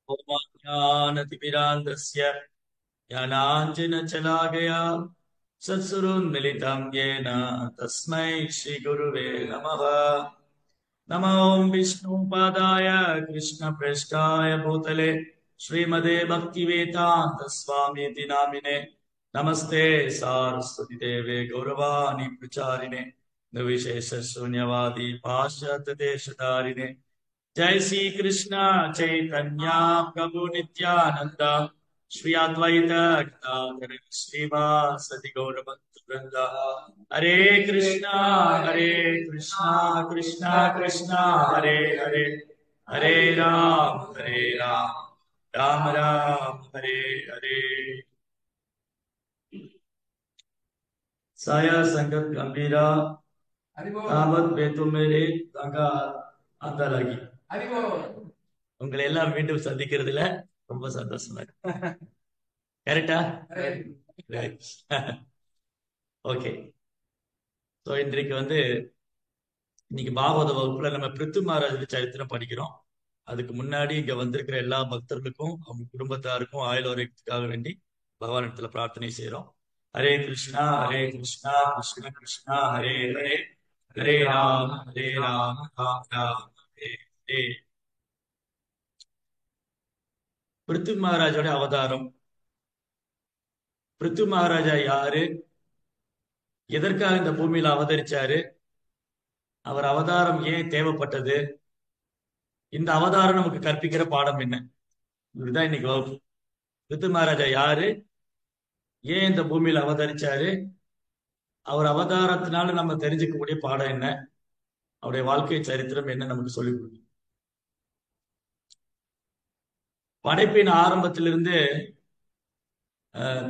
ज्ञानतिमिरान्धस्य ज्ञानाञ्जनशलाकया सत्सुरोन्मिलितं येन तस्मै श्रीगुरुवे नमः। नमो विष्णुपादाय कृष्णप्रेष्ठाय भूतले श्रीमते भक्तिवेदान्त स्वामीति नामिने नमस्ते सारस्वती देवे गौरवाणी प्रचारिणे निर्विशेष शून्यवादी पाश्चात्य देशधारिणे जय श्री कृष्ण चैतन्य प्रभु नित्यानंद श्री अद्वैत गदाधर श्रीवासदि गौरभक्त वृंद हरे कृष्णा कृष्णा कृष्णा हरे हरे हरे राम राम राम हरे हरे। साया संगत गंभीरा தாவத் பேத்துமேரே தங்கா அந்தலகி உங்களை எல்லாம் மீண்டும் சந்திக்கிறதுல ரொம்ப சந்தோஷமா இருக்கு. கரெக்டா? ஓகே. ஸோ இன்னைக்கு பாகவத வகுப்புல நம்ம பிருத்து மகாராஜ் சரித்திரம் படிக்கிறோம். அதுக்கு முன்னாடி இங்க வந்திருக்கிற எல்லா பக்தர்களுக்கும் அவங்க குடும்பத்தாருக்கும் ஆயுள் வேண்டி பகவான் இடத்துல பிரார்த்தனை செய்யறோம். ஹரே கிருஷ்ணா கிருஷ்ணா கிருஷ்ணா ஹரே ஹரே ஹரே ராம் ராம் ராம் ஹரே ஹரே. பிருத்து மகாராஜோட அவதாரம். பிருத்து மகாராஜா யாரு, எதற்காக இந்த பூமியில அவதரிச்சாரு, அவர் அவதாரம் ஏன் தேவைப்பட்டது, இந்த அவதாரம் நமக்கு கற்பிக்கிற பாடம் என்ன, இதுதான் இன்னைக்கு வகுப்பு. பிருத்து மகாராஜா யாரு, ஏன் இந்த பூமியில அவதரிச்சாரு, அவர் அவதாரத்தினால நம்ம தெரிஞ்சுக்கக்கூடிய பாடம் என்ன, அவருடைய வாழ்க்கை சரித்திரம் என்ன நமக்கு சொல்லிக் கொடுக்கும். படைப்பின் ஆரம்பத்திலிருந்து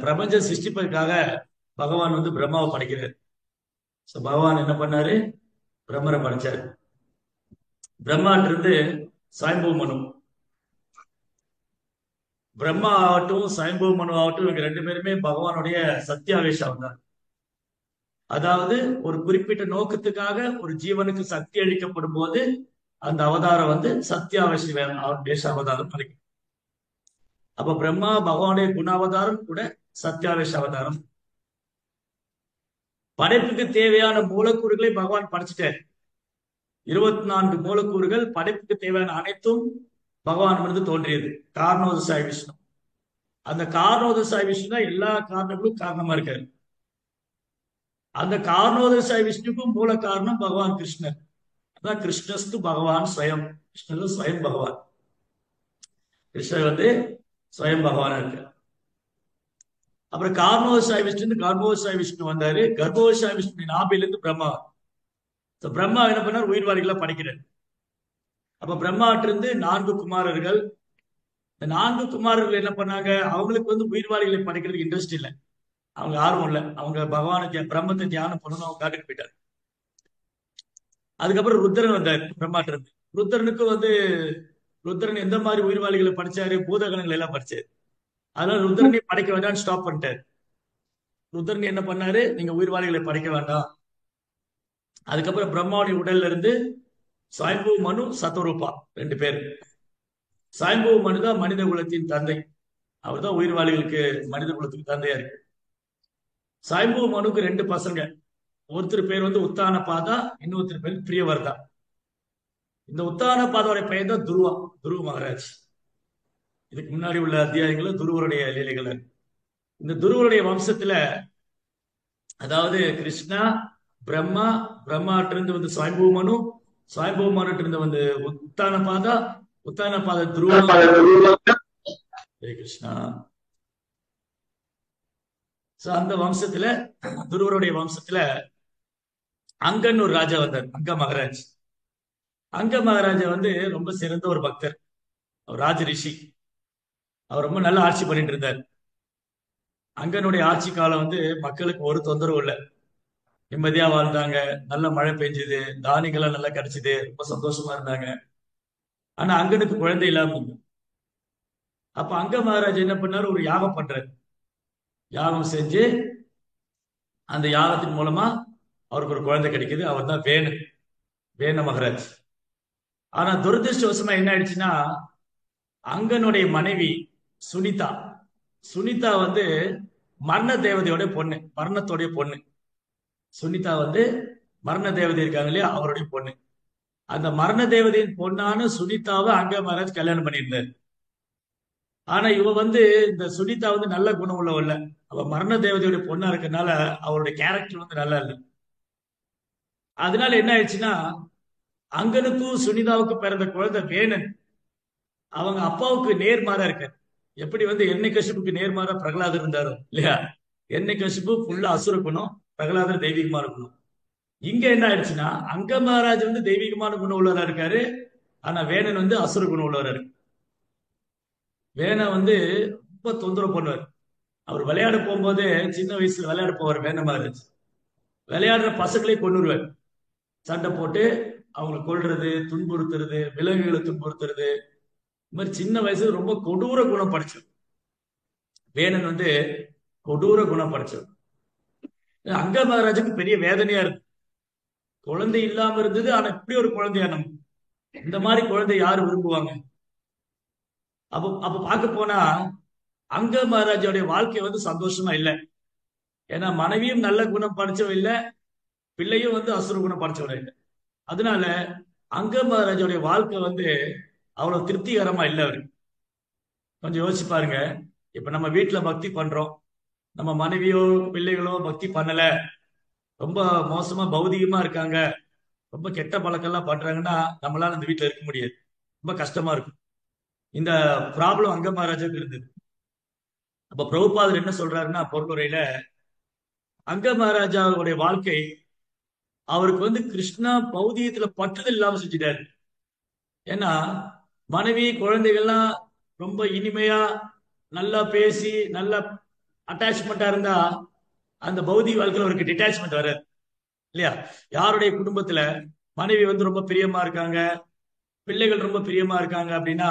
பிரபஞ்ச சிருஷ்டிப்பதற்காக பகவான் பிரம்மாவை படைக்கிறார். பகவான் என்ன பண்ணாரு, பிரம்மரை படைச்சாரு. பிரம்மாட்டு இருந்து சாயம்பூ மனு, பிரம்மா ஆகட்டும் சாயம்பூ மனு ஆகட்டும், இவங்க ரெண்டு பேருமே பகவானுடைய சத்தியாவேஷம் தான். அதாவது ஒரு குறிப்பிட்ட நோக்கத்துக்காக ஒரு ஜீவனுக்கு சக்தி அளிக்கப்படும் போது அந்த அவதாரம் சத்தியாவேஷ அவதாரம் கிடைக்கும். அப்ப பிரம்மா பகவானுடைய குணாவதாரம் கூட சத்தியாவேஷ அவதாரம். படைப்புக்கு தேவையான மூலக்கூறுகளை பகவான் படைச்சிட்டார். 24 மூலக்கூறுகள், படைப்புக்கு தேவையான அனைத்தும் பகவான் தோன்றியது. காரணோதசாய விஷ்ணு. அந்த காரணோதசாய விஷ்ணு தான் எல்லா காரணங்களும் காரணமா இருக்காரு. அந்த காரணோதசாய விஷ்ணுக்கும் மூல காரணம் பகவான் கிருஷ்ணர். அதான் கிருஷ்ணஸ்து பகவான் ஸ்வயம். கிருஷ்ணர் ஸ்வயம் பகவான். கிருஷ்ணர் ஸ்வயம் பகவானா இருக்கார். அப்புறம் காரணோதசாய விஷ்ணு வந்தாரு. கர்ப்போதசாய விஷ்ணு நாபிலிருந்து பிரம்மா. பிரம்மா என்ன பண்ணார், உயிர்வாளிகளா படைக்கிறார். அப்ப பிரம்மாட்டு இருந்து 4 குமாரர்கள். இந்த 4 குமாரர்கள் என்ன பண்ணாங்க, அவங்களுக்கு உயிர்வாளிகளை படைக்கிறதுக்கு இன்ட்ரெஸ்ட் இல்லை, அவங்க ஆர்வம் இல்லை. அவங்க பகவானுக்கு பிரம்மத்தை தியானம் பண்ணணும், அவங்க காட்டுக்கு போயிட்டார். அதுக்கப்புறம் ருத்ரன் வந்தார் பிரம்மாட்டு இருந்து. ருத்ரனுக்கு ருத்ரன் எந்த மாதிரி உயிர்வாளிகளை படிச்சாரு, பூதகணங்களை எல்லாம் படிச்சாரு. அதனால ருத்ரனை படைக்க வேண்டாம்னு ஸ்டாப் பண்ணிட்டாரு. ருத்ரன் என்ன பண்ணாரு, நீங்க உயிர்வாளிகளை படைக்க வேண்டாம். அதுக்கப்புறம் பிரம்மாவுடைய உடல்ல இருந்து சாயம்பூ மனு சத்வரூபா 2 பேர். சாயம்பூ மனு தான் மனித குலத்தின் தந்தை. அவர் தான் உயிர்வாளிகளுக்கு மனித குலத்துக்கு தந்தையா இருக்கு. சாயம்பூ மனுக்கு 2 பசங்க. ஒருத்தர் பேர் உத்தான பாதா, இன்னொருத்தர் பேர் பிரியவர்தா. இந்த உத்தான பாதாவுடைய பெயர் தான் துருவ மகாராஜ். இதுக்கு முன்னாடி உள்ள அத்தியாயங்கள துருவருடைய லீலைகள். இந்த துருவருடைய வம்சத்துல அதாவது கிருஷ்ணா, பிரம்மாட்டு இருந்து சாயம்பூ மனு, சாயம்பூ மனுட்டு இருந்து உத்தான பாதா துருவ. கிருஷ்ணா. அந்த வம்சத்துல துருவருடைய வம்சத்துல அங்கன் ஒரு ராஜா வந்தார், அங்க மகாராஜ். அங்க மகாராஜா ரொம்ப சிறந்த ஒரு பக்தர், அவர் ராஜ ரிஷி. அவர் ரொம்ப நல்லா ஆட்சி பண்ணிட்டு இருந்தார். அங்கனுடைய ஆட்சி காலம் மக்களுக்கு ஒரு தொந்தரவு இல்லை, நிம்மதியா வாழ்ந்தாங்க. நல்ல மழை பெஞ்சது, தானியங்கள்லாம் நல்லா கிடைச்சது, ரொம்ப சந்தோஷமா இருந்தாங்க. ஆனா அங்கனுக்கு குழந்தை இல்லாம இருந்தது. அப்ப அங்க மகாராஜ் என்ன பண்ணாரு, ஒரு யாகம் பண்றாரு. யாகம் செஞ்சு அந்த யாகத்தின் மூலமா அவருக்கு ஒரு குழந்தை கிடைக்குது. அவர் தான் வேண மகாராஜ். ஆனா துரதிருஷ்டவசமா என்ன ஆயிடுச்சுன்னா, அங்கனுடைய மனைவி சுனிதா. சுனிதா வந்து மரண தேவதையோட பொண்ணு, மரணத்தோடைய பொண்ணு. சுனிதா வந்து மரண தேவதை இருக்காங்க இல்லையா, அவருடைய பொண்ணு. அந்த மரண தேவதையின் பொண்ணான சுனிதாவை அங்க மகாராஜ் கல்யாணம் பண்ணியிருந்தார். ஆனா இவ வந்து இந்த சுனிதா வந்து நல்ல குணம் உள்ளவ இல்ல. அவ மரண தேவதையுடைய பொண்ணா இருக்கறனால அவருடைய கேரக்டர் வந்து நல்லா இல்லை. அதனால என்ன ஆயிடுச்சுன்னா, அங்கனுக்கும் சுனிதாவுக்கும் பிறந்த குழந்தை வேணன் அவங்க அப்பாவுக்கு நேர்மாறா இருக்காரு. எப்படி வந்து எண்ணெய் கசிப்புக்கு நேர்மாறா பிரகலாதர் இருந்தாரோ இல்லையா, எண்ணெய் கசிப்பு ஃபுல்லா அசுர குணம், பிரகலாதர் தெய்வீகமான குணம். இங்க என்ன ஆயிடுச்சுன்னா, அங்க மகாராஜ் வந்து தெய்வீகமான குணம் உள்ளவரா இருக்காரு, ஆனா வேணன் வந்து அசுர குணம் உள்ளவரா இருக்கு. வேணன் வந்து ரொம்ப தொந்தரவு பண்ணுவார். அவர் விளையாட போகும்போதே, சின்ன வயசுல விளையாட போவார் வேண மகாராஜ். விளையாடுற பசங்களே கொன்னுருவார். சண்டை போட்டு அவங்களை கொல்றது, துன்புறுத்துறது, விலங்குகளை துன்புறுத்துறது. இந்த மாதிரி சின்ன வயசுல ரொம்ப கொடூர குணம் படிச்சவர் வேணன் வந்து. கொடூர குணம் படிச்சவர். அங்க மகாராஜுக்கு பெரிய வேதனையா இருக்கு. குழந்தை இல்லாம இருந்தது, ஆனா இப்படி ஒரு குழந்தையா நம்ம, இந்த மாதிரி குழந்தை யாரு விரும்புவாங்க? அப்ப அப்ப பார்க்க போனா அங்க மகாராஜாவுடைய வாழ்க்கை வந்து சந்தோஷமா இல்லை. ஏன்னா மனைவியும் நல்ல குணம் படிச்சவ இல்ல, பிள்ளையும் வந்து அசுர குணம் படிச்சவர இல்லை. அதனால அங்க மகாராஜாவுடைய வாழ்க்கை வந்து அவ்வளவு திருப்திகரமா இல்லை அவருக்கு. கொஞ்சம் யோசிச்சு பாருங்க. இப்ப நம்ம வீட்டுல பக்தி பண்றோம், நம்ம மனைவியோ பிள்ளைகளோ பக்தி பண்ணல, ரொம்ப மோசமா பௌதிகமா இருக்காங்க, ரொம்ப கெட்ட பழக்கம்லாம் பண்றாங்கன்னா நம்மளால அந்த வீட்டுல இருக்க முடியாது. ரொம்ப கஷ்டமா இருக்கும். இந்த ப்ராப்ளம் அங்க மகாராஜாவுக்கு இருந்தது. அப்ப பிரபுபாதர் என்ன சொல்றாருன்னா பொருளுரையில, அங்க மகாராஜாவுடைய வாழ்க்கை அவருக்கு வந்து கிருஷ்ணா பௌதிகத்துல பற்றுதல் இல்லாம செஞ்சுட்டாரு. ஏன்னா மனைவி குழந்தைகள்லாம் ரொம்ப இனிமையா நல்லா பேசி நல்லா அட்டாச்மெண்டா இருந்தா அந்த பௌதிக வாழ்க்கையில அவருக்கு டிட்டாச்மெண்ட் வராது இல்லையா. யாருடைய குடும்பத்துல மனைவி வந்து ரொம்ப பிரியமா இருக்காங்க, பிள்ளைகள் ரொம்ப பிரியமா இருக்காங்க அப்படின்னா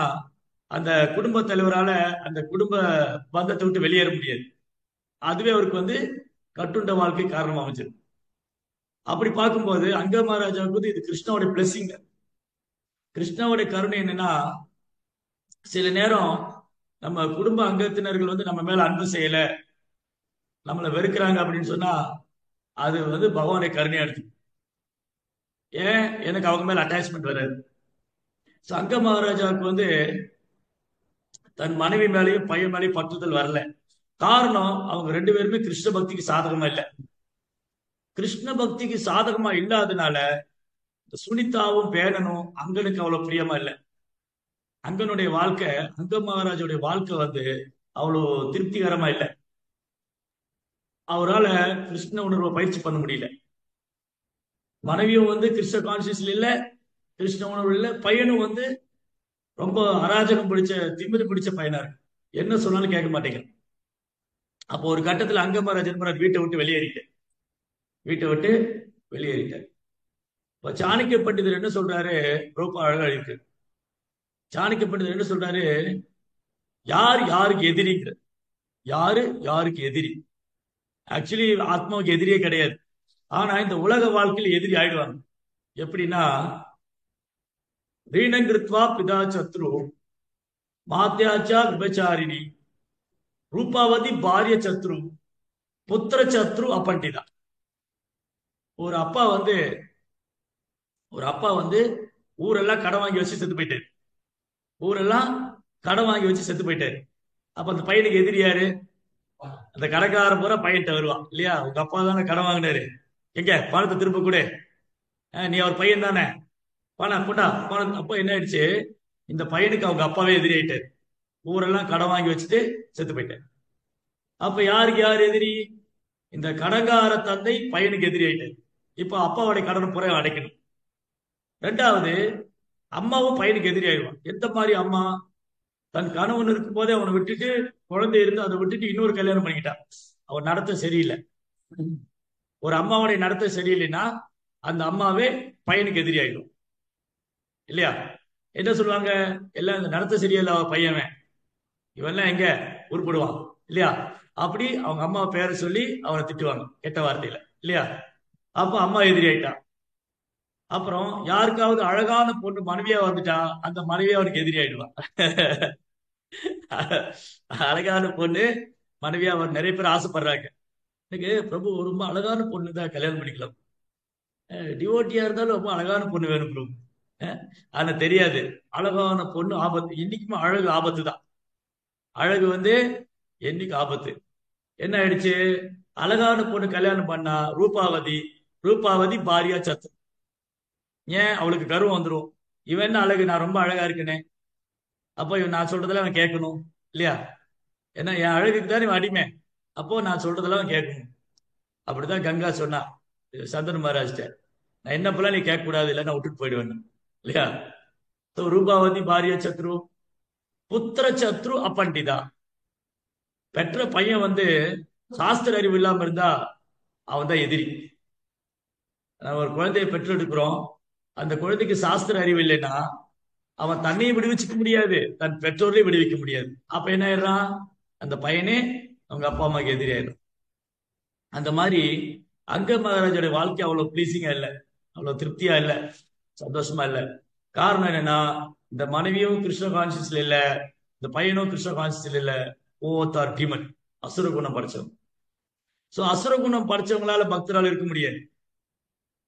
அந்த குடும்ப தலைவரால அந்த குடும்ப பந்தத்தை விட்டு வெளியேற முடியாது. அதுவே அவருக்கு வந்து கட்டுண்ட வாழ்க்கை காரணமா அமைச்சது. அப்படி பார்க்கும்போது அங்க மகாராஜாவுக்கு வந்து இது கிருஷ்ணாவுடைய பிளெஸிங். கிருஷ்ணாவுடைய கருணை என்னன்னா, சில நேரம் நம்ம குடும்ப அங்கத்தினர்கள் வந்து நம்ம மேல அன்பு செய்யல, நம்மளை வெறுக்கிறாங்க அப்படின்னு சொன்னா அது வந்து பகவானுடைய கருணையா இருக்கு. ஏன் எனக்கு அவங்க மேல அட்டாச்மெண்ட் வராது. அங்க மகாராஜாவுக்கு வந்து தன் மனைவி மேலேயும் பையன் மேலேயும் பற்றுதல் வரல. காரணம் அவங்க ரெண்டு பேருமே கிருஷ்ண பக்திக்கு சாதகமா இல்ல. கிருஷ்ண பக்திக்கு சாதகமா இல்லாதனால இந்த சுனிதாவும் பேரனும் அங்கனுக்கு அவ்வளவு பிரியமா இல்லை. அங்கனுடைய வாழ்க்கை, அங்க மகாராஜுடைய வாழ்க்கை வந்து அவ்வளவு திருப்திகரமா இல்லை. அவரால் கிருஷ்ண உணர்வை பயிற்சி பண்ண முடியல. மனைவியும் வந்து கிருஷ்ண கான்சியஸ்ல இல்ல, கிருஷ்ண உணர்வு இல்ல. பையனும் வந்து ரொம்ப அராஜகம் பிடிச்ச திமிரு பிடிச்ச பையனா இருக்கு. என்ன சொன்னாலும் கேட்க மாட்டேங்கிறான். அப்போ ஒரு கட்டத்துல அங்க மகாராஜன் வீட்டை விட்டு வெளியேறிட்டார். வீட்டை விட்டு வெளியேறிட்டார். இப்ப சாணக்கிய பண்டிதர் என்ன சொல்றாரு, ரொம்ப அழகா இருக்கு. சாணக்கிய பண்டிதர் என்ன சொல்றாரு, யார் யாருக்கு எதிரிங்கிற, யாரு யாருக்கு எதிரி. ஆக்சுவலி ஆத்மாவுக்கு எதிரியே கிடையாது. ஆனா இந்த உலக வாழ்க்கையில் எதிரி ஆயிடுவாங்க. எப்படின்னா, ரீணங்கிருத்வா பிதா சத்ரு மாத்தியாச்சா விபச்சாரிணி ரூபாவதி பாரிய சத்ரு புத்திர சத்ரு அப்பண்டிதா. ஒரு அப்பா வந்து ஒரு அப்பா வந்து ஊரெல்லாம் கடன் வாங்கி வச்சு செத்து போயிட்டாரு. ஊரெல்லாம் கடன் வாங்கி வச்சு செத்து போயிட்டாரு. அப்ப அந்த பையனுக்கு எதிரி யாரு? அந்த கடைக்கார பூரா பையன்ட்ட வருவான் இல்லையா, உங்க அப்பா தானே கடன் வாங்கினாரு, எங்க பணத்தை திரும்ப கூட, நீ அவர் பையன் தானே, பணம் கொண்டா பணம். அப்போ என்ன ஆயிடுச்சு, இந்த பையனுக்கு அவங்க அப்பாவே எதிரி ஆயிட்டாரு. ஊரெல்லாம் கடன் வாங்கி வச்சுட்டு செத்து போயிட்டாரு. அப்ப யாருக்கு யார் எதிரி? இந்த கடன்கார தந்தை பையனுக்கு எதிரி ஆயிட்டாரு. இப்ப அப்பாவுடைய கடனை புற அடைக்கணும். ரெண்டாவது, அம்மாவும் பையனுக்கு எதிரி ஆயிடுவான். எந்த மாதிரி அம்மா? தன் கணவன் இருக்கும் போதே அவனை விட்டுட்டு, குழந்தை இருந்து அதை விட்டுட்டு இன்னொரு கல்யாணம் பண்ணிக்கிட்டான். அவன் நடத்த சரியில்லை. ஒரு அம்மாவுடைய நடத்த சரியில்லைன்னா அந்த அம்மாவே பையனுக்கு எதிரி ஆயிடும் இல்லையா. என்ன சொல்லுவாங்க, எல்லாம் இந்த நடத்த சரியில்லை அவ பையன், இவெல்லாம் எங்க உருப்படுவான் இல்லையா. அப்படி அவங்க அம்மா பேரை சொல்லி அவனை திட்டுவாங்க கெட்ட வார்த்தையில இல்லையா. அப்ப அம்மா எதிரி ஆயிட்டான். அப்புறம் யாருக்காவது அழகான பொண்ணு மனைவியா வந்துட்டா அந்த மனைவி அவனுக்கு எதிரி ஆயிடுவான். அழகான பொண்ணு மனைவியா நிறைய பேர் ஆசைப்படுறாங்க. எனக்கு பிரபு ரொம்ப அழகான பொண்ணு தான் கல்யாணம் பண்ணிக்கலாம். டிவோட்டியா இருந்தாலும் ரொம்ப அழகான பொண்ணு வேணும் பிரபு. ஆனா தெரியாது, அழகான பொண்ணு ஆபத்து. இன்னைக்குமே அழகு ஆபத்து தான். அழகு என்னைக்கு ஆபத்து. என்ன ஆயிடுச்சு? அழகான பொண்ணு கல்யாணம் பண்ணா ரூபாவதி. ரூபாவதி பாரியா சத்து. ஏன்? அவளுக்கு கர்வம் வந்துடும். இவன் என்ன அழகு, நான் ரொம்ப அழகா இருக்கேனே, அப்போ இவன் நான் சொல்றதெல்லாம் அவன் கேட்கணும் இல்லையா? ஏன்னா என் அழகுக்கு தான் இவன் அடிமை. அப்போ நான் சொல்றதெல்லாம் அவன் கேட்கணும். அப்படிதான் கங்கா சொன்னா சந்தனு மகாராஜ்ட்ட, நான் என்ன போல நீ கேட்க கூடாது, இல்லை நான் விட்டுட்டு போயிடுவேன் இல்லையா? ரூபாவதி பாரிய சத்ரு புத்திர சத்ரு அப்பண்டிதா. பெற்ற பையன் சாஸ்திர அறிவு இல்லாம இருந்தா அவன் தான் எதிரி. நம்ம ஒரு குழந்தையை பெற்றெடுக்கிறோம், அந்த குழந்தைக்கு சாஸ்திர அறிவு இல்லைன்னா அவன் தன்னையும் விடுவிச்சுக்க முடியாது, தன் பெற்றோரையும் விடுவிக்க முடியாது. அப்ப என்ன ஆயிடுறான்? அந்த பையனே அவங்க அப்பா அம்மாக்கு எதிரி ஆயிடும். அந்த மாதிரி அங்க மகாராஜோட வாழ்க்கை அவ்வளவு பிளீசிங்கா இல்லை, அவ்வளவு திருப்தியா இல்லை, சந்தோஷமா இல்லை. காரணம் என்னன்னா, இந்த மனைவியும் கிருஷ்ண கான்சியஸ்ல இல்ல, இந்த பையனும் கிருஷ்ண கான்சியஸ்ல இல்ல. ஓத்தார் டீமன், அசுர குணம் படைச்சவங்க. சோ அசுர குணம் படைச்சவங்களால பக்தரால் இருக்க முடியாது.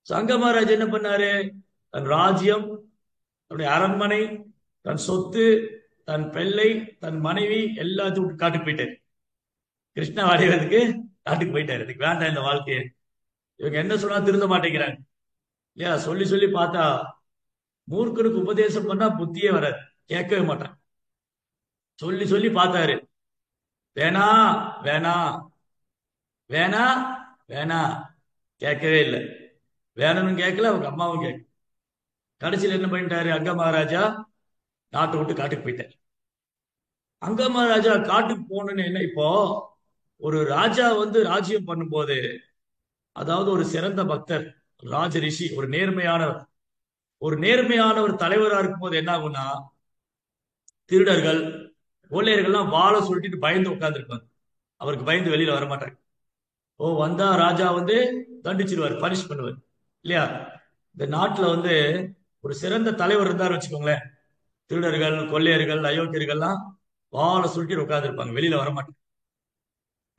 சங்க மகாராஜ் என்ன பண்ணாரு? தன் ராஜ்யம், தன்னுடைய அரண்மனை, தன் சொத்து, தன் பிள்ளை, தன் மனைவி எல்லாத்தையும் விட்டு காட்டுக்கு போயிட்டாரு. கிருஷ்ணா அடைகிறதுக்கு காட்டுக்கு போயிட்டாரு. எனக்கு வேண்டாம் இந்த வாழ்க்கையை. இவங்க என்ன சொன்னா திருந்த மாட்டேங்கிறாங்க இல்லையா? சொல்லி சொல்லி பார்த்தா மூர்க்கனுக்கு உபதேசம் பண்ணா புத்தியே வராது, கேட்கவே மாட்டான். சொல்லி சொல்லி பார்த்தாரு, வேணா வேணா வேணா வேணா, கேட்கவே இல்லை. வேணும்னு கேட்கல, அவங்க அம்மாவும் கேட்கல. கடைசியில் என்ன பண்ணிட்டாரு அங்க மகாராஜா? நாட்டை விட்டு காட்டுக்கு போயிட்டாரு. அங்க மகாராஜா காட்டுக்கு போகணும்னு என்ன, இப்போ ஒரு ராஜா ராஜ்யம் பண்ணும்போது, அதாவது ஒரு சிறந்த பக்தர், ராஜ ரிஷி, ஒரு நேர்மையான ஒரு தலைவரா இருக்கும்போது என்ன ஆகும்னா, திருடர்கள் கொள்ளையர்கள்லாம் வாழை சுருட்டிட்டு பயந்து உட்கார்ந்துருப்பாங்க. அவருக்கு பயந்து வெளியில வர மாட்டாங்க. ஓ, வந்தா ராஜா தண்டிச்சிருவார், பனிஷ் பண்ணுவார் இல்லையா? இந்த நாட்டுல ஒரு சிறந்த தலைவர் இருந்தாரு வச்சுக்கோங்களேன், திருடர்கள் கொள்ளையர்கள் அயோக்கியர்கள்லாம் வாழை சுருட்டிட்டு உட்கார்ந்துருப்பாங்க, வெளியில வரமாட்டாங்க.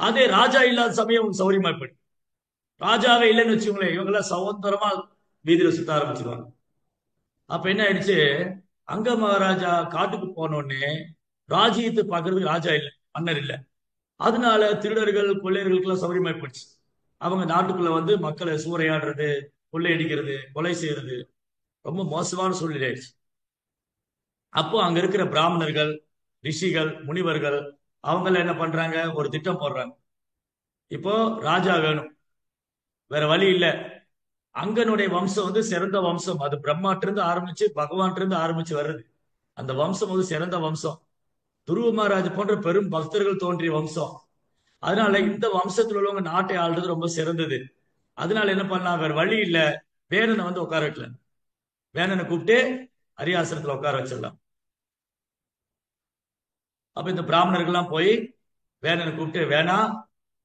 அதே ராஜா இல்லாத சமயம் சௌரியமா போயிடும். ராஜாவே இல்லைன்னு வச்சுக்கோங்களேன், இவங்க எல்லாம் சகோதரமா வீதியில சுத்த ஆரம்பிச்சிருவாங்க. அப்ப என்ன ஆயிடுச்சு? அங்க மகாராஜா காட்டுக்கு போன உடனே ராஜ்யத்தை பாக்குறதுக்கு ராஜா இல்லை, மன்னர் இல்லை. அதனால திருடர்கள் கொள்ளையர்களுக்கு எல்லாம் சௌரியமாய் போச்சு. அவங்க நாட்டுக்குள்ள மக்களை சூறையாடுறது, கொள்ளையடிக்கிறது, கொலை செய்யறது, ரொம்ப மோசமான சூழ்நிலை ஆயிடுச்சு. அப்போ அங்க இருக்கிற பிராமணர்கள், ரிஷிகள், முனிவர்கள் அவங்க என்ன பண்றாங்க? ஒரு திட்டம் போடுறாங்க. இப்போ ராஜா வேணும், வேற வழி இல்ல. அங்கனுடைய வம்சம் சிறந்த வம்சம். அது பிரம்மாட்டிருந்து ஆரம்பிச்சு பகவான்கிட்ட ஆரம்பிச்சு வர்றது. அந்த வம்சம் சிறந்த வம்சம். துருவ மகாராஜ் போன்ற பெரும் பக்தர்கள் தோன்றிய வம்சம். அதனால இந்த வம்சத்துல உள்ளவங்க நாட்டை ஆள்றது ரொம்ப சிறந்தது. அதனால என்ன பண்ணலாம்? வேற வழி இல்ல, வேணனை உட்கார வைக்கல. வேணனை கூப்பிட்டு அரியாசனத்துல உட்கார வச்சிடலாம். அப்ப இந்த பிராமணர்கள்லாம் போய் வேணனை கூப்பிட்டு, வேணா,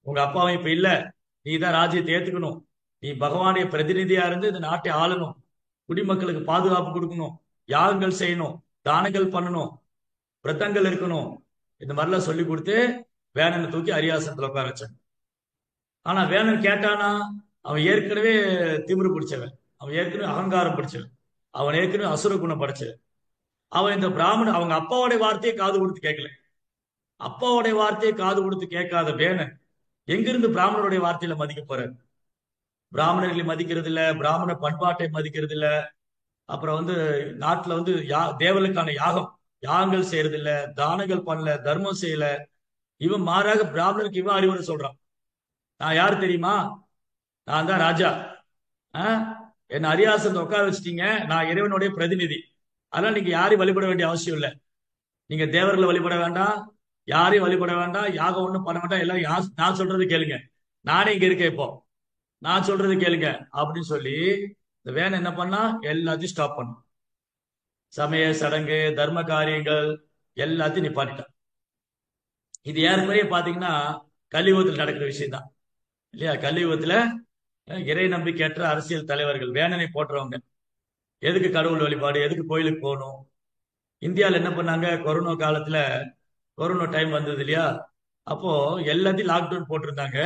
உங்க அப்பாவும் இப்ப இல்ல, நீ தான் ராஜ்யத்தை ஏத்துக்கணும், நீ பகவானுடைய பிரதிநிதியா இருந்து இந்த நாட்டை ஆளணும், குடிமக்களுக்கு பாதுகாப்பு கொடுக்கணும், யாகங்கள் செய்யணும், தானங்கள் பண்ணணும், விரதங்கள் இருக்கணும், இந்த மாதிரிலாம் சொல்லி கொடுத்து வேணனை தூக்கி அரியாசனத்துல உட்கார வச்சாங்க. ஆனா வேணன் கேட்டானா? அவன் ஏற்கனவே திமிரு பிடிச்சவன், அவன் ஏற்கனவே அகங்காரம் பிடிச்சவன், அவன் ஏற்கனவே அசுர குணம் படைச்சவன். அவன் இந்த பிராமணன் அவங்க அப்பாவுடைய வார்த்தையை காது கொடுத்து கேட்கல. அப்பாவுடைய வார்த்தையை காது கொடுத்து கேட்காத வேணன் எங்கிருந்து பிராமணருடைய வார்த்தையில மதிக்க போறாரு? பிராமணர்களை மதிக்கிறது இல்ல, பிராமண பண்பாட்டை மதிக்கிறது இல்ல. அப்புறம் நாட்டுல தேவர்களுக்கான யாகங்கள் செய்யறது இல்ல, தானங்கள் பண்ணல, தர்மம் செய்யல. இவன் மாறாக பிராமணருக்கு இவன் அறிவுரை சொல்றான். நான் யாரு தெரியுமா? நான் தான் ராஜா. என்ன அரியாசனத்தை உட்கார வச்சுட்டீங்க, நான் இறைவனுடைய பிரதிநிதி. அதனால நீங்க யாரையும் வழிபட வேண்டிய அவசியம் இல்லை. நீங்க தேவர்களை வழிபட வேண்டாம், யாரையும் வழிபட வேண்டாம், யாகம் ஒண்ணும் பண்ண வேண்டாம். எல்லாம் நான் சொல்றது கேளுங்க, நானே இங்க இருக்கேன் இப்போ, நான் சொல்றது கேளுங்க அப்படின்னு சொல்லி இந்த வேன் என்ன பண்ணா? எல்லாத்தையும் ஸ்டாப் பண்ணும். சமய சடங்கு, தர்ம காரியங்கள் எல்லாத்தையும் நிப்பாட்டிட்டான். இது ஏற்கனவே பாத்தீங்கன்னா கலியுகத்தில் நடக்கிற விஷயம் தான், இல்லையா? கலியுகத்துல இறை நம்பிக்கையற்ற அரசியல் தலைவர்கள், வேணனை போட்டுறவங்க, எதுக்கு கடவுள் வழிபாடு, எதுக்கு கோயிலுக்கு போகணும்? இந்தியாவில் என்ன பண்ணாங்க, கொரோனா காலத்துல, கொரோனா டைம் வந்தது இல்லையா, அப்போ எல்லாத்தையும் லாக்டவுன் போட்டிருந்தாங்க.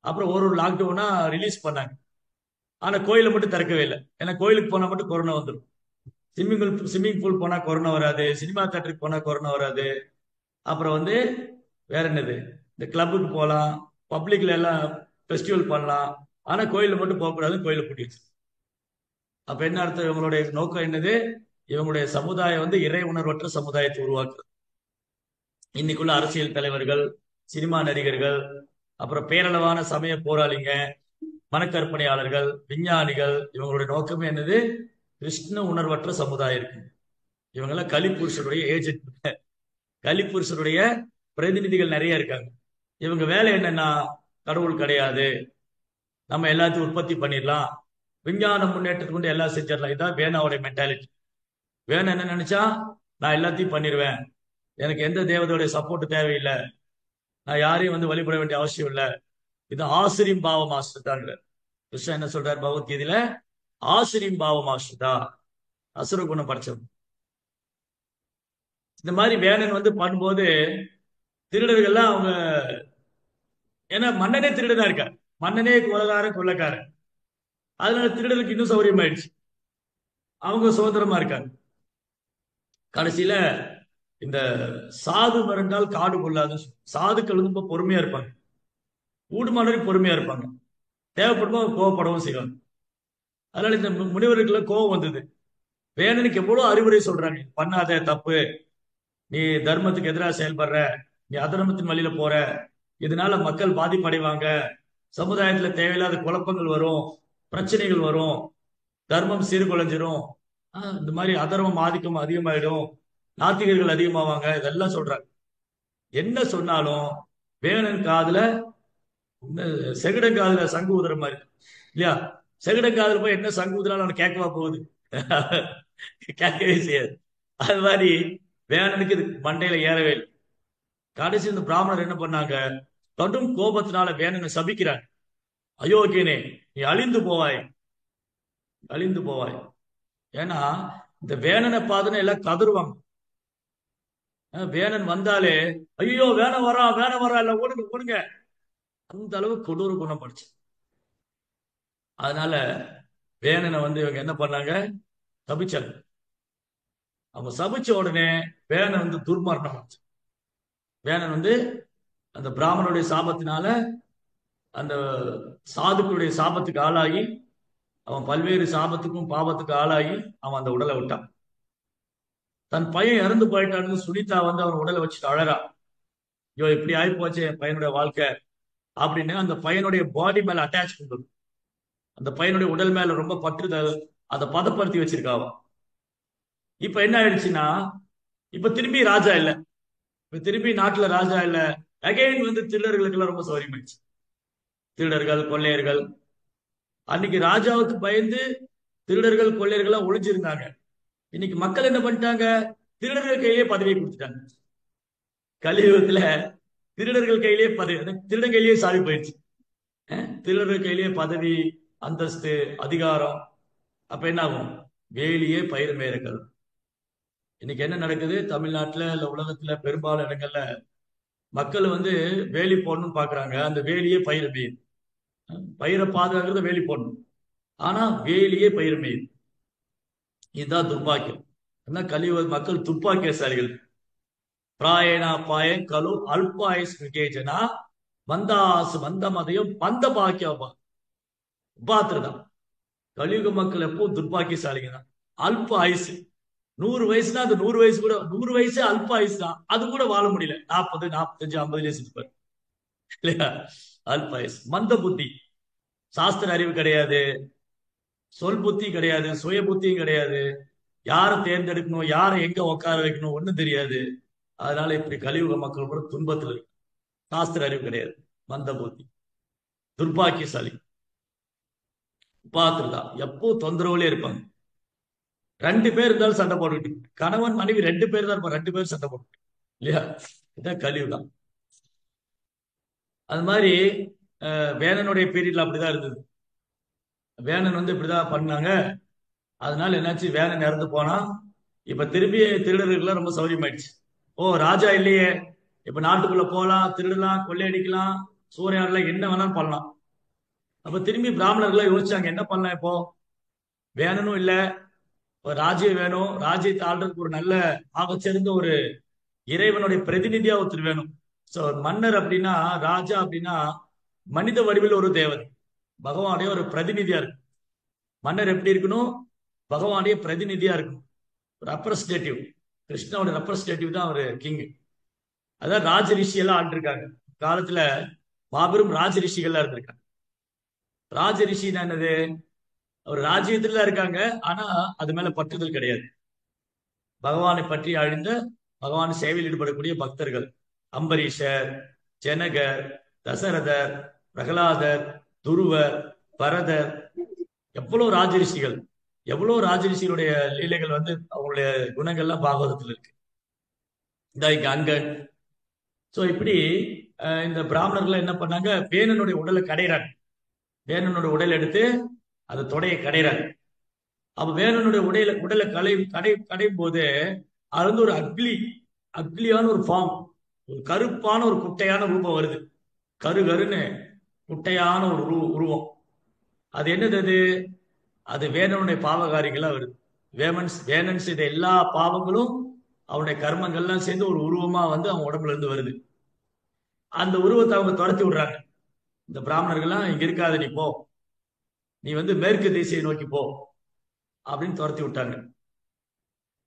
அப்புறம் ஒரு ஒரு லாக்டவுனா ரிலீஸ் பண்ணாங்க. ஆனா கோயிலை மட்டும் திறக்கவே இல்லை. ஏன்னா கோயிலுக்கு போனா மட்டும் கொரோனா வந்துடும். ஸ்விம்மிங் பூல் போனா கொரோனா வராது, சினிமா தேட்டருக்கு போனா கொரோனா வராது. அப்புறம் வந்து வேற என்னது, இந்த கிளப்புக்கு போகலாம், பப்ளிக்ல எல்லாம் ஃபெஸ்டிவல் பண்ணலாம். ஆனா கோயில மட்டும் போகக்கூடாதுன்னு கோயிலை பூட்டிடுச்சு. அப்ப என்ன அர்த்தம்? இவங்களுடைய நோக்கம் என்னது? இவங்களுடைய சமுதாயம் வந்து இறை உணர்வற்ற சமுதாயத்தை உருவாக்குறது. இன்னைக்குள்ள அரசியல் தலைவர்கள், சினிமா நடிகர்கள், அப்புறம் பேரளவான சமய போராளிங்க, மனக்கற்பனையாளர்கள், விஞ்ஞானிகள், இவங்களுடைய நோக்கமே என்னது? கிருஷ்ண உணர்வற்ற சமுதாயம் இருக்கு. இவங்கெல்லாம் கலிபுருஷருடைய ஏஜென்ட், கலிபுருஷருடைய பிரதிநிதிகள் நிறைய இருக்காங்க. இவங்க வேலை என்னன்னா, கடவுள் கிடையாது, நம்ம எல்லாத்தையும் உற்பத்தி பண்ணிடலாம், விஞ்ஞான முன்னேற்றத்துக்கு கொண்டு எல்லாம் செஞ்சிடலாம். இதான் வேணாவுடைய மென்டாலிட்டி. வேணும் என்ன நினைச்சா, நான் எல்லாத்தையும் பண்ணிடுவேன், எனக்கு எந்த தேவதையுடைய சப்போர்ட் தேவையில்லை, நான் யாரையும் வந்து வழிபட வேண்டிய அவசியம் இல்லை. இது ஆசிரியம் பாவ மாஸ்டர் தான். கிருஷ்ணன் என்ன சொல்றாரு பகவத்கீதையில? ஆசிரியம் பாவ மாஸ்டர் தான், அசுர குணம் படைச்சவன். இந்த மாதிரி வேணன் வந்து பண்ணும்போது திருடர்கள்லாம் அவங்க, ஏன்னா மன்னனே திருடனா இருக்கார், மன்னனே கொலகாரன் கொள்ளக்காரன். அதனால திருடருக்கு இன்னும் சௌகரியம் ஆயிடுச்சு, அவங்க சுதந்திரமா இருக்காங்க. கடைசியில இந்த சாது மிரண்டால் காடு கொள்ளாது. சாதுக்கள் ரொம்ப பொறுமையா இருப்பாங்க, கூடுமானவரை பொறுமையா இருப்பாங்க, தேவைப்படும் கோவப்படவும் செய்வாங்க. அதனால இந்த முனிவர்களுக்கு கோவம் வந்தது. வேணனுக்கு எவ்வளவு அறிவுரை சொல்றாங்க, பண்ணாத தப்பு, நீ தர்மத்துக்கு எதிராக செயல்படுற, நீ அதர்மத்தின் வழியில போற, இதனால மக்கள் பாதிப்படைவாங்க, சமுதாயத்துல தேவையில்லாத குழப்பங்கள் வரும், பிரச்சனைகள் வரும், தர்மம் சீர்குலைஞ்சிரும், இந்த மாதிரி அதர்மம் ஆதிக்கம் அதிகமாயிடும், நாத்திகர்கள் அதிகமாவாங்க, இதெல்லாம் சொல்றாங்க. என்ன சொன்னாலும் வேணன் காதுல செகடன் காதுல சங்கு ஊதுற மாதிரி இல்லையா? செகடன் காதுல போய் என்ன சங்கு ஊதுனாலும் அவனுக்கு கேட்கவா போகுது? கேட்கவே செய்யாது. அது மாதிரி வேணனுக்கு இது மண்டையில ஏறவே இல்லை. கடைசி இந்த பிராமணர் என்ன பண்ணாங்க, கடும் கோபத்தினால வேணனை சபிக்கிறாங்க. அயோக்கியனே, நீ அழிந்து போவாய், அழிந்து போவாய். ஏன்னா இந்த வேணனை பார்த்துன்னு எல்லாம் கதறுவாங்க. வேணன் வந்தாலே, ஐயோ வேணன் வரா, வேணன் வரா, இல்ல ஓடுங்க ஓடுங்க, அந்த அளவு கொடூர குணம் படிச்சு. அதனால வேணனை வந்து இவங்க என்ன பண்ணாங்க, சபிச்சாங்க. அவங்க சபிச்ச உடனே வேணன் வந்து துர்மரணம் ஆச்சு. வேணன் வந்து அந்த பிராமணனுடைய சாபத்தினால, அந்த சாதுக்களுடைய சாபத்துக்கு ஆளாகி, அவன் பல்வேறு சாபத்துக்கும் பாவத்துக்கும் ஆளாகி அவன் அந்த உடலை விட்டான். தன் பையன் இறந்து போயிட்டான்னு சுனிதா வந்து அவன் உடலை வச்சுட்டு அழறா. ஐயோ இப்படி ஆகி போச்சு என் பையனுடைய வாழ்க்கை அப்படின்னு அந்த பையனுடைய பாடி மேல அட்டாச் பண்றது, அந்த பையனுடைய உடல் மேல ரொம்ப பற்றுதல், அதை பதப்படுத்தி வச்சிருக்காவ. இப்ப என்ன ஆயிடுச்சுன்னா, இப்ப திரும்பி ராஜா இல்ல, இப்ப திரும்பி நாட்டுல ராஜா இல்ல. அகைன் வந்து திருடர்களுக்கு எல்லாம் ரொம்ப சௌரியமாயிடுச்சு. திருடர்கள் கொள்ளையர்கள், அன்னைக்கு ராஜாவுக்கு பயந்து திருடர்கள் கொள்ளையர்கள் ஒளிஞ்சிருந்தாங்க. இன்னைக்கு மக்கள் என்ன பண்ணிட்டாங்க, திருடர்கள் கையிலேயே பதவியை கொடுத்துட்டாங்க. கலியுகத்துல திருடர்கள் கையிலேயே பதவி, திருடன் கையிலேயே சாவி போயிடுச்சு. திருடர்கள் கையிலேயே பதவி, அந்தஸ்து, அதிகாரம். அப்ப என்ன ஆகும்? வேலியே பயிர் மேயர்கள். இன்னைக்கு என்ன நடக்குது தமிழ்நாட்டுல இல்ல உலகத்துல பெரும்பாலும் இடங்கள்ல, மக்கள் வந்து வேலி போடணும்னு பாக்குறாங்க, அந்த வேலியே பயிர் மேயுது. பயிரை பாதுகாக்கிறத வேலி போடணும், ஆனா வேலியே பயிர் மேயுது. இதுதான் துர்பாக்கியம். என்ன கலியுக மக்கள் துர்பாக்கியசாலிகள். பிராயணா பாயன் கலு அல்பாயுஸ் விகேஜனா வந்தாசு வந்த மதையும் வந்த பாக்கியம் பாத்துருதான். கலியுக மக்கள் எப்போ துர்பாக்கியசாலிங்க தான். அல்ப ஆயுசு, 100 வயசுனா அந்த 100 வயசு கூட, 100 வயசு அல்ப ஆயுசு தான், அது கூட வாழ முடியல. 40, 45, 50 செத்துப்பாரு இல்லையா? அல்ப ஆயுசு. மந்த புத்தி, சாஸ்திர அறிவு கிடையாது, சொல் புத்தி கிடையாது, சுய புத்தியும் கிடையாது, யாரை தேர்ந்தெடுக்கணும், யாரை எங்க உட்கார வைக்கணும் ஒண்ணும் தெரியாது. அதனால இப்படி கலியுக மக்கள் கூட துன்பத்தில் இருக்கு. சாஸ்திர அறிவு கிடையாது, மந்த புத்தி, துர்பாக்கியசாலி. பார்த்துருதான் எப்போ தொந்தரவுலயே இருப்பாங்க. 2 பேர் இருந்தாலும் சண்டை போட்டுக்கிட்டு, கணவன் மனைவி 2 பேர் தான் இருப்பாங்க, 2 பேர் சண்டை போட்டு இல்லையா? இதான் கலியுகம். அது மாதிரி வேணனுடைய பீரியட்ல அப்படிதான் இருந்தது. வேணன் வந்து இப்படிதான் பண்ணாங்க. அதனால என்னாச்சு, வேணன் இறந்து போனா. இப்ப திரும்பி திருடர்களுக்கு ரொம்ப சௌரியமாயிடுச்சு. ஓ, ராஜா இல்லையே, இப்ப நாட்டுக்குள்ள போலாம், திருடலாம், கொள்ளையடிக்கலாம், சூறையாடலாம், என்ன வேணாலும் பண்ணலாம். அப்ப திரும்பி பிராமணர்கள் யோசிச்சாங்க, என்ன பண்ணலாம் இப்போ? வேணனும் இல்ல, ஒரு ராஜ்யம் வேணும். ராஜ்யத்தை ஆள்றதுக்கு ஒரு நல்ல ஆகச்சிறந்த ஒரு இறைவனுடைய பிரதிநிதியா ஒருத்தர் வேணும். சோ மன்னர் அப்படின்னா, ராஜா அப்படின்னா மனித வடிவில் ஒரு தேவதை, பகவானுடைய ஒரு பிரதிநிதியா இருக்கு. மன்னர் எப்படி இருக்கணும்? பகவானுடைய பிரதிநிதியா இருக்கணும், ஒரு ரெப்ரஸன்டேட்டிவ். கிருஷ்ணாவோட ரெப்ரஸன்டேட்டிவ் தான் ஒரு கிங். அதான் ராஜ ரிஷி எல்லாம் ஆண்டிருக்காங்க காலத்துல. மாபெரும் ராஜ ரிஷிகள்லாம் இருந்திருக்காங்க. ராஜ ரிஷின்னா என்னது? ஒரு ராஜ்யத்துல தான் இருக்காங்க, ஆனா அது மேல பற்றுதல் கிடையாது. பகவானை பற்றி அழிந்த, பகவான் சேவையில் ஈடுபடக்கூடிய பக்தர்கள். அம்பரீஷர், ஜனகர், தசரதர், பிரகலாதர், துருவர், பரதர், எவ்வளவு ராஜரிஷிகள், எவ்வளவு ராஜரிஷிகளுடைய லீலைகள் வந்து அவங்களுடைய குணங்கள்லாம் பாகவதத்துல இருக்கு. இந்த இங்க அங்கன். சோ இப்படி இந்த பிராமணர்கள் என்ன பண்ணாங்க, வேணனுடைய உடலை கடைறாங்க. வேணனுடைய உடலை எடுத்து அந்த தொடையை கடைறாங்க. அப்ப வேணனுடைய உடலை கடையும் போது அது வந்து ஒரு அக்லியான ஒரு ஃபார்ம், ஒரு கருப்பான ஒரு குட்டையான ரூபம் வருது. கருன்னு குட்டையான ஒரு உருவம். அது என்னது? அது வேணனுடைய பாவகாரிகளா வருது. வேணன் செய்த எல்லா பாவங்களும் அவனுடைய கர்மங்கள்லாம் சேர்ந்து ஒரு உருவமா வந்து அவன் உடம்புல இருந்து வருது. அந்த உருவத்தை அவங்க துரத்தி விடுறாங்க. இந்த பிராமணர்கள்லாம் இங்க இருக்காத, நீ போ, நீ வந்து மேற்கு திசையை நோக்கி போ அப்படின்னு துரத்தி விட்டாங்க.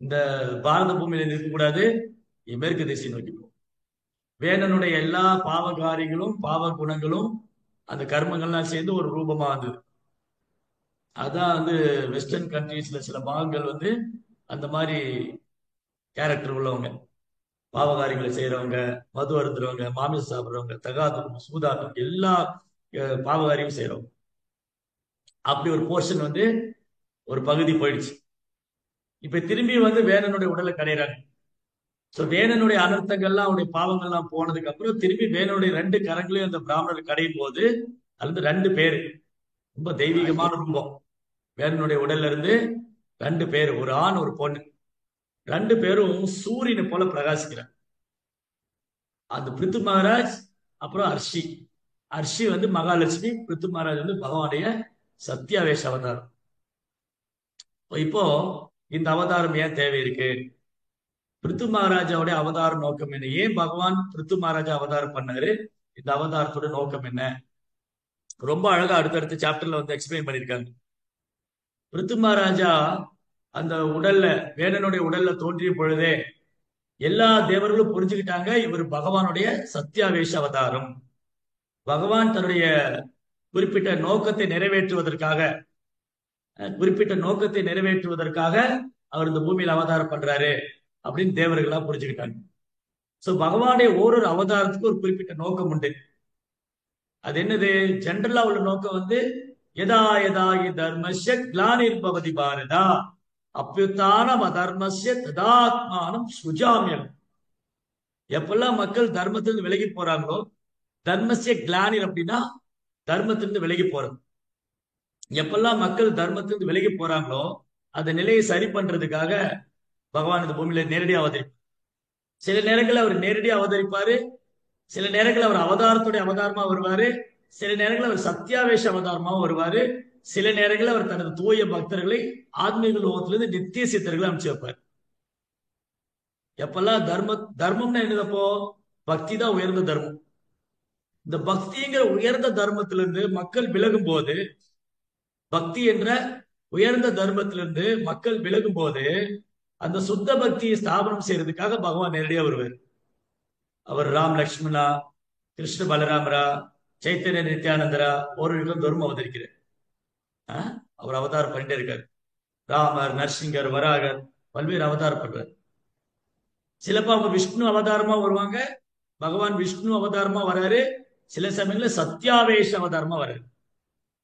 இந்த பாரத பூமியில இருக்கக்கூடாது, நீ மேற்கு திசையை நோக்கி போ. வேணனுடைய எல்லா பாவகாரிகளும் பாவ குணங்களும் அந்த கர்மங்கள்லாம் சேர்ந்து ஒரு ரூபமா வந்தது. அதான் வந்து வெஸ்டர்ன் கண்ட்ரீஸ்ல சில பாகங்கள் வந்து அந்த மாதிரி கேரக்டர் உள்ளவங்க, பாவகாரிகளை செய்யறவங்க, மது அருந்துறவங்க, மாமிசம் சாப்பிடுறவங்க, தகாதும் சூதாட்டம் எல்லா பாவகாரியும் செய்யறவங்க. அப்படி ஒரு போர்ஷன் வந்து ஒரு பகுதி போயிடுச்சு. இப்ப திரும்பி வந்து வேணனுடைய உடலை கடையிறாங்க. சோ வேணனுடைய அனர்த்தங்கள்லாம், அவனுடைய பாவங்கள்லாம் போனதுக்கு அப்புறம் திரும்பி வேணனுடைய 2 கரங்களையும் அந்த பிராமணர் கடையும் போது அது வந்து 2 பேரு, ரொம்ப தெய்வீகமான ரூபம். வேணனுடைய உடல்ல இருந்து 2 பேர், ஒரு ஆண் ஒரு பொண்ணு, 2 பேரும் சூரியனை போல பிரகாசிக்கிறாங்க. அந்த பிருத்து மகாராஜ் அப்புறம் அர்ஷி. அர்ஷி வந்து மகாலட்சுமி, பிருத்து மகாராஜ் வந்து பகவானுடைய சத்தியாவேஷ அவதாரம். இப்போ இந்த அவதாரம் ஏன் தேவை இருக்கு? பிருத்து மகாராஜாவுடைய அவதார நோக்கம் என்ன? ஏன் பகவான் பிருத்து மகாராஜா அவதாரம் பண்ணாரு? இந்த அவதாரத்தோட நோக்கம் என்ன? ரொம்ப அழகா அடுத்தடுத்த சாப்டர்ல வந்து எக்ஸ்பிளைன் பண்ணிருக்காங்க. பிருத்து மகாராஜா அந்த உடல்ல, வேணனுடைய உடல்ல தோன்றிய பொழுதே எல்லா தேவர்களும் புரிஞ்சுக்கிட்டாங்க, இவர் பகவானுடைய சத்தியாவேஷ அவதாரம். பகவான் தன்னுடைய குறிப்பிட்ட நோக்கத்தை நிறைவேற்றுவதற்காக அவர் இந்த பூமியில அவதாரம் பண்றாரு அப்படின்னு தேவர்களா புரிஞ்சுக்கிட்டாங்க. சோ பகவானுடைய ஓரொரு அவதாரத்துக்கு ஒரு குறிப்பிட்ட நோக்கம் உண்டு. அது என்னது? ஜென்ரலா உள்ள நோக்கம் வந்து யதா யதா ஹி தர்மஸ்ய கிளானிர்பவதி பாரதா அப்யுத்தானம் அதர்மஸ்ய ததாத்மானம் சுஜாமியம். எப்பெல்லாம் மக்கள் தர்மத்திலிருந்து விலகி போறாங்களோ, தர்மஸ்ய கிளானிர் அப்படின்னா தர்மத்திலிருந்து விலகி போறது. எப்பெல்லாம் மக்கள் தர்மத்திலிருந்து விலகி போறாங்களோ அந்த நிலையை சரி பண்றதுக்காக பகவான் இந்த பூமியில நேரடியாக அவதரிப்பார். சில நேரங்களில் அவர் நேரடியாக அவதரிப்பாரு, சில நேரங்களில் அவர் அவதாரத்துடைய அவதாரமா வருவாரு, சில நேரங்களில் அவர் சத்தியாவேஷ அவதாரமாவும் வருவாரு, சில நேரங்களில் அவர் தனது தூய பக்தர்களை ஆத்மீக லோகத்திலிருந்து நித்திய சித்தர்களை அனுப்பிச்சு வைப்பார். எப்பெல்லாம் தர்மம்னா என்னதப்போ? பக்தி தான் உயர்ந்த தர்மம். இந்த பக்திங்கிற உயர்ந்த தர்மத்திலிருந்து மக்கள் விலகும் போது, பக்தி என்ற உயர்ந்த தர்மத்திலிருந்து மக்கள் விலகும் போது அந்த சுத்த பக்தியை ஸ்தாபனம் செய்யறதுக்காக பகவான் நேரடியாக வருவார். அவர் ராம் லக்ஷ்மணா, கிருஷ்ண பலராமரா, சைத்தன்ய நித்யானந்தரா ஒரு யுகம் தோறும் அவதரிக்கிறார். அவர் அவதாரம் பண்ணிட்டே இருக்காரு. ராமர், நரசிங்கர், வராகர், பல்வேறு அவதாரம் பண்றார். சிலப்போ அவங்க விஷ்ணு அவதாரமா வருவாங்க, பகவான் விஷ்ணு அவதாரமா வராரு. சில சமயங்கள்ல சத்தியாவேஷ அவதாரமா வராரு.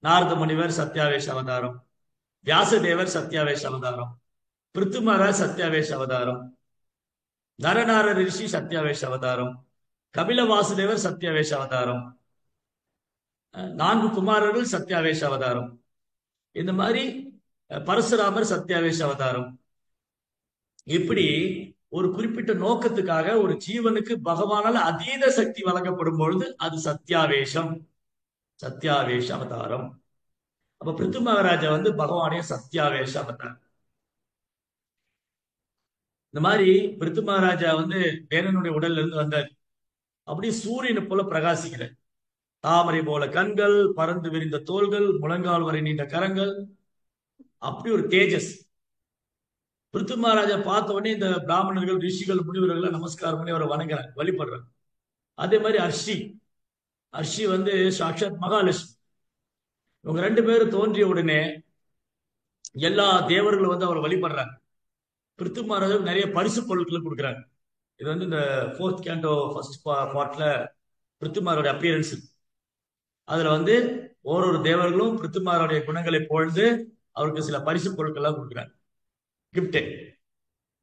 நாரத முனிவர் சத்தியாவேஷ அவதாரம், வியாசதேவர் சத்தியாவேஷ அவதாரம், பிருத்து மகாராஜ் சத்தியாவேஷ அவதாரம், நரநார ரிஷி சத்தியாவேஷ அவதாரம், கபில வாசுதேவர் சத்தியாவேஷ அவதாரம், 4 குமாரர்கள் சத்தியாவேஷ அவதாரம். இந்த மாதிரி பரசுராமர் சத்தியாவேஷ அவதாரம். இப்படி ஒரு குறிப்பிட்ட நோக்கத்துக்காக ஒரு ஜீவனுக்கு பகவானால அதீத சக்தி வழங்கப்படும் பொழுது அது சத்தியாவேஷம், சத்தியாவேஷ அவதாரம். அப்ப பிருத்து மகாராஜா வந்து பகவானுடைய சத்தியாவேஷ அவதாரம். இந்த மாதிரி பிருத்து மகாராஜா வந்து வேணனுடைய உடல்ல இருந்து வந்தார். அப்படி சூரியனை போல பிரகாசிக்கிறார். தாமரை போல கண்கள், பறந்து விரிந்த தோள்கள், முழங்கால் வரை நீண்ட கரங்கள், அப்படி ஒரு தேஜஸ். பிருத்து மகாராஜா பார்த்த உடனே இந்த பிராமணர்கள், ரிஷிகள், முனிவர்கள் நமஸ்காரம் பண்ணி அவரை வணங்குறாங்க, வழிபடுறாங்க. அதே மாதிரி அர்ஷி வந்து சாட்சாத் மகாலட்சுமி. இவங்க ரெண்டு பேரும் தோன்றிய உடனே எல்லா தேவர்களும் வந்து அவரை வழிபடுறாங்க. பிருத்து மகாராஜா நிறைய பரிசு பொருட்களை கொடுக்குறாங்க. இது வந்து இந்த 4th கேண்டோ ஃபர்ஸ்ட் பார்ட்ல பிருத்துமாரோட அப்பியரன்ஸ். அதுல வந்து ஓரொரு தேவர்களும் பிருத்துமாரோடைய குணங்களை புகழ்ந்து அவருக்கு சில பரிசு பொருட்கள் எல்லாம் கொடுக்குறாங்க. கிஃப்ட்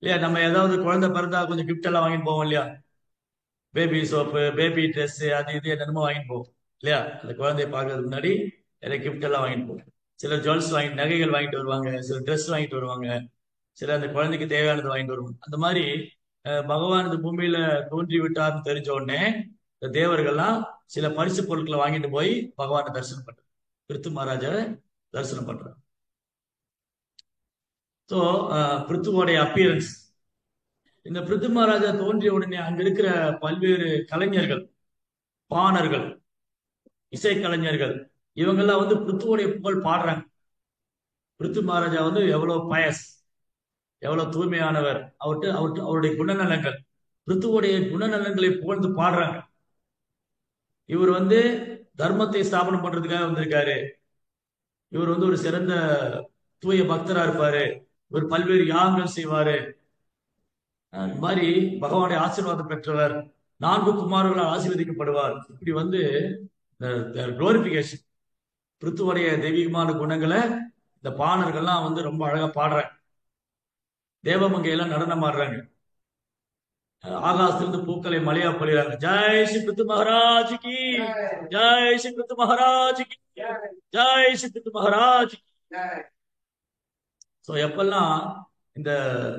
இல்லையா, நம்ம ஏதாவது குழந்தை பிறந்தா கொஞ்சம் கிஃப்ட் எல்லாம் வாங்கிட்டு போவோம் இல்லையா, பேபி சோப்பு, பேபி ட்ரெஸ், அது இது என்னென்னமோ வாங்கிட்டு போவோம் இல்லையா. அந்த குழந்தைய பார்க்கறதுக்கு முன்னாடி நிறைய கிஃப்ட் எல்லாம் வாங்கிட்டு போவோம். சிலர் ஜுவல்ஸ் வாங்கி, நகைகள் வாங்கிட்டு வருவாங்க, சில ட்ரெஸ் வாங்கிட்டு வருவாங்க, சில அந்த குழந்தைக்கு தேவையானது வாங்கிட்டு வருவாங்க. அந்த மாதிரி பகவான் இந்த பூமியில தோன்றி விட்டார்னு தெரிஞ்ச உடனே இந்த தேவர்கள்லாம் சில பரிசு பொருட்களை வாங்கிட்டு போய் பகவானை தரிசனம் பண்றாங்க, பிருத்து மகாராஜாவை தரிசனம் பண்றாங்க. ஸோ பிருத்துவோடைய அப்பியரன்ஸ், இந்த பிருத்து மகாராஜா தோன்றிய உடனே அங்க இருக்கிற பல்வேறு கலைஞர்கள், பாணர்கள், இசைக்கலைஞர்கள், இவங்கெல்லாம் வந்து பிருத்துவோடைய புகழ் பாடுறாங்க. பிருத்து மகாராஜா வந்து எவ்வளவு பயஸ், எவ்வளவு தூய்மையானவர், அவருடைய குணநலங்கள், பிருத்துவோடைய குணநலன்களை புகழ்ந்து பாடுறாங்க. இவர் வந்து தர்மத்தை ஸ்தாபனம் பண்றதுக்காக வந்திருக்காரு, இவர் வந்து ஒரு சிறந்த தூய பக்தரா இருப்பாரு, இவர் பல்வேறு யாகங்கள் செய்வாரு, இந்த மாதிரி பகவானுடைய ஆசீர்வாதம் பெற்றவர், 4 குமாரர்களால் ஆசீர்வதிக்கப்படுவார். இப்படி வந்து குளோரிபிகேஷன், பிருத்துவோடைய தெய்வீகமான குணங்களை இந்த பாணர்கள்லாம் வந்து ரொம்ப அழகா பாடுறாங்க. தேவமங்கையெல்லாம் நடனம் ஆடுறாங்க, ஆகாசத்திலிருந்து பூக்களை மலையா பொழிறாங்க. ஜெய் ஸ்ரீ பிருத்து மகாராஜ் கி, ஜெய் ஸ்ரீ பிருத்து மகாராஜ் கி, ஜெய் ஸ்ரீ பிருத்து மகாராஜ் கி. சோ எப்பெல்லாம் இந்த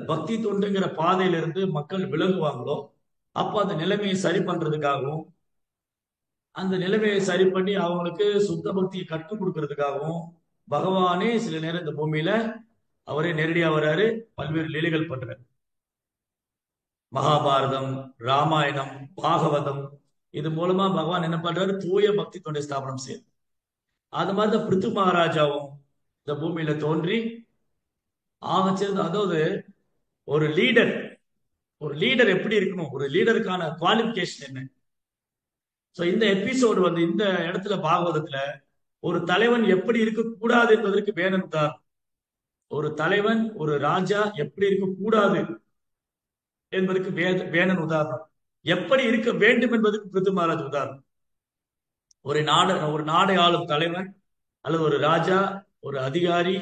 பக்தி தொண்டுங்கிற பாதையில இருந்து மக்கள் விலகுவாங்களோ அப்ப அந்த நிலைமையை சரி பண்றதுக்காகவும், அந்த நிலைமையை சரி பண்ணி அவங்களுக்கு சுத்த பக்தியை கற்றுக் கொடுக்கறதுக்காகவும் பகவானே சில நேரம் இந்த பூமியில அவரே நேரடியா வராரு, பல்வேறு லீலைகள் பண்றாரு. மகாபாரதம், ராமாயணம், பாகவதம், இது மூலமா பகவான் என்ன பண்றாரு, தூய பக்தி தொண்டை ஸ்தாபனம் செய்யுது. அது மாதிரிதான் பிருத்து மகாராஜாவும் இந்த பூமியில தோன்றி ஆகச்சிறந்த, அதாவது ஒரு லீடர் எப்படி இருக்கணும், ஒரு லீடருக்கான குவாலிபிகேஷன் என்ன. சோ இந்த எபிசோடு வந்து இந்த இடத்துல பாகவதத்துல ஒரு தலைவன் எப்படி இருக்கக்கூடாது என்பதற்கு வேணன் உதாரணம். ஒரு தலைவன், ஒரு ராஜா எப்படி இருக்கக்கூடாது என்பதற்கு வேணன் உதாரணம். எப்படி இருக்க வேண்டும் என்பதற்கு பிருத்து மகாராஜ் உதாரணம். ஒரு நாடை ஆளும் தலைவன் அல்லது ஒரு ராஜா, ஒரு அதிகாரி,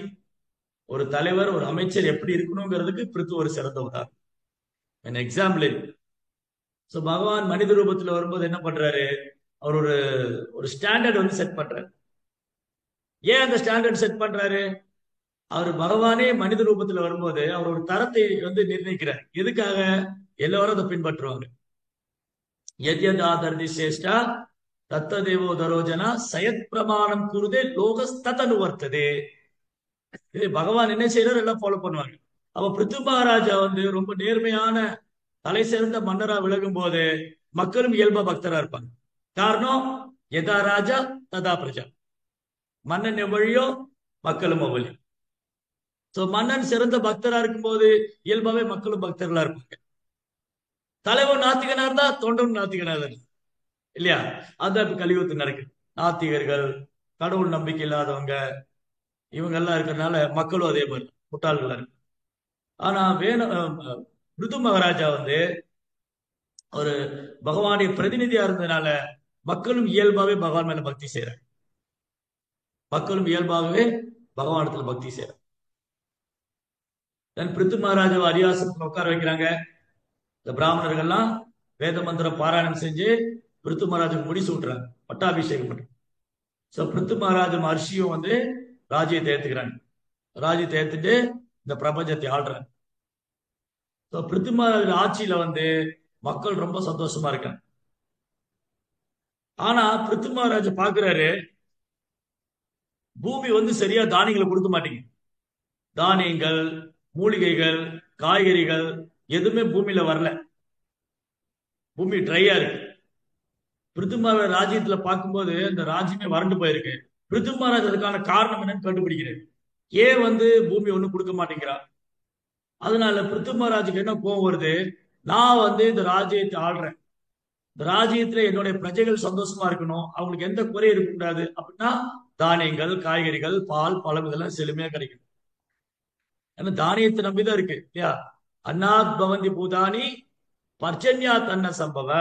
ஒரு தலைவர், ஒரு அமைச்சர் எப்படி இருக்கணுங்கிறதுக்கு பிருத்து ஒரு சிறந்த உதாரணம், எக்ஸாம்பிள் இருக்கு. சோ பகவான் மனித ரூபத்துல வரும்போது என்ன பண்றாரு, அவர் ஒரு ஸ்டாண்டர்ட் வந்து செட் பண்றாரு. ஏன் அந்த ஸ்டாண்டர்ட் செட் பண்றாரு, அவர் பகவானே மனித ரூபத்துல வரும்போது அவர் ஒரு தரத்தை வந்து நிர்ணயிக்கிறார். எதுக்காக, எல்லாரும் அதை பின்பற்றுவாங்க. யத்யதாதர்தி சேஷ்டா தத்த தேவோ தரோஜனா சயத் பிரமாணம் குருதே லோகஸ்ததனு வர்த்ததே. பகவான் என்ன செய்யறாரு எல்லாம் ஃபாலோ பண்ணுவாங்க. அப்ப பிருத்து மகாராஜா வந்து ரொம்ப நேர்மையான தலை சிறந்த மன்னரா விலகும் போது மக்களும் இயல்பா பக்தரா இருப்பாங்க. காரணம், யதா ராஜா ததா பிரஜா, மன்னன் எவ்வழியோ மக்களும் அவ்வழி. சோ மன்னன் சிறந்த பக்தரா இருக்கும்போது இயல்பாவே மக்களும் பக்தர்களா இருப்பாங்க. தலைவன் நாத்திகனா இருந்தா தொண்டனும் நாத்திகனா இருந்தா இல்லையா. அதான் இப்ப கலியுகத்தில் நடக்குது. நாத்திகர்கள், கடவுள் நம்பிக்கை இல்லாதவங்க, இவங்க எல்லாம் இருக்கிறதுனால மக்களும் அதே மாதிரி முட்டாள்களா இருக்கு. ஆனா பிருது மகாராஜா வந்து ஒரு பகவானுடைய பிரதிநிதியா இருந்ததுனால மக்களும் இயல்பாவே பகவான் மேல பக்தி செய்யறாங்க, மக்களும் இயல்பாகவே பகவானத்துல பக்தி செய்யறாங்க. பிருத்து மகாராஜாவை அரியாசனத்துல உட்கார வைக்கிறாங்க. இந்த பிராமணர்கள்லாம் வேத மந்திரம் பாராயணம் செஞ்சு பிருத்து மகாராஜுக்கு முடி சூட்டுறாங்க, பட்டாபிஷேகம் பண்றாங்க. சோ பிருத்து மகாராஜும் அரிசியும் வந்து ராஜ்யத்தை ஏத்துக்கிறாங்க. ராஜ்யத்தை ஏத்துட்டு இந்த பிரபஞ்சத்தை ஆள்றார். பிருத்திவிராஜ் ஆட்சியில வந்து மக்கள் ரொம்ப சந்தோஷமா இருக்காங்க. ஆனா பிருத்திவிராஜ் பாக்குறாரு, பூமி வந்து சரியா தானியங்களை கொடுக்க மாட்டேங்குது. தானியங்கள், மூலிகைகள், காய்கறிகள் எதுவுமே பூமியில வரல. பூமி ட்ரையா இருக்கு. பிருத்திவிராஜ் ராஜ்யத்துல பார்க்கும்போது இந்த ராஜ்யமே வறண்டு போயிருக்கு. பிருத்திவிராஜ் அதுக்கான காரணம் என்னன்னு கண்டுபிடிக்கிறேன். ஏன் வந்து பூமி ஒண்ணு கொடுக்க மாட்டேங்கிறா? அதனால பிருத்திவிராஜுக்கு என்ன கோவம் வருது, நான் வந்து இந்த ராஜ்யத்தை ஆள்றேன், இந்த ராஜ்யத்துல என்னுடைய பிரஜைகள் சந்தோஷமா இருக்கணும், அவங்களுக்கு எந்த குறையும் இருக்கக்கூடாது அப்படின்னா தானியங்கள், காய்கறிகள், பால், பழம் இதெல்லாம் செழுமையா கிடைக்கும். ஏன்னா தானியத்தை நம்பிதான் இருக்கு இல்லையா? அன்னாத் பவந்தி பூதானி பர்ஜன்யாத் அன்ன சம்பவ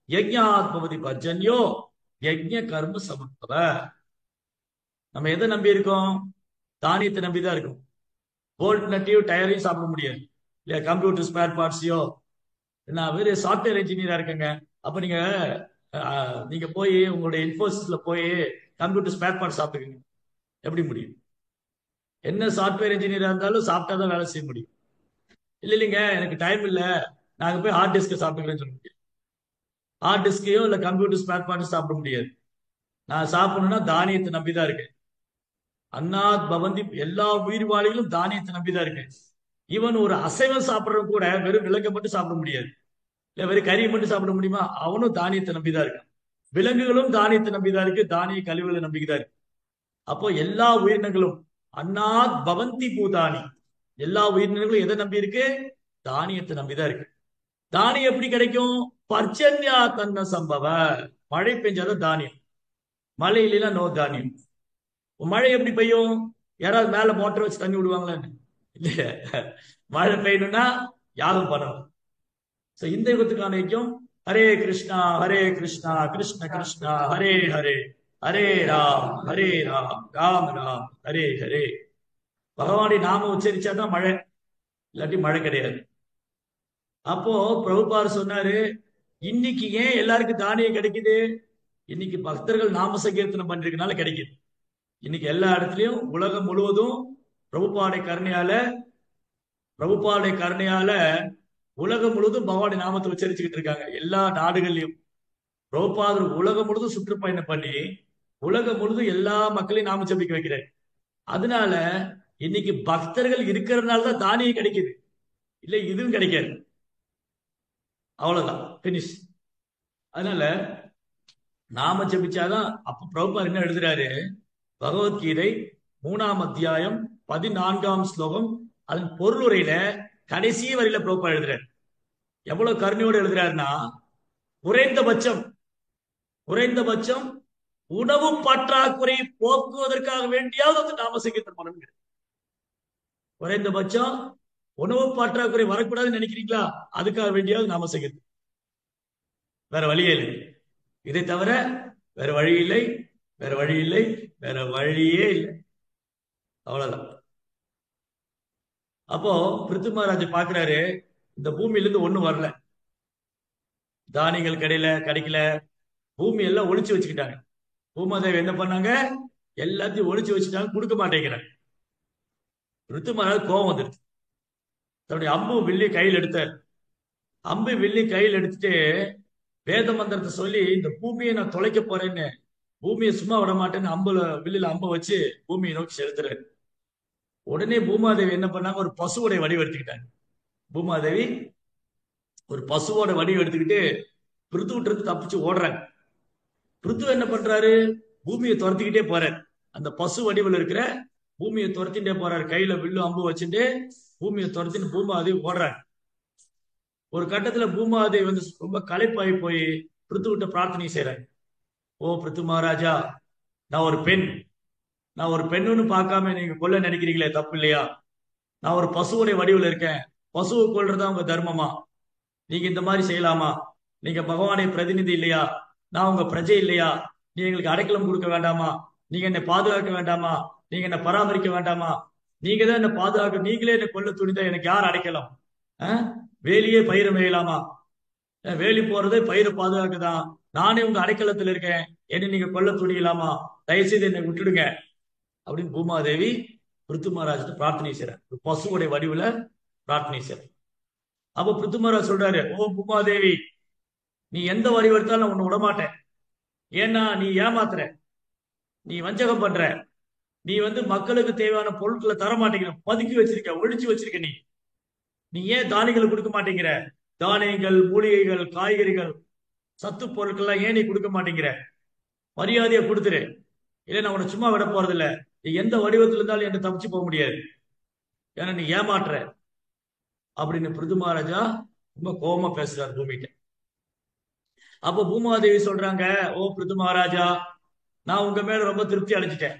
யஜ்ஞாத் பவதி பர்ஜன்யோ யஜ்ஞ கர்ம சமர்ப்பவ. நம்ம எதை நம்பி இருக்கோம்? தானியத்தை நம்பிதான் இருக்கும். போல்ட் நட்டியும் டயரையும் சாப்பிட முடியாது இல்லையா? கம்ப்யூட்டர் ஸ்பேர் பார்ட்ஸையோ. நான் வேறு சாஃப்ட்வேர் இன்ஜினியரா இருக்கேங்க. அப்ப நீங்க நீங்க போய் உங்களுடைய இன்ஃபோசிஸ்ல போய் கம்ப்யூட்டர் ஸ்பேர் பார்ட் சாப்பிட்டுக்கீங்க, எப்படி முடியும்? என்ன சாஃப்ட்வேர் இன்ஜினியரா இருந்தாலும் சாப்பிட்டா தான் வேலை செய்ய முடியும். இல்லைங்க எனக்கு டைம் இல்ல, நாங்க போய் ஹார்ட் டிஸ்க் சாப்பிட்டுக்கிறேன்னு சொல்ல முடியும். ஹார்ட் டிஸ்கையோ இல்ல கம்ப்யூட்டர் ஸ்பேர் பார்ட் சாப்பிட முடியாது. நான் சாப்பிடணும்னா தானியத்தை நம்பிதான் இருக்கேன். அன்னாத் பவந்தி, எல்லா உயிர்வாளிகளும் தானியத்தை நம்பிதான் இருக்கேன். ஈவன் ஒரு அசைவம் சாப்பிடுறவங்க கூட வெறும் விலங்கை மட்டும் சாப்பிட முடியாது, இல்ல வெறும் கறியை மட்டும் சாப்பிட முடியுமா? அவனும் தானியத்தை நம்பிதான் இருக்கான். விலங்குகளும் தானியத்தை நம்பிதான் இருக்கு, தானிய கழிவுகளை நம்பிக்கைதான் இருக்கு. அப்போ எல்லா உயிரினங்களும் அன்னாத் பவந்தி பூதானி, எல்லா உயிரினங்களும் எதை நம்பி இருக்கு? தானியத்தை நம்பிதான் இருக்கு. தானியம் எப்படி கிடைக்கும்? பர்ஜன்யா தன்ன சம்பவ, மழை பெஞ்சாதான் தானியம், மழை இல்லைன்னா நோ தானியம். மழை எப்படி பெய்யும்? யாராவது மேல மோட்டர் வச்சு தண்ணி விடுவாங்களா? இல்லையா? மழை பெய்யணும்னா யாகம் பண்ணணும். இந்த யுகத்துக்கான ஐக்கியம் ஹரே கிருஷ்ணா ஹரே கிருஷ்ணா கிருஷ்ண கிருஷ்ணா ஹரே ஹரே, ஹரே ராம் ராம் ராம் ஹரே ஹரே. பகவானுடைய நாம உச்சரிச்சாதான் மழை, இல்லாட்டி மழை கிடையாது. அப்போ பிரபுபார் சொன்னாரு, இன்னைக்கு ஏன் எல்லாருக்கும் தானியம் கிடைக்குது? இன்னைக்கு பக்தர்கள் நாம சங்கீர்த்தனம் பண்றதுனால கிடைக்குது. இன்னைக்கு எல்லா இடத்துலயும் உலகம் முழுவதும் பிரபுபாடைய கருணையால, பிரபுபாடைய கருணையால உலகம் முழுவதும் பகவானுடைய நாமத்தை உச்சரிச்சுக்கிட்டு இருக்காங்க. எல்லா நாடுகள்லயும் பிரபுபாதர் உலகம் முழுவதும் சுற்றுப்பயணம் பண்ணி உலகம் முழுவதும் எல்லா மக்களையும் நாம ஜபிக்க வைக்கிறார். அதனால இன்னைக்கு பக்தர்கள் இருக்கிறதுனால தான் தானியம் கிடைக்குது, இல்ல இதுவும் கிடைக்காது. அவ்வளவுதான், பினிஷ். அதனால நாம ஜபிச்சாதான். அப்ப பிரபுபாதர் என்ன எழுதுறாரு, பகவத்கீதை 3ஆம் அத்தியாயம் 14ஆம் ஸ்லோகம், அதன் பொருளுரையில கடைசி வரையில பிரபுபாதர் எழுதுறாரு. எவ்வளவு கருணையோடு எழுதுறாருன்னா, குறைந்தபட்சம் குறைந்தபட்சம் உணவு பற்றாக்குறை போக்குவதற்காக வேண்டியாவது வந்து நாம சங்கீர்த்தனம் பண்ணணும். குறைந்தபட்சம் உணவு பற்றாக்குறை வரக்கூடாதுன்னு நினைக்கிறீங்களா? அதுக்காக வேண்டியாவது நாம சங்கீர்த்தனம். வேற வழியே இல்லை. இதை தவிர வேற வழி இல்லை, வேற வழி இல்லை, வேற வழியே இல்லை. அவ்வளவுதான். அப்போ பிருத்திவிராஜ் பாக்குறாரு, இந்த பூமியில இருந்து ஒண்ணும் வரல, தானியங்கள் கிடைக்கல, பூமி எல்லாம் ஒளிச்சு வச்சுக்கிட்டாங்க. பூமாதேவி என்ன பண்ணாங்க? எல்லாத்தையும் ஒளிச்சு வச்சுட்டாங்க, கொடுக்க மாட்டேங்கிறாங்க. பிருத்திவிராஜ் கோபம் வந்துருச்சு. தன்னுடைய அம்பு வில்லி கையில் எடுத்தார். அம்பு வில்லி கையில் எடுத்துட்டு வேத மந்திரத்தை சொல்லி இந்த பூமியை நான் தொலைக்க போறேன்னு, பூமியை சும்மா விட மாட்டேன்னு அம்புல வில்லில அம்பை வச்சு பூமியை நோக்கி செலுத்துறாரு. உடனே பூமாதேவி என்ன பண்ணாங்க? ஒரு பசுவோட வடிவெடுத்துக்கிட்டாங்க. பூமாதேவி ஒரு பசுவோட வடிவம் எடுத்துக்கிட்டு பிருத்து விட்டு தப்பிச்சு ஓடுறாங்க. பிருத்து என்ன பண்றாரு? பூமியை துரத்திக்கிட்டே போறாரு. அந்த பசு வடிவில் இருக்கிற பூமியை துரத்திட்டே போறாரு. கையில வில்லு அம்பு வச்சுட்டு பூமியை துரத்தின்னு பூமாதேவி ஓடுறாங்க. ஒரு கட்டத்துல பூமாதேவி வந்து ரொம்ப களைப்பாகி போய் பிருத்து விட்ட பிரார்த்தனை செய்யறாங்க. ஓ பிருத்து மகாராஜா, நான் ஒரு பெண், நான் ஒரு பெண்ணுன்னு பார்க்காம நீங்க கொல்ல நினைக்கிறீங்களே, தப்பு இல்லையா? நான் ஒரு பசுவுடைய வடிவில் இருக்கேன், பசுவை கொல்றதா உங்க தர்மமா? நீங்க இந்த மாதிரி செய்யலாமா? நீங்க பகவானுடைய பிரதிநிதி இல்லையா? நான் உங்க பிரஜை இல்லையா? நீங்க எங்களுக்கு அடைக்கலம் கொடுக்க வேண்டாமா? நீங்க என்னை பாதுகாக்க வேண்டாமா? நீங்க என்ன பராமரிக்க வேண்டாமா? நீங்க தான் என்ன பாதுகாக்க, நீங்களே என்ன கொல்ல துணிந்தா எனக்கு யார் அடைக்கலாம்? வேலியே பயிரை மேயலாமா? வேலி போறதே பயிரை பாதுகாக்குதான். நானே உங்க அடைக்கலத்தில் இருக்கேன், என்ன நீங்க கொல்ல துணியலாமா? தயவுசெய்து என்னை விட்டுடுங்க அப்படின்னு பூமாதேவி பிருத்து மகாராஜ் பிரார்த்தனை செய்யறார். பசுவுடைய வடிவுல பிரார்த்தனை செய்யறார். அப்ப பிருத்து மகாராஜ் சொல்றாரு, ஓ பூமாதேவி, நீ எந்த வடிவம் எடுத்தாலும் நான் உன்னை விடமாட்டேன். ஏன்னா நீ ஏமாத்துற, நீ வஞ்சகம் பண்ற, நீ மக்களுக்கு தேவையான பொருட்களை தர மாட்டேங்கிற, பதுக்கி வச்சிருக்க, ஒழிச்சு வச்சிருக்க. நீ நீ ஏன் தானியங்களை கொடுக்க மாட்டேங்கிற? தானியங்கள், மூலிகைகள், காய்கறிகள், சத்து பொருட்கள்லாம் ஏன் நீ கொடுக்க மாட்டேங்கிற? மரியாதையை கொடுத்துரு, இல்லை நான் உன்னை சும்மா விட போறது இல்ல. நீ எந்த வடிவத்தில் இருந்தாலும் என்ன தப்பிச்சு போக முடியாது, ஏன்னா நீ ஏமாற்ற அப்படின்னு பிருது மகாராஜா ரொம்ப கோபமா பேசுறாரு பூமிகிட்ட. அப்ப பூமாதேவி சொல்றாங்க, ஓ பிருது மகாராஜா, நான் உங்க மேல ரொம்ப திருப்தி அடைஞ்சிட்டேன்.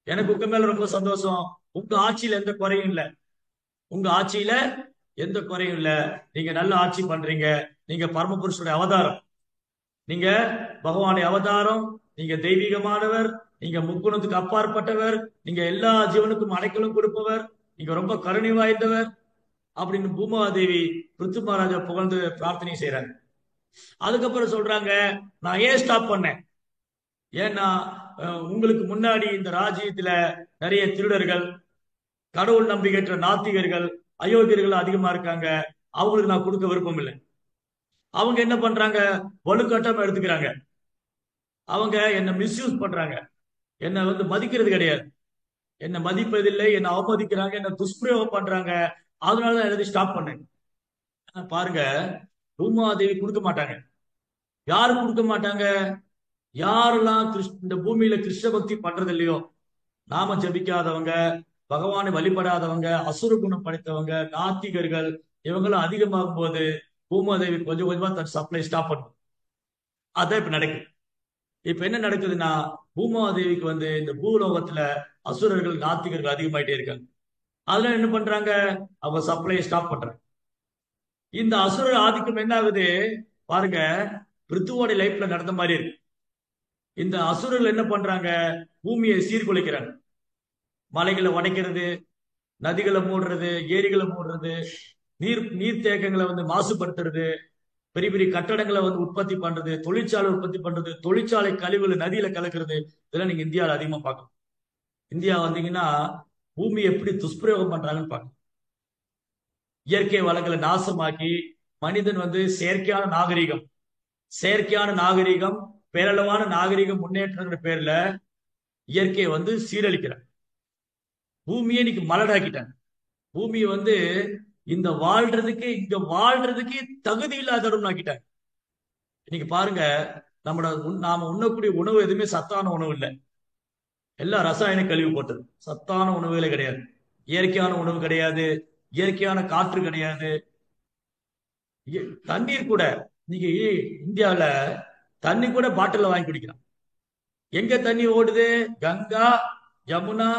எனக்கு உங்க மேல ரொம்ப சந்தோஷம். உங்க ஆட்சியில எந்த குறையும் இல்லை. உங்க ஆட்சியில எந்த குறையும் இல்ல. நீங்க நல்ல ஆட்சி பண்றீங்க. நீங்க பரமபுருஷனுடைய அவதாரம், நீங்க பகவானுடைய அவதாரம், நீங்க தெய்வீகமானவர், நீங்க முக்குணத்துக்கு அப்பாற்பட்டவர், நீங்க எல்லா ஜீவனுக்கும் அடைக்கலும் கொடுப்பவர், நீங்க ரொம்ப கருணை வாய்ந்தவர் அப்படின்னு பூமாதேவி பிருத்து மகாராஜா புகழ்ந்து பிரார்த்தனை செய்யறாங்க. அதுக்கப்புறம் சொல்றாங்க, நான் ஏன் ஸ்டாப் பண்ணேன்? ஏன்னா உங்களுக்கு முன்னாடி இந்த ராஜ்யத்துல நிறைய திருடர்கள், கடவுள் நம்பிக்கையற்ற நாத்திகர்கள், அயோக்கியர்கள் அதிகமா இருக்காங்க. அவங்களுக்கு நான் கொடுக்க விருப்பம் இல்லை. அவங்க என்ன பண்றாங்க, வலுக்கட்டாம எடுத்துக்கிறாங்க. அவங்க என்ன மிஸ்யூஸ் பண்றாங்க, என்ன மதிக்கிறது கிடையாது, என்ன மதிப்பதில்லை, என்ன அவமதிக்கிறாங்க, என்ன துஷ்பிரயோகம் பண்றாங்க. அதனாலதான் எல்லாத்தையும் ஸ்டாப் பண்ணேன். பாருங்க, பூமாதேவி கொடுக்க மாட்டாங்க. யாரு கொடுக்க மாட்டாங்க? யாரெல்லாம் இந்த பூமியில கிருஷ்ண பக்தி பண்றது இல்லையோ, நாம ஜபிக்காதவங்க, பகவானை வழிபடாதவங்க, அசுர குணம் படைத்தவங்க, நாத்திகர்கள், இவங்களும் அதிகமாகும் போது பூமாதேவி கொஞ்சம் கொஞ்சமா தன் சப்ளை ஸ்டாப் பண்ணும். அதான் இப்ப நடக்குது. இப்ப என்ன நடக்குதுன்னா, பூமாதேவிக்கு இந்த பூலோகத்துல அசுரர்கள், நாத்திகர்கள் அதிகமாயிட்டே இருக்காங்க. அதெல்லாம் என்ன பண்றாங்க, அவங்க சப்ளையை ஸ்டாப் பண்றாங்க. இந்த அசுரர் ஆதிக்கம் என்ன ஆகுது பாருங்க, பிருத்துவோட லைஃப்ல நடந்த மாதிரி இருக்கு. இந்த அசுரர்கள் என்ன பண்றாங்க, பூமியை சீர்குலைக்கிறாங்க. மலைகளை உடைக்கிறது, நதிகளை மூடுறது, ஏரிகளை மூடுறது, நீர்த்தேக்கங்களை மாசுபடுத்துறது, பெரிய பெரிய கட்டடங்களை உற்பத்தி பண்றது, தொழிற்சாலை உற்பத்தி பண்றது, தொழிற்சாலை கழிவுகளை நதியில கலக்கிறது, இதெல்லாம் நீங்க இந்தியாவில் அதிகமா பார்க்கணும். இந்தியா வந்தீங்கன்னா பூமி எப்படி துஷ்பிரயோகம் பண்றாங்கன்னு பார்க்கணும். இயற்கை வளங்களை நாசமாக்கி மனிதன் செயற்கையான நாகரிகம், செயற்கையான நாகரிகம், பேரளவான நாகரிகம் முன்னேற்றங்கிற பேர்ல இயற்கையை சீரழிக்கிறாங்க. பூமியை இன்னைக்கு மலடாக்கிட்டாங்க. பூமியை இந்த வாழ்றதுக்கு, இங்க வாழ்றதுக்கு தகுதி இல்லாத இடம் ஆக்கிட்டாங்க. இன்னைக்கு பாருங்க, நாம உண்ணக்கூடிய உணவு எதுவுமே சத்தான உணவு இல்லை. எல்லாம் ரசாயன கழிவு போட்டது. சத்தான உணவுகளே கிடையாது, இயற்கையான உணவு கிடையாது, இயற்கையான காற்று கிடையாது. தண்ணீர் கூட இன்னைக்கு இந்தியாவில தண்ணி கூட பாட்டில வாங்கி குடிக்கிறான். எங்க தண்ணி ஓடுது? கங்கா, யமுனா,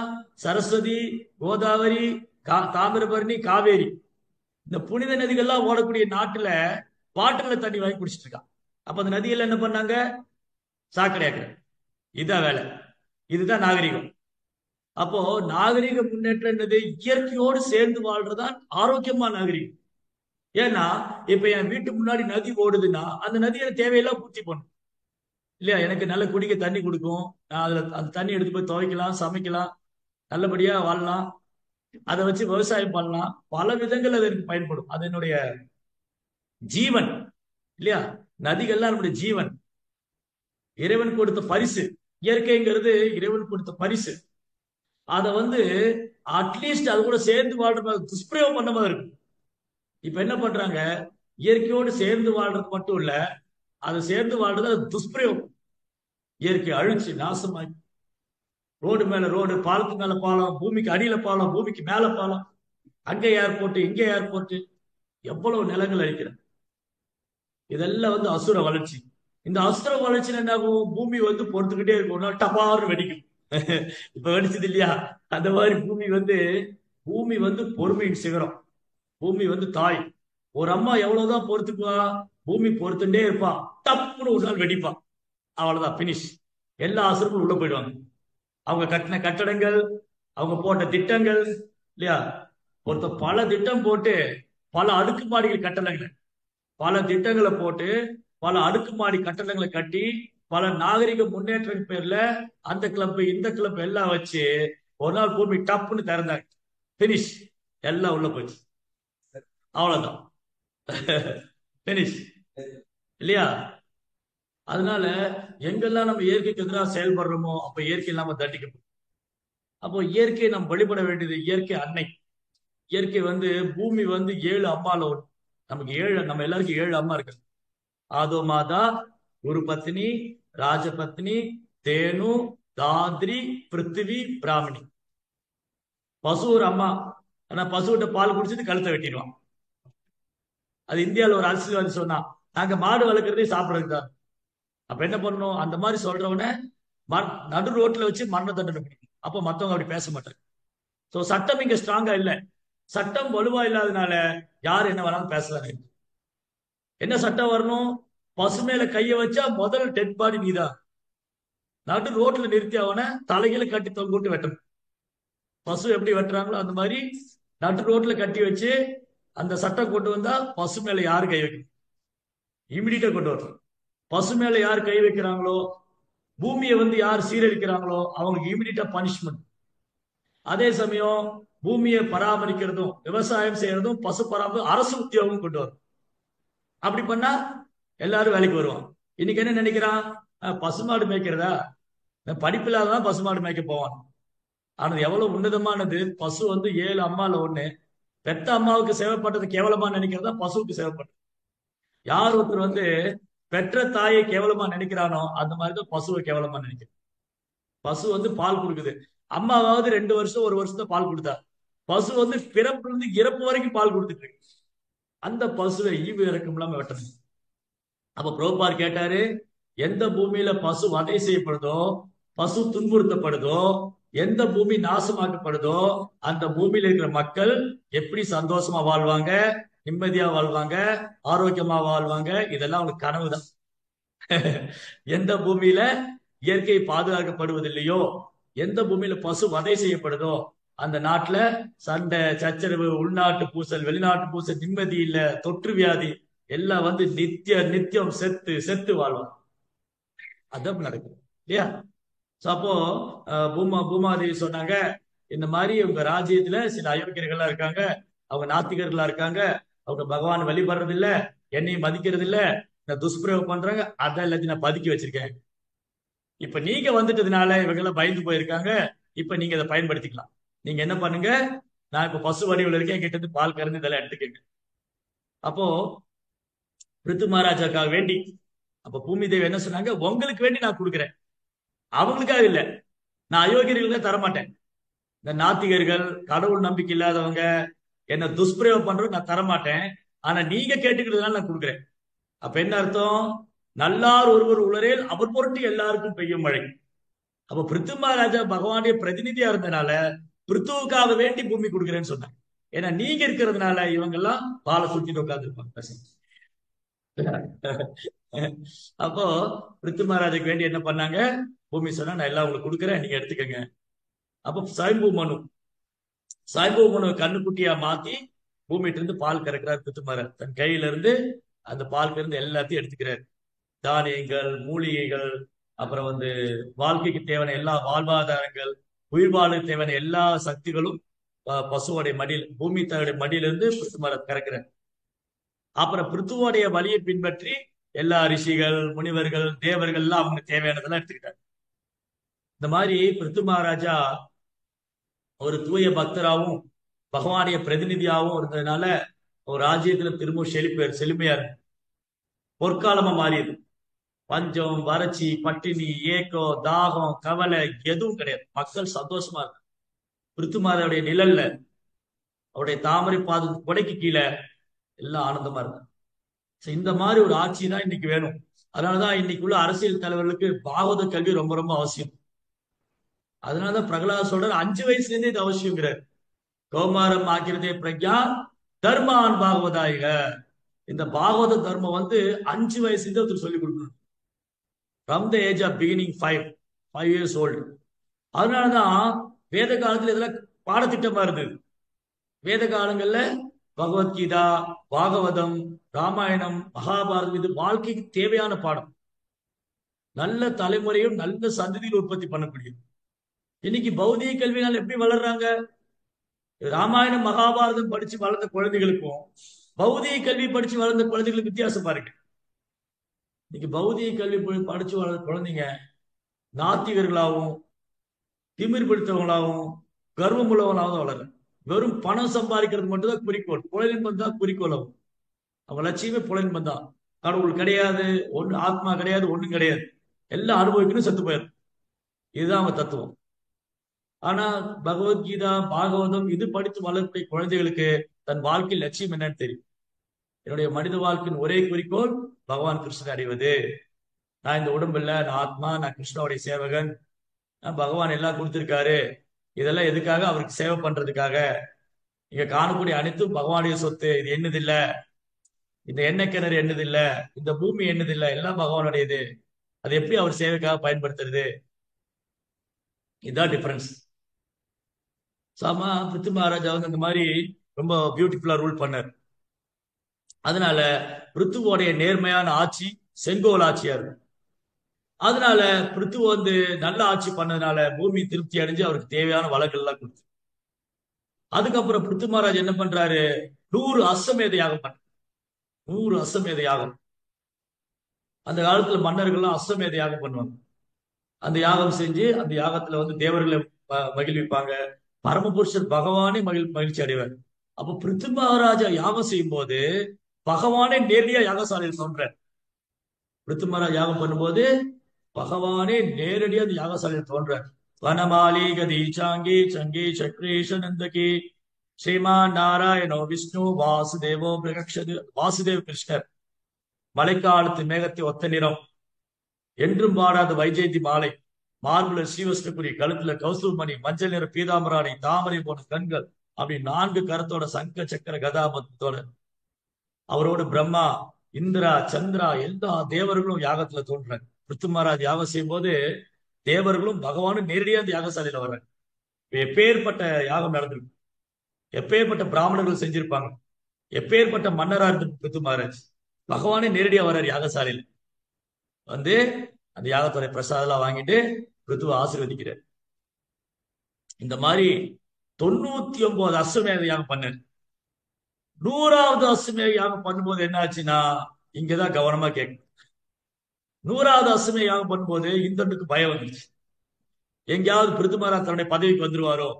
சரஸ்வதி, கோதாவரி, தாமிரபரணி, காவேரி, இந்த புனித நதிகள்லாம் ஓடக்கூடிய நாட்டுல பாட்டில தண்ணி வாங்கி குடிச்சிட்டு இருக்கான். அப்ப அந்த நதிகள் என்ன பண்ணாங்க, சாக்கடையாக்குற. இதுதான் வேலை, இதுதான் நாகரிகம். அப்போ நாகரிக முன்னேற்றம் என்னது? இயற்கையோடு சேர்ந்து வாழ்றதுதான் ஆரோக்கியமான நாகரிகம். ஏன்னா இப்ப என் வீட்டு முன்னாடி நதி ஓடுதுன்னா அந்த நதியை தேவையெல்லாம் பூர்த்தி பண்ணும் இல்லையா? எனக்கு நல்ல குடிக்க தண்ணி கொடுக்கும், நான் அதுல அந்த தண்ணி எடுத்து போய் துவைக்கலாம், சமைக்கலாம், நல்லபடியா வாழலாம், அதை வச்சு விவசாயம் பண்ணலாம், பல விதங்கள் அது எனக்கு பயன்படும். அது என்னுடைய ஜீவன் இல்லையா? நதிகள்லாம் நம்முடைய ஜீவன், இறைவன் கொடுத்த பரிசு. இயற்கைங்கிறது இறைவன் கொடுத்த பரிசு. அதை அட்லீஸ்ட் அது கூட சேர்ந்து வாழ்ற மாதிரி துஷ்பிரயோகம் பண்ண மாதிரி இருக்கும். இப்ப என்ன பண்றாங்க, இயற்கையோடு சேர்ந்து வாழ்றது மட்டும் இல்ல, அதை சேர்ந்து வாழ்றது அது துஷ்பிரயோகம். இயற்கை அழிச்சு நாசமாக்கி ரோடு மேல ரோடு, பாலத்து மேல பாலம், பூமிக்கு அடியில பாலம், பூமிக்கு மேல பாலம், அங்கே ஏர்போர்ட், இங்கே ஏர்போர்ட், எவ்வளவு நிலங்கள் அழிக்கிறாங்க. இதெல்லாம் அசுர வளர்ச்சி. இந்த அசுர வளர்ச்சியில என்ன ஆகும், பூமி பொறுத்துக்கிட்டே இருக்கும், டபார்னு வெடிக்கும். இப்ப வெடிச்சது இல்லையா? அந்த மாதிரி பூமி பொறுமையின் சிகரம். பூமி தாய். ஒரு அம்மா எவ்வளவுதான் பொறுத்துக்குவா, பூமி பொறுத்துட்டே இருப்பா, டப்புன்னு ஒரு நாள் வெடிப்பா, அவ்வளவுதான் பினிஷ். எல்லா அசுரங்களும் உள்ள போயிடுவாங்க. அவங்க கட்டின கட்டடங்கள், அவங்க போட்ட திட்டங்கள் இல்லையா? பல திட்டம் போட்டு பல அடுக்குமாடிகள் கட்டடங்கள், பல திட்டங்களை போட்டு பல அடுக்குமாடி கட்டடங்களை கட்டி பல நாகரிக முன்னேற்ற பேர்ல அந்த கிளப் இந்த கிளப் எல்லாம் வச்சு ஒரு நாள் பூமி டப்புன்னு திறந்தாங்க, பினிஷ், எல்லாம் உள்ள போச்சு, அவ்வளவுதான். பினிஷ் இல்லையா? அதனால எங்கெல்லாம் நம்ம இயற்கைக்கு எதிராக செயல்படுறோமோ அப்ப இயற்கை இல்லாம தண்டிக்கப்படும். அப்போ இயற்கையை நம்ம வழிபட வேண்டியது இயற்கை அன்னை. இயற்கை பூமி 7 அம்மால ஒண்ணு. நமக்கு 7, நம்ம எல்லாருக்கும் 7 அம்மா இருக்கு. ஆதோ மாதா, குரு பத்னி, ராஜபத்னி, தேனு, தாத்ரி, பிருத்திவி, பிராமணி. பசு ஒரு அம்மா. ஆனா பசுகிட்ட பால் குடிச்சிட்டு கழுத்தை வெட்டிடுவான். அது இந்தியாவில் ஒரு அரசியல்வாதி சொன்னா, நாங்க மாடு வளர்க்கறதே சாப்பிடறதுக்கு தான். அப்ப என்ன பண்ணணும்? அந்த மாதிரி சொல்றவன நடு ரோட்ல வச்சு மரண தண்டனை கொடுக்கணும். அப்ப மத்தவங்க அப்படி பேச மாட்டாங்க. சோ சட்டம் இங்க ஸ்ட்ராங்கா இல்ல. சட்டம் வலுவா இல்லாதனால யார் என்ன வேணாலும் பேசலாம். என்ன சட்டம் வரணும்? பசு மேல கைய வச்சா முதல் டெட் பாடி நீதான். நடு ரோட்ல நிறுத்தி அவனை தலையில கட்டி தொங்கிட்டு வெட்டணும். பசு எப்படி வெட்டுறாங்களோ அந்த மாதிரி நடு ரோட்ல கட்டி வச்சு அந்த சட்டம் கொண்டு வந்தா பசு மேல யாரு கை வைக்கணும்? இமிடியட்டா கொண்டு வரணும். பசு மேல யார் கை வைக்கிறாங்களோ, பூமியை யார் சீரழிக்கிறாங்களோ அவங்களுக்கு இமிடியட்டா பனிஷ்மெண்ட். அதே சமயம் பூமியை பராமரிக்கிறதும் விவசாயம் செய்யறதும் பசு பராமரி அரசு உத்தியோகம் கொண்டு வரும். அப்படி பண்ணா எல்லாரும் வேலைக்கு வருவான். இன்னைக்கு என்ன நினைக்கிறான்? பசுமாடு மேய்க்கிறதா, படிப்பில்லாதான் பசுமாடு மேய்க்க போவான். ஆனா எவ்வளவு உன்னதமானது! பசு 7 அம்மால ஒண்ணு. பெத்த அம்மாவுக்கு சேவைப்பட்டது கேவலமா நினைக்கிறதா பசுவுக்கு சேவைப்பட்டது. யார் ஒருத்தர் பெற்ற தாயை கேவலமா நினைக்கிறானோ அந்த மாதிரிதான் பசுவை கேவலமா நினைக்கிறான். பசு பால் கொடுக்குது. அம்மாவாவது 2 வருஷம் 1 வருஷத்தை பால் கொடுத்தா, பசு பிறப்புல இருந்து இறப்பு வரைக்கும் பால் கொடுத்துட்டு இருக்கு. அந்த பசுவை ஈவு இறக்கம் இல்லாம வெட்டணும். அப்ப பிரபுபார் கேட்டாரு, எந்த பூமியில பசு வதை செய்யப்படுதோ, பசு துன்புறுத்தப்படுதோ, எந்த பூமி நாசமாக்கப்படுதோ அந்த பூமியில இருக்கிற மக்கள் எப்படி சந்தோஷமா வாழ்வாங்க, நிம்மதியா வாழ்வாங்க, ஆரோக்கியமா வாழ்வாங்க? இதெல்லாம் அவங்களுக்கு கனவுதான். எந்த பூமியில இயற்கை பாதுகாக்கப்படுவதில்லையோ, எந்த பூமியில பசு வதை செய்யப்படுதோ அந்த நாட்டுல சண்டை சச்சரவு, உள்நாட்டு பூசல், வெளிநாட்டு பூசல், நிம்மதி இல்ல, தொற்று வியாதி எல்லாம் நித்தியம் செத்து செத்து வாழ்வாங்க. அதான் நடக்கும் இல்லையா? அப்போ பூமாதேவி சொன்னாங்க, இந்த மாதிரி உங்க ராஜ்யத்துல சில அயோக்கியர்கள்லாம் இருக்காங்க, அவங்க நாத்திகர்களா இருக்காங்க, அவங்க பகவான் வழிபடுறது இல்ல, என்னையும் மதிக்கிறது இல்ல, இந்த துஷ்பிரயோகம் பண்றாங்க, அதான் எல்லாத்தையும் நான் பதுக்கி வச்சிருக்கேன். இப்ப நீங்க வந்துட்டதுனால இவங்க எல்லாம் பயந்து போயிருக்காங்க. இப்ப நீங்க இதை பயன்படுத்திக்கலாம். நீங்க என்ன பண்ணுங்க, நான் இப்ப பசு வடிவில் இருக்கேன், கிட்ட இருந்து பால் கறந்து இதெல்லாம் எடுத்துக்கங்க. அப்போ பிருத்து மகாராஜாக்காக வேண்டி அப்ப பூமி தேவி என்ன சொன்னாங்க, உங்களுக்கு வேண்டி நான் கொடுக்குறேன், அவங்களுக்காக இல்ல. நான் அயோக்கியர்களுக்கு தரமாட்டேன். இந்த நாத்திகர்கள், கடவுள் நம்பிக்கை இல்லாதவங்க, என்ன துஷ்பிரயோகம் பண்றது நான் தரமாட்டேன். ஆனா நீங்க கேட்டுக்கிறதுனால நான் கொடுக்குறேன். அப்ப என்ன அர்த்தம்? நல்லார் ஒருவர் உளரேல் அவர் பொருட்டு எல்லாருக்கும் பெய்யும் மழை. அப்ப பிருத்து மகாராஜா பகவானுடைய பிரதிநிதியா இருந்தனால பிருத்துவுக்காக வேண்டி பூமி கொடுக்குறேன்னு சொன்னாங்க. ஏன்னா நீங்க இருக்கிறதுனால இவங்க எல்லாம் பாலை சுத்திட்டு உட்கார்ந்து இருப்பாங்க. அப்போ பிருத்து மகாராஜாக்கு வேண்டி என்ன பண்ணாங்க? பூமி சொன்னா, நான் எல்லாம் உங்களுக்கு கொடுக்குறேன், நீங்க எடுத்துக்கங்க. அப்போ சாய்பூ மனு கண்ணுக்குட்டியா மாத்தி பூமியிட்ட இருந்து பால் கறக்கிறார் பிருத்து மகாராஜ். தன் கையில இருந்து அந்த பால் கறந்து எல்லாத்தையும் எடுத்துக்கிறார். தானியங்கள், மூலிகைகள், அப்புறம் வாழ்க்கைக்கு தேவையான எல்லா வாழ்வாதாரங்கள், உயிர் வாழ தேவையான எல்லா சக்திகளும் பசுவோடைய மடியில், பூமி தாயுடைய மடியிலிருந்து பிருத்து மகாராஜ் கறக்கிறார். அப்புறம் பிருத்துவோடைய வழியை பின்பற்றி எல்லா ரிஷிகள், முனிவர்கள், தேவர்கள் எல்லாம் அவங்க தேவையானதெல்லாம் எடுத்துக்கிட்டாங்க. இந்த மாதிரி பிருத்து மகாராஜா ஒரு தூய பக்தராகவும் பகவானுடைய பிரதிநிதியாகவும் இருந்ததுனால ஒரு ராஜ்யத்துல திரும்ப செழுமையா இருக்கு. பொற்காலமா மாறியது. பஞ்சம், வறட்சி, பட்டினி, ஏக்கம், தாகம், கவலை எதுவும் கிடையாது. மக்கள் சந்தோஷமா இருக்கு. பிருத்து மகாராஜுடைய நிழல்ல, அவருடைய தாமரை பாது கொடைக்கு கீழே எல்லாம் ஆனந்தமா இருக்கு. இந்த மாதிரி ஒரு ஆட்சி தான் இன்னைக்கு வேணும். அதனாலதான் இன்னைக்கு உள்ள அரசியல் தலைவர்களுக்கு பாகவத கல்வி ரொம்ப ரொம்ப அவசியம். அதனாலதான் பிரகலாத் சொல்றாரு, 5 வயசுல இருந்தே இது அவசியங்கிறார். கௌமாரம் ஆக்கிறதே பிரக்யா தர்மான் பாகவதாயிக. இந்த பாகவத தர்மம் 5 வயசுல ஒருத்தர் சொல்லிக் கொடுக்கணும். From the age of beginning 5 years old. அதனாலதான் வேத காலத்துல இதெல்லாம் பாடத்திட்டமா இருந்தது. வேத காலங்கள்ல பகவத்கீதா, பாகவதம், ராமாயணம், மகாபாரதம் இது வாழ்க்கைக்கு தேவையான பாடம். நல்ல தலைமுறையும் நல்ல சந்ததியில் உற்பத்தி பண்ணக்கூடியது. இன்னைக்கு பௌதிக கல்வியால் எப்படி வளர்றாங்க? ராமாயணம் மகாபாரதம் படிச்சு வளர்ந்த குழந்தைகளுக்கும் பௌதிக கல்வி படிச்சு வளர்ந்த குழந்தைகளுக்கு வித்தியாசம் பாருங்க. இன்னைக்கு பௌதிக கல்வி படிச்சு வளர்ந்த குழந்தைங்க நாத்திகர்களாகவும் திமிர் பிடித்தவங்களாகவும் கர்வம் உள்ளவங்களாகவும் வளர வெறும் பணம் சம்பாதிக்கிறது மட்டும்தான் குறிக்கோள், புலனின்பம் தான் குறிக்கோள். அவங்க லட்சியமே புலனின்பம் தான். கடவுள் கிடையாது, ஒண்ணு ஆத்மா கிடையாது, ஒண்ணும் கிடையாது, எல்லாம் அனுபவிக்கணும், செத்து போயிடும். இதுதான் அவங்க தத்துவம். ஆனா பகவத்கீதா பாகவதம் இது படித்து வளரக்கூடிய குழந்தைகளுக்கு தன் வாழ்க்கை லட்சியம் என்னன்னு தெரியும். என்னுடைய மனித வாழ்க்கையின் ஒரே குறிக்கோள் பகவான் கிருஷ்ணனை அடைவது. நான் இந்த உடம்பு இல்ல, நான் ஆத்மா, நான் கிருஷ்ணனுடைய சேவகன். பகவான் எல்லாம் கொடுத்திருக்காரு, இதெல்லாம் எதுக்காக? அவருக்கு சேவை பண்றதுக்காக. இங்க காணக்கூடிய அனைத்தும் பகவானுடைய சொத்து. இது என்னது இல்ல, இந்த எண்ணெய் கிணறு என்னது இல்ல, இந்த பூமி என்னது இல்ல, எல்லாம் பகவானுடையது. அது எப்படி அவர் சேவைக்காக பயன்படுத்துறது? இதுதான் டிஃபரன்ஸ். சாமா பிருத்து மகாராஜா வந்து இந்த மாதிரி ரொம்ப பியூட்டிஃபுல்லா ரூல் பண்ணார். அதனால பிருத்துவோடைய நேர்மையான ஆட்சி செங்கோல் ஆட்சியா இருக்கும். அதனால பிருத்து வந்து நல்ல ஆட்சி பண்ணதுனால பூமி திருப்தி அடைஞ்சு அவருக்கு தேவையான வளங்கள் எல்லாம் கொடுத்து. அதுக்கப்புறம் பிருத்து மகாராஜ் என்ன பண்றாரு? 100 அஸ்வமேத யாகம் பண்ண. 100 அஸ்வமேத யாகம். அந்த காலத்துல மன்னர்கள்லாம் அஸ்வமேத யாகம் பண்ணுவாங்க. அந்த யாகம் செஞ்சு அந்த யாகத்துல வந்து தேவர்களை மகிழ்விப்பாங்க. பரமபுருஷர் பகவானே மகிழ்ச்சி அடைவார். அப்ப பிருத்து மகாராஜா யாகம் செய்யும் போது பகவானே நேரடியா யாகசாலையில் தோன்றார். பிருத்து மகாராஜ் யாகம் பண்ணும்போது பகவானே நேரடியா அந்த யாகசாலையில் தோன்றார். வனமாலி கதி சாங்கி சங்கி சக்ரேஷ நந்தகி ஸ்ரீமான் நாராயணோ விஷ்ணு வாசுதேவோ பிரகக்ஷது. வாசுதேவ் கிருஷ்ணர் மழைக்காலத்து மேகத்தை ஒத்த நிறம், என்றும் வாடாத வைஜெயந்தி மாலை, மார்புல ஸ்ரீவஸ்டபுரி, கழுத்துல கௌசவமணி, மஞ்சள் நிற பீதாம்பராணி, தாமரை போன கண்கள், அப்படி 4 கரத்தோட சங்க சக்கர கதாபத்தோட அவரோட பிரம்மா, இந்திரா, சந்திரா எல்லா தேவர்களும் யாகத்துல தோன்றாங்க. பிருத்து மகாராஜ் யாகம் செய்யும் போது தேவர்களும் பகவானும் நேரடியா அந்த யாகசாலையில வர்றாங்க. எப்பேற்பட்ட யாகம் நடந்திருக்கு, எப்பேற்பட்ட பிராமணர்கள் செஞ்சிருப்பாங்க, எப்பேற்பட்ட மன்னரா இருந்து பிருத்து மகாராஜ் பகவானே நேரடியா வர்றாரு யாகசாலையில வந்து அந்த யாகத்துறை பிரசாதம் வாங்கிட்டு பிருத்துவை ஆசீர்வதிக்கிறார். இந்த மாதிரி 99 அஸ்வமேத யாகம் பண்ணாரு. 100வது அஸ்வமேத யாகம் பண்ணும்போது என்ன ஆச்சுன்னா, இங்கதான் கவனமா கேட்கணும். 100வது அஸ்வமேத யாகம் பண்ணும்போது இந்திரனுக்கு பயம் வந்துருச்சு. எங்கேயாவது பிருத்து மகாராஜ் தன்னுடைய பதவிக்கு வந்துருவாரோ?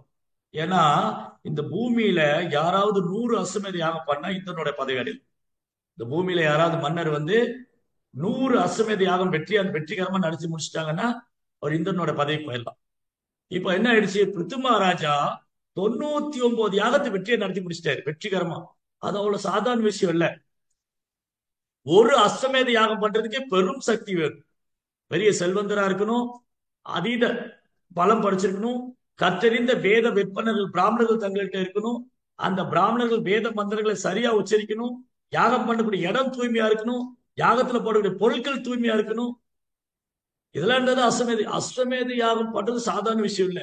ஏன்னா இந்த பூமியில யாராவது 100 அஸ்வமேத யாகம் பண்ணா இந்திரனுடைய பதவி அடையும். இந்த பூமியில யாராவது மன்னர் வந்து 100 அஸ்வமேத யாகம் வெற்றிகரமா நடத்தி முடிச்சிட்டாங்கன்னா அவர் இந்திரனோட பதவிக்கு போயிடலாம். இப்ப என்ன ஆயிடுச்சு? பிருத்து மகாராஜா 99 யாகத்தை வெற்றியை நடத்தி முடிச்சிட்டாரு வெற்றிகரமா. அது அவ்வளவு சாதாரண விஷயம் இல்ல. ஒரு அஸ்வமேத யாகம் பண்றதுக்கே பெரும் சக்தி வேணும். பெரிய செல்வந்தரா இருக்கணும், அதீத பலம் படிச்சிருக்கணும், கற்றறிந்த வேத விற்பனர்கள் பிராமணர்கள் தங்கள்கிட்ட இருக்கணும், அந்த பிராமணர்கள் வேத மந்திரங்களை சரியா உச்சரிக்கணும், யாகம் பண்ணக்கூடிய இடம் தூய்மையா இருக்கணும், யாகத்துல போடக்கூடிய பொருட்கள் தூய்மையா இருக்கணும். இதெல்லாம் இருந்தது அஸ்வமேத யாகம் பண்றது சாதாரண விஷயம் இல்லை.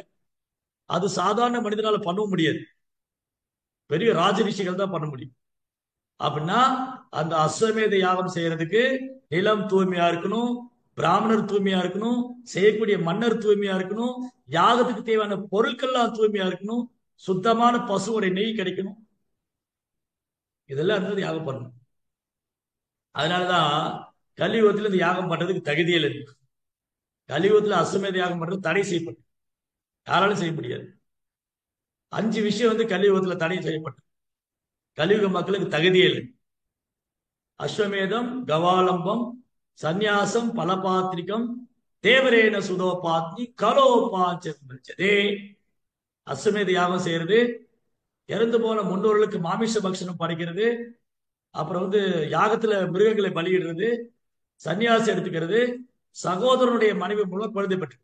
அது சாதாரண மனிதனால பண்ணவும் முடியாது, பெரிய ராஜரிஷிகள் தான் பண்ண முடியும். அப்படின்னா அந்த அஸ்வமேத யாகம் செய்யறதுக்கு நிலம் தூய்மையா இருக்கணும், பிராமணர் தூய்மையா இருக்கணும், செய்யக்கூடிய மன்னர் தூய்மையா இருக்கணும், யாகத்துக்கு தேவையான பொருட்கள்லாம் தூய்மையா இருக்கணும், சுத்தமான பசுவோட நெய் கிடைக்கணும். இதெல்லாம் இருந்தது யாகம் பண்ணணும். அதனாலதான் கலியுகத்துல இந்த யாகம் பண்றதுக்கு தகுதியில் இருக்கு. கலியுகத்துல அஸ்வமேத யாகம் பண்றது தடை செய்யப்பட்டு யாராலும் செய்ய முடியாது. 5 விஷயம் வந்து கலியுகத்துல தடை செய்யப்பட்டு கலியுக மக்களுக்கு தகுதியே இல்லை. அஸ்வமேதம், கவாலம்பம், சந்நியாசம், பலபாத்திரிகம், தேவரேன சுதோபாத்னி கலோபாச்சதே. அஸ்வமேத யாகம் செய்யறது, இறந்து போன முன்னோர்களுக்கு மாமிச பக்ஷணம் படைக்கிறது, அப்புறம் வந்து யாகத்துல மிருகங்களை பலியிடுறது, சன்னியாசம் எடுத்துக்கிறது, சகோதரனுடைய மனைவி மூலம் குழந்தை பெற்று.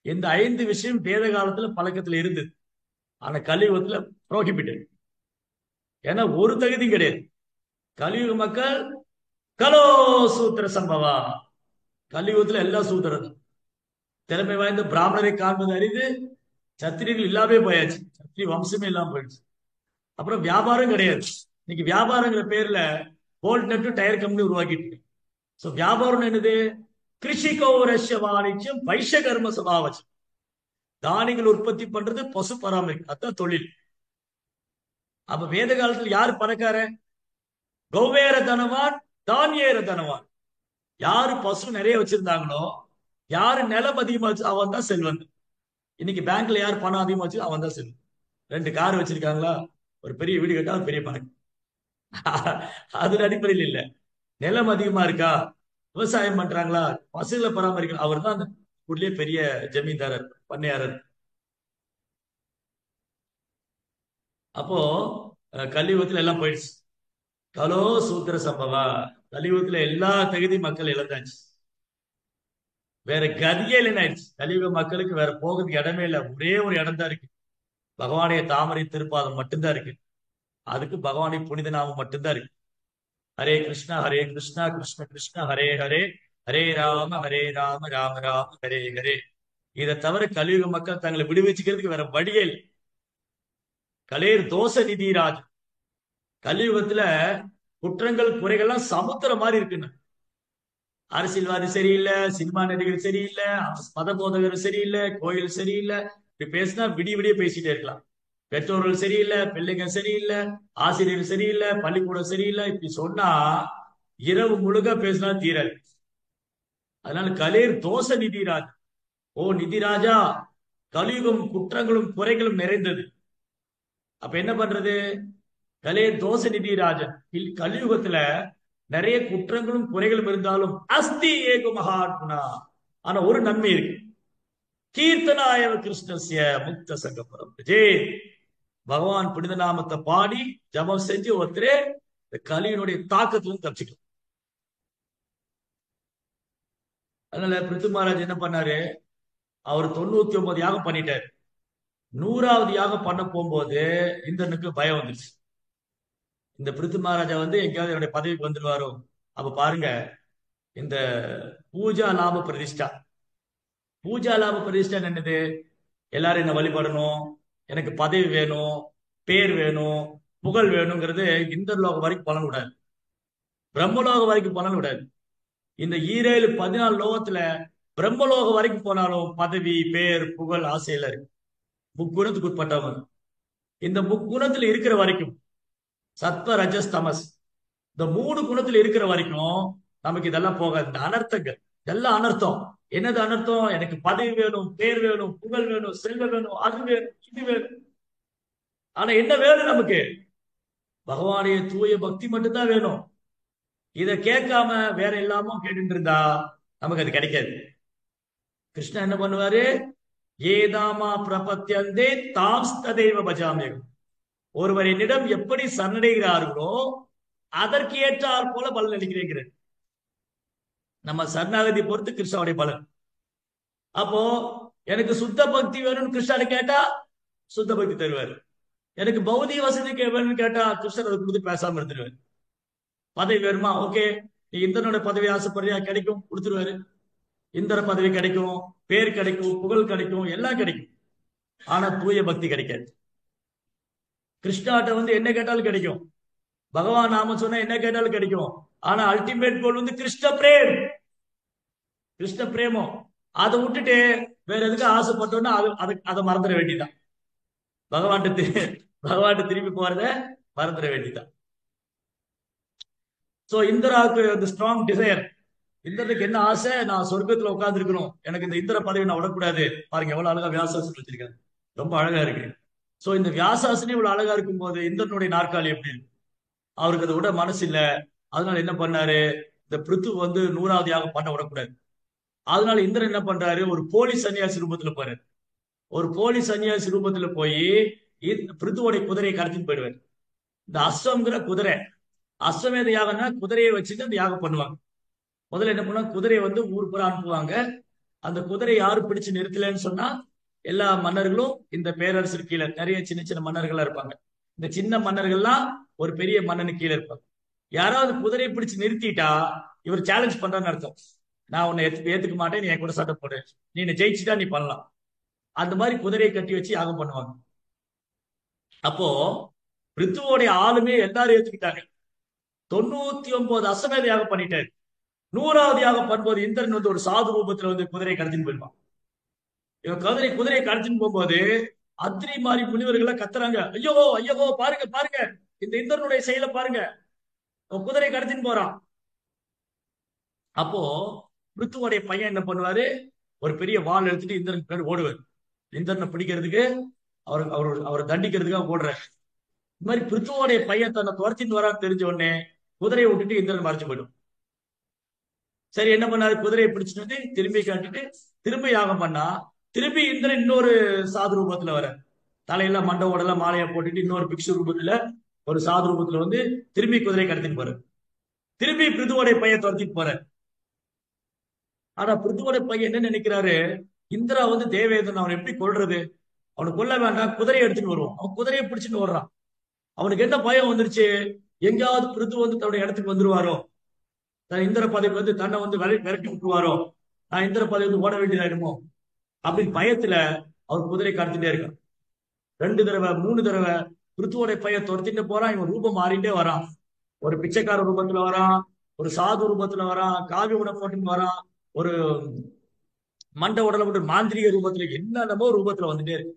இந்த 5 விஷயம் வேத காலத்துல பழக்கத்துல இருந்தது. ஆனா கலியுகத்துல புரோஹிபிட்டட். ஏன்னா ஒரு தகுதியும் கிடையாது. கலியுக மக்கள் கலோ சூத்திர சம்பவா. கலியுகத்துல எல்லா சூத்திரம். திறமை வாய்ந்த பிராமணரை காண்பது அரிது. சத்திரியர்கள் இல்லாமே போயாச்சு, சத்திரிய வம்சமே இல்லாம போயிடுச்சு. அப்புறம் வியாபாரம் கிடையாது. இன்னைக்கு வியாபாரங்கிற பேர்ல போல்ட் நட்டு டயர் கம்பெனி உருவாக்கிட்டு. சோ வியாபாரம் என்னது? கிருஷிகோ ரஷ்ய வாணிஜ்யம் வைஷ்ய கர்ம சபாவச்சம். தானியங்கள் உற்பத்தி பண்றது, பசு பராமரிப்பு, அதான் தொழில். அப்ப வேத காலத்துல யாரு பணக்காரன்? கௌவேர தனவான், தானியேர தனவான். யாரு பசு நிறைய வச்சிருந்தாங்களோ, யாரு நிலம் அதிகமா வச்சு அவன் தான் செல்வன். இன்னைக்கு பேங்க்ல யார் பணம் அதிகமா வச்சு அவன் தான் செல்வன். 2 கார் வச்சிருக்காங்களா, ஒரு பெரிய வீடு கட்டா ஒரு பெரிய பணம். அது அடிப்படையில் இல்ல. நிலம் அதிகமா இருக்கா, விவசாயம் பண்றாங்களா, பசுகளை பராமரிக்கலாம், அவர் தான் அந்த ஊர்லயே பெரிய ஜமீன்தாரர், பண்ணையாரர். அப்போ கலியுகத்துல எல்லாம் போயிடுச்சு. கலோ சூத்திர சம்பவா. கலியுகத்துல எல்லா தகுதி மக்கள் இழந்தாச்சு. வேற கதியே இல்லைன்னு ஆயிடுச்சு. கலியுக மக்களுக்கு வேற போகிறதுக்கு இடமே இல்லை. ஒரே ஒரு இடம் தான் இருக்கு. பகவானுடைய தாமரை திருப்பாதம் மட்டும்தான் இருக்கு. அதுக்கு பகவானுடைய புனித நாமம் மட்டும்தான் இருக்கு. ஹரே கிருஷ்ணா ஹரே கிருஷ்ணா கிருஷ்ண கிருஷ்ணா ஹரே ஹரே, ஹரே ராம ஹரே ராம ராம ராம ஹரே ஹரே. இதை தவிர கலியுக மக்கள் தங்களை விடுவிச்சுக்கிறதுக்கு வேற வழியே இல்லை. கலேர் தோச நிதிராஜ். கலியுகத்துல குற்றங்கள் குறைகள்லாம் சமுத்திரம் மாதிரி இருக்குன்னு. அரசியல்வாதி சரியில்லை, சினிமா நடிகர் சரியில்லை, மத போதகர் சரியில்லை, கோயில் சரியில்லை. இப்படி பேசினா விடிய விடிய பேசிட்டே இருக்கலாம். பெற்றோர்கள் சரியில்லை, பிள்ளைங்க சரியில்லை, ஆசிரியர் சரியில்லை, பள்ளிக்கூடம் சரியில்லை, இப்படி சொன்னா இரவு முழுக்க பேசினா தீராது. அதனால கலேர் தோச நிதிராஜ். ஓ நிதிராஜா, கலியுகம் குற்றங்களும் குறைகளும் நிறைந்தது. அப்ப என்ன பண்றது? கலேர் தோச நிதிராஜன். கலியுகத்துல நிறைய குற்றங்களும் குறைகளும் இருந்தாலும் அஸ்தி ஏக மகாத்மனா, ஆனா ஒரு நன்மை இருக்கு. கீர்த்தனாயவ கிருஷ்ணஸ்ய முக்த சங்கபரம் ஜே. பகவான் புனித நாமத்தை பாடி ஜபம் செஞ்சு ஒருத்தரே இந்த கலியினுடைய தாக்கத்திலும் தப்பிச்சுக்கலாம். அதனால பிருத்து மகாராஜ் என்ன பண்ணாரு? அவர் 99 யாகம் பண்ணிட்டாரு. 100வது யாகம் பண்ண போகும்போது இந்திரனுக்கு பயம் வந்துருச்சு. இந்த பிருத்து மகாராஜா வந்து எங்கேயாவது என்னுடைய பதவிக்கு வந்துருவாரோ. அப்ப பாருங்க, இந்த பூஜா லாப பிரதிஷ்டா. பூஜா லாப பிரதிஷ்டா என்னது? எல்லாரும் என்ன வழிபடணும், எனக்கு பதவி வேணும், பேர் வேணும், புகழ் வேணுங்கிறது இந்திரலோகம் வரைக்கும் பலன் விடாது, பிரம்மலோகம் வரைக்கும் பலன் விடாது. இந்த 14 லோகத்துல பிரம்மலோகம் வரைக்கும் போனாலும் பதவி, பேர், புகழ், ஆசையில இருக்கு. முக்குணத்துக்கு உட்பட்டவங்க. இந்த முக்குணத்துல இருக்கிற வரைக்கும், சத்வ ரஜஸ் தமஸ், இந்த 3 குணத்துல இருக்கிற வரைக்கும் நமக்கு இதெல்லாம் போகாது. இந்த அனர்த்தங்கள் இதெல்லாம் அனர்த்தம். என்னது அனர்த்தம்? எனக்கு பதவி வேணும், பேர் வேணும், புகழ் வேணும், செல்வம் வேணும், அது வேணும், இது வேணும். ஆனா என்ன வேணும் நமக்கு? பகவானுடைய தூய பக்தி மட்டும்தான் வேணும். இதை கேட்காம வேற எல்லாமும் கேட்டுட்டு இருந்தா நமக்கு அது கிடைக்காது. கிருஷ்ணன் என்ன பண்ணுவாரு? ஏதாமா பிரபத்தியந்தே தாம்ஸ்ததேவ பஜாமியம். ஒருவர் என்னிடம் எப்படி சரணடைகிறார்களோ அதற்கு ஏற்றால் போல பலன் அளிக்கிறேன். நம்ம சரணாகதி பொறுத்து கிருஷ்ணனுடைய பலன். அப்போ எனக்கு சுத்த பக்தி வேணும்னு கிருஷ்ணனை கேட்டா சுத்த பக்தி தருவாரு. எனக்கு பௌதிக வசதி வேணும்னு கேட்டா கிருஷ்ணன் அதை கொடுத்து பேசாம இருந்துருவாரு. பதவி வேணுமா? ஓகே, நீ இந்திரனோட பதவி ஆசைப்படுறியா? கிடைக்கும், கொடுத்துருவாரு. இந்திர பதவி கிடைக்கும், பேர் கிடைக்கும், புகழ் கிடைக்கும், எல்லாம் கிடைக்கும். ஆனா தூய பக்தி கிடைக்காது. கிருஷ்ணாட்ட வந்து என்ன கேட்டாலும் கிடைக்கும், பகவான் நாம சொன்னா என்ன கேட்டாலும் கிடைக்கும். ஆனா அல்டிமேட் கோல் வந்து கிருஷ்ண பிரேம், கிருஷ்ண பிரேமம். அதை விட்டுட்டு வேற எதுக்கு ஆசைப்பட்டோம்னா அதை மறந்துட வேண்டியதான். பகவான்கிட்ட திரும்பி போறத மறந்துட வேண்டியதான். சோ இந்திராவுக்கு அந்த ஸ்ட்ராங் டிசையர். இந்திரனுக்கு என்ன ஆசை? நான் சொர்க்கத்துல உட்கார்ந்து இருக்கணும், எனக்கு இந்த இந்திர பதவி நான் விடக்கூடாது. பாருங்க எவ்வளவு அழகா வியாசாசனம் வச்சிருக்காங்க, ரொம்ப அழகா இருக்கு. சோ இந்த வியாசாசனே இவ்வளவு அழகா இருக்கும் போது இந்திரனுடைய நாற்காலி எப்படி இருக்கும்? அவருக்கு அதை விட மனசு இல்ல. அதனால என்ன பண்ணாரு? இந்த பிருத்து வந்து 100வது யாகம் பண்ண விடக்கூடாது. அதனால இந்திரன் என்ன பண்றாரு? ஒரு போலி சன்னியாசி ரூபத்துல போறாரு. ஒரு போலி சன்னியாசி ரூபத்துல போய் பிருத்துவோடைய குதிரையை கடத்திட்டு போயிடுவாரு. இந்த அஸ்வம்ங்கிற குதிரை, அஸ்வமேத யாகம்னா குதிரையை வச்சுட்டு அந்த யாகம் பண்ணுவாங்க. முதல்ல என்ன பண்ணுவாங்க? குதிரையை வந்து ஊர் புற அனுப்புவாங்க. அந்த குதிரை யாரு பிடிச்சு நிறுத்தலன்னு சொன்னா எல்லா மன்னர்களும் இந்த பேரரசர் கீழே நிறைய சின்ன சின்ன மன்னர்களா இருப்பாங்க. இந்த சின்ன மன்னர்கள்லாம் ஒரு பெரிய மன்னனுக்கு கீழே இருப்பாங்க. யாராவது குதிரையை பிடிச்சு நிறுத்திட்டா இவர் சேலஞ்ச் பண்றான்னு அர்த்தம். நான் உன்னை ஏத்துக்க மாட்டேன், நீ என் கூட சண்டை போடு, நீ என்னை ஜெயிச்சுட்டா நீ பண்ணலாம். அந்த மாதிரி குதிரையை கட்டி வச்சு யாகம் பண்ணுவாங்க. அப்போ பிருத்துவோடைய ஆளுமே எல்லாரும் ஏத்துக்கிட்டாங்க. 99 அஸ்வமேத யாகம் பண்ணிட்டாரு. 100வது யாகம் பண்ணும்போது இந்திரன் வந்து ஒரு சாது ரூபத்துல வந்து குதிரையை கடத்தின்னு போயிருப்பான். இவன் குதிரையை கடத்தின்னு போகும்போது அத்திரி மாதிரி முனிவர்கள் கத்துறாங்க, ஐயோ ஐயோ, பாருங்க பாருங்க, இந்த இந்திரனுடைய செயலை பாருங்க, அவன் குதிரையை கடத்தின்னு போறான். அப்போ பிருத்துவோடைய பையன் என்ன பண்ணுவாரு, ஒரு பெரிய வாள் எடுத்துட்டு இந்திரன் பின்னாடி ஓடுவார். இந்திரனை பிடிக்கிறதுக்கு, அவரை தண்டிக்கிறதுக்காக ஓடுறாரு. இந்த மாதிரி பிருத்துவோடைய பையன் தன்னை துரத்தின்னு வரான்னு தெரிஞ்ச உடனே குதிரையை விட்டுட்டு இந்திரன் மறைச்சு போயிடும். சரி, என்ன பண்ணாரு, குதிரையை பிடிச்சிட்டு வந்து திரும்பி காட்டிட்டு திரும்பி யாகம் பண்ணா, திரும்பி இந்திரன் இன்னொரு சாது ரூபத்துல வர, தலையெல்லாம் மண்டை ஓடெல்லாம் மாலையா போட்டுட்டு இன்னொரு பிக்ஷு ரூபத்துல, ஒரு சாது ரூபத்துல வந்து திரும்பி குதிரை கடத்திட்டு போற, திரும்பி பிருத்துவோடைய பையன் துரத்திட்டு போற. ஆனா பிருத்துவோட பையன் என்ன நினைக்கிறாரு, இந்திரா வந்து தேவேந்திரன், அவன் எப்படி கொல்றது, அவனை கொல்ல வேண்டாம், குதிரையை எடுத்துட்டு வருவான். அவன் குதிரையை பிடிச்சிட்டு வர்றான். அவனுக்கு என்ன பயம் வந்துருச்சு, எங்கேயாவது பிருத்து வந்து தன்னுடைய இடத்துக்கு வந்துருவாரோ, தன் இந்திர பதவி வந்து தன்னை வந்து விரட்டி விட்டுருவாரோ, நான் இந்திர பதவி வந்து ஓட வேண்டியதாயிடுமோ அப்படின்னு பயத்துல அவர் குதிரை கடத்திட்டே இருக்கான். 2 தடவை 3 தடவை பிருத்துவோட பையன் துரத்திட்டு போறான். இவன் ரூபம் மாறிட்டே வரான். ஒரு பிச்சைக்கார ரூபத்துல வரான், ஒரு சாது ரூபத்துல வரான், காவி உணவு போட்டுன்னு வரான், ஒரு மண்ட உடலை விட்டு மாந்திரிக ரூபத்துல, என்னென்னமோ ரூபத்துல வந்துட்டே இருக்கு.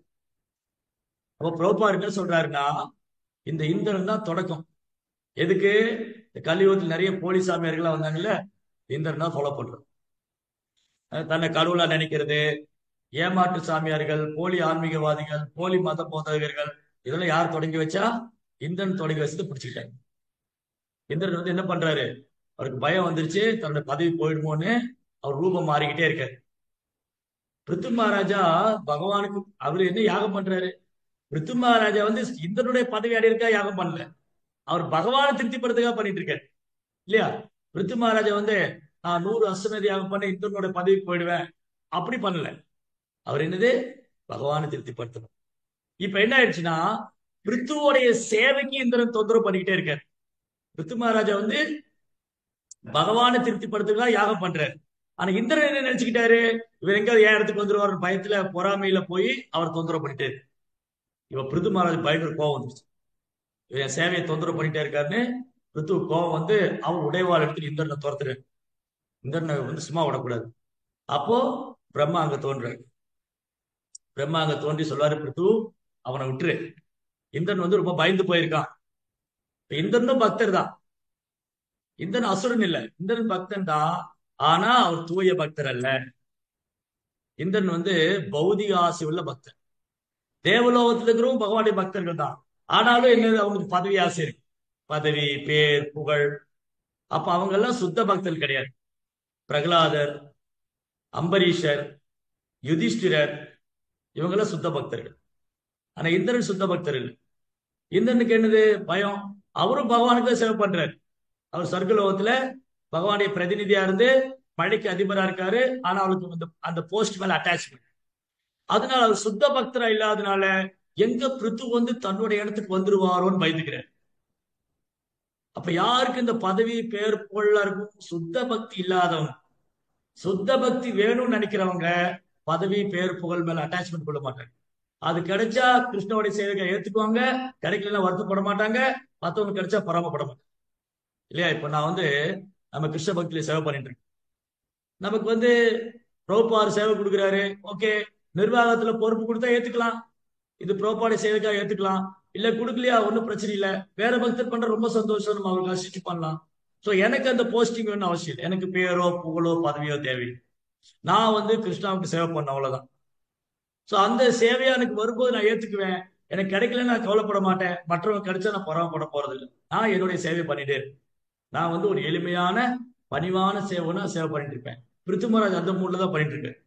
அப்ப பிரபுபார் என்ன சொல்றாருன்னா, இந்த இந்திரன் தான் தொடக்கம். எதுக்கு, இந்த கலியுகத்தில் நிறைய போலி சாமியார்கள்லாம் வந்தாங்கல்ல, இந்திரன் தான் ஃபாலோ பண்றது. தன்னை கடவுளா நினைக்கிறது, ஏமாற்று சாமியார்கள், போலி ஆன்மீகவாதிகள், போலி மத போதகர்கள், இதெல்லாம் யார் தொடங்கி வச்சா, இந்திரன் தொடங்கி வச்சது பிடிச்சிக்கிட்டாங்க. இந்திரன் வந்து என்ன பண்றாரு, அவருக்கு பயம் வந்துருச்சு, தன்னோட பதவி போயிடுமோன்னு அவர் ரூபம் மாறிக்கிட்டே இருக்காரு. பிருத்து மகாராஜா பகவானுக்கு அவரு என்ன யாகம் பண்றாரு, பிருத்து மகாராஜா வந்து இந்திரனுடைய பதவி அடையிருக்கா யாகம் பண்ணல, அவர் பகவானை திருப்திப்படுத்துக்காக பண்ணிட்டு இருக்காரு இல்லையா. பிருத்து மகாராஜா வந்து நான் 100 அஸ்வமேத யாகம் பண்ண இந்திரனோட பதவிக்கு போயிடுவேன் அப்படி பண்ணல. அவர் என்னது, பகவானை திருப்திப்படுத்தணும். இப்ப என்ன ஆயிடுச்சுன்னா, பிருத்துவோடைய சேவைக்கு இந்திரன் தொந்தரவு பண்ணிக்கிட்டே இருக்காரு. பிருத்து மகாராஜா வந்து பகவானை திருப்திப்படுத்துக்காக யாகம் பண்றாரு. ஆனா இந்திரன் என்ன நினைச்சுக்கிட்டாரு, இவர் எங்கேயாவது ஏன் இடத்துக்கு வந்துருவாரு பயத்துல பொறாமையில போய் அவர் தொந்தரவு பண்ணிட்டாரு. இவ பிருத்து மகாராஜ் பயங்கர கோவம் வந்துருச்சு, இவர் என் சேவையை தொந்தரவு பண்ணிட்டே இருக்காருன்னு பிருத்து கோவம் வந்து அவர் உடைவாள் எடுத்துட்டு இந்திரனை துரத்துறாரு. இந்திரனை வந்து சும்மா விடக்கூடாது. அப்போ பிரம்மா அங்க தோன்றாரு. பிரம்மா அங்க தோன்றி சொல்வாரு, பிருத்து அவனை விட்டுரு, இந்திரன் வந்து ரொம்ப பயந்து போயிருக்கான். இந்திரனும் பக்தர் தான், இந்திரன் அசுரன் இல்ல, இந்திரன் பக்தன் தான். ஆனா அவர் தூய பக்தர் அல்ல. இந்திரன் வந்து பௌதிக ஆசை உள்ள பக்தர். தேவலோகத்துல இருக்கிறவங்க பகவானுடைய பக்தர்கள் தான். ஆனாலும் என்னது, அவங்களுக்கு பதவி ஆசை இருக்கு, பதவி பேர் புகழ். அப்ப அவங்க எல்லாம் சுத்த பக்தர்கள் கிடையாது. பிரகலாதர், அம்பரீஷர், யுதிஷ்டிரர், இவங்கெல்லாம் சுத்த பக்தர்கள். ஆனா இந்திரன் சுத்த பக்தர் இல்லை. இந்திரனுக்கு என்னது பயம், அவரும் பகவானுக்கு சேவை பண்றாரு. அவர் சொர்க்கலோகத்துல பகவானுடைய பிரதிநிதியா இருந்து மழைக்கு அதிபரா இருக்காரு. ஆனா அவருக்கு அந்த போஸ்ட் மேல அட்டாச்மெண்ட். அதனால அவர் சுத்த பக்தரா இல்லாதனால எங்க பிருத்து வந்து தன்னுடைய இடத்துக்கு வந்துருவாரோன்னு பயந்துக்கிறார். அப்ப யாருக்கு இந்த பதவி பேர் புகழா இருக்கும், சுத்த பக்தி இல்லாதவங்க. சுத்த பக்தி வேணும்னு நினைக்கிறவங்க பதவி பேர் புகழ் மேல அட்டாச்மெண்ட் கொள்ள மாட்டாங்க. அது கிடைச்சா கிருஷ்ணனுடைய சேவைகளை ஏத்துக்குவாங்க, கிடைக்கலன்னா வருத்தப்பட மாட்டாங்க, மத்தவங்க கிடைச்சா பொறாமப்பட மாட்டாங்க இல்லையா. இப்ப நான் வந்து நம்ம கிருஷ்ண பக்தியில சேவை பண்ணிட்டு இருக்கேன். நமக்கு வந்து பிரபுபார் சேவை கொடுக்குறாரு, ஓகே, நிர்வாகத்துல பொறுப்பு கொடுத்தா ஏத்துக்கலாம், இது புரோபாடி சேவைக்காக ஏத்துக்கலாம். இல்ல கொடுக்கலையா, ஒன்றும் பிரச்சனை இல்லை, வேற பக்தர் பண்ற ரொம்ப சந்தோஷம், நம்ம அவருக்கு அசிஸ்ட் பண்ணலாம். சோ எனக்கு அந்த போஸ்டிங் வேணும் அவசியம் இல்லை, எனக்கு பேரோ புகழோ பதவியோ தேவை. நான் வந்து கிருஷ்ணாவுக்கு சேவை பண்ண அவ்வளவுதான். சோ அந்த சேவையா எனக்கு வரும்போது நான் ஏத்துக்குவேன், எனக்கு கிடைக்கல நான் கவலைப்பட மாட்டேன், மற்றவங்க கிடைச்சா நான் பொறாமப்பட போறது இல்லை. நான் என்னுடைய சேவை பண்ணிட்டே இருப்பேன். நான் வந்து ஒரு எளிமையான பணிவான சேவைனா சேவை பண்ணிட்டு இருப்பேன். பிருத்துமராஜ் அந்த மூட்ல தான் பண்ணிட்டு இருக்கேன்.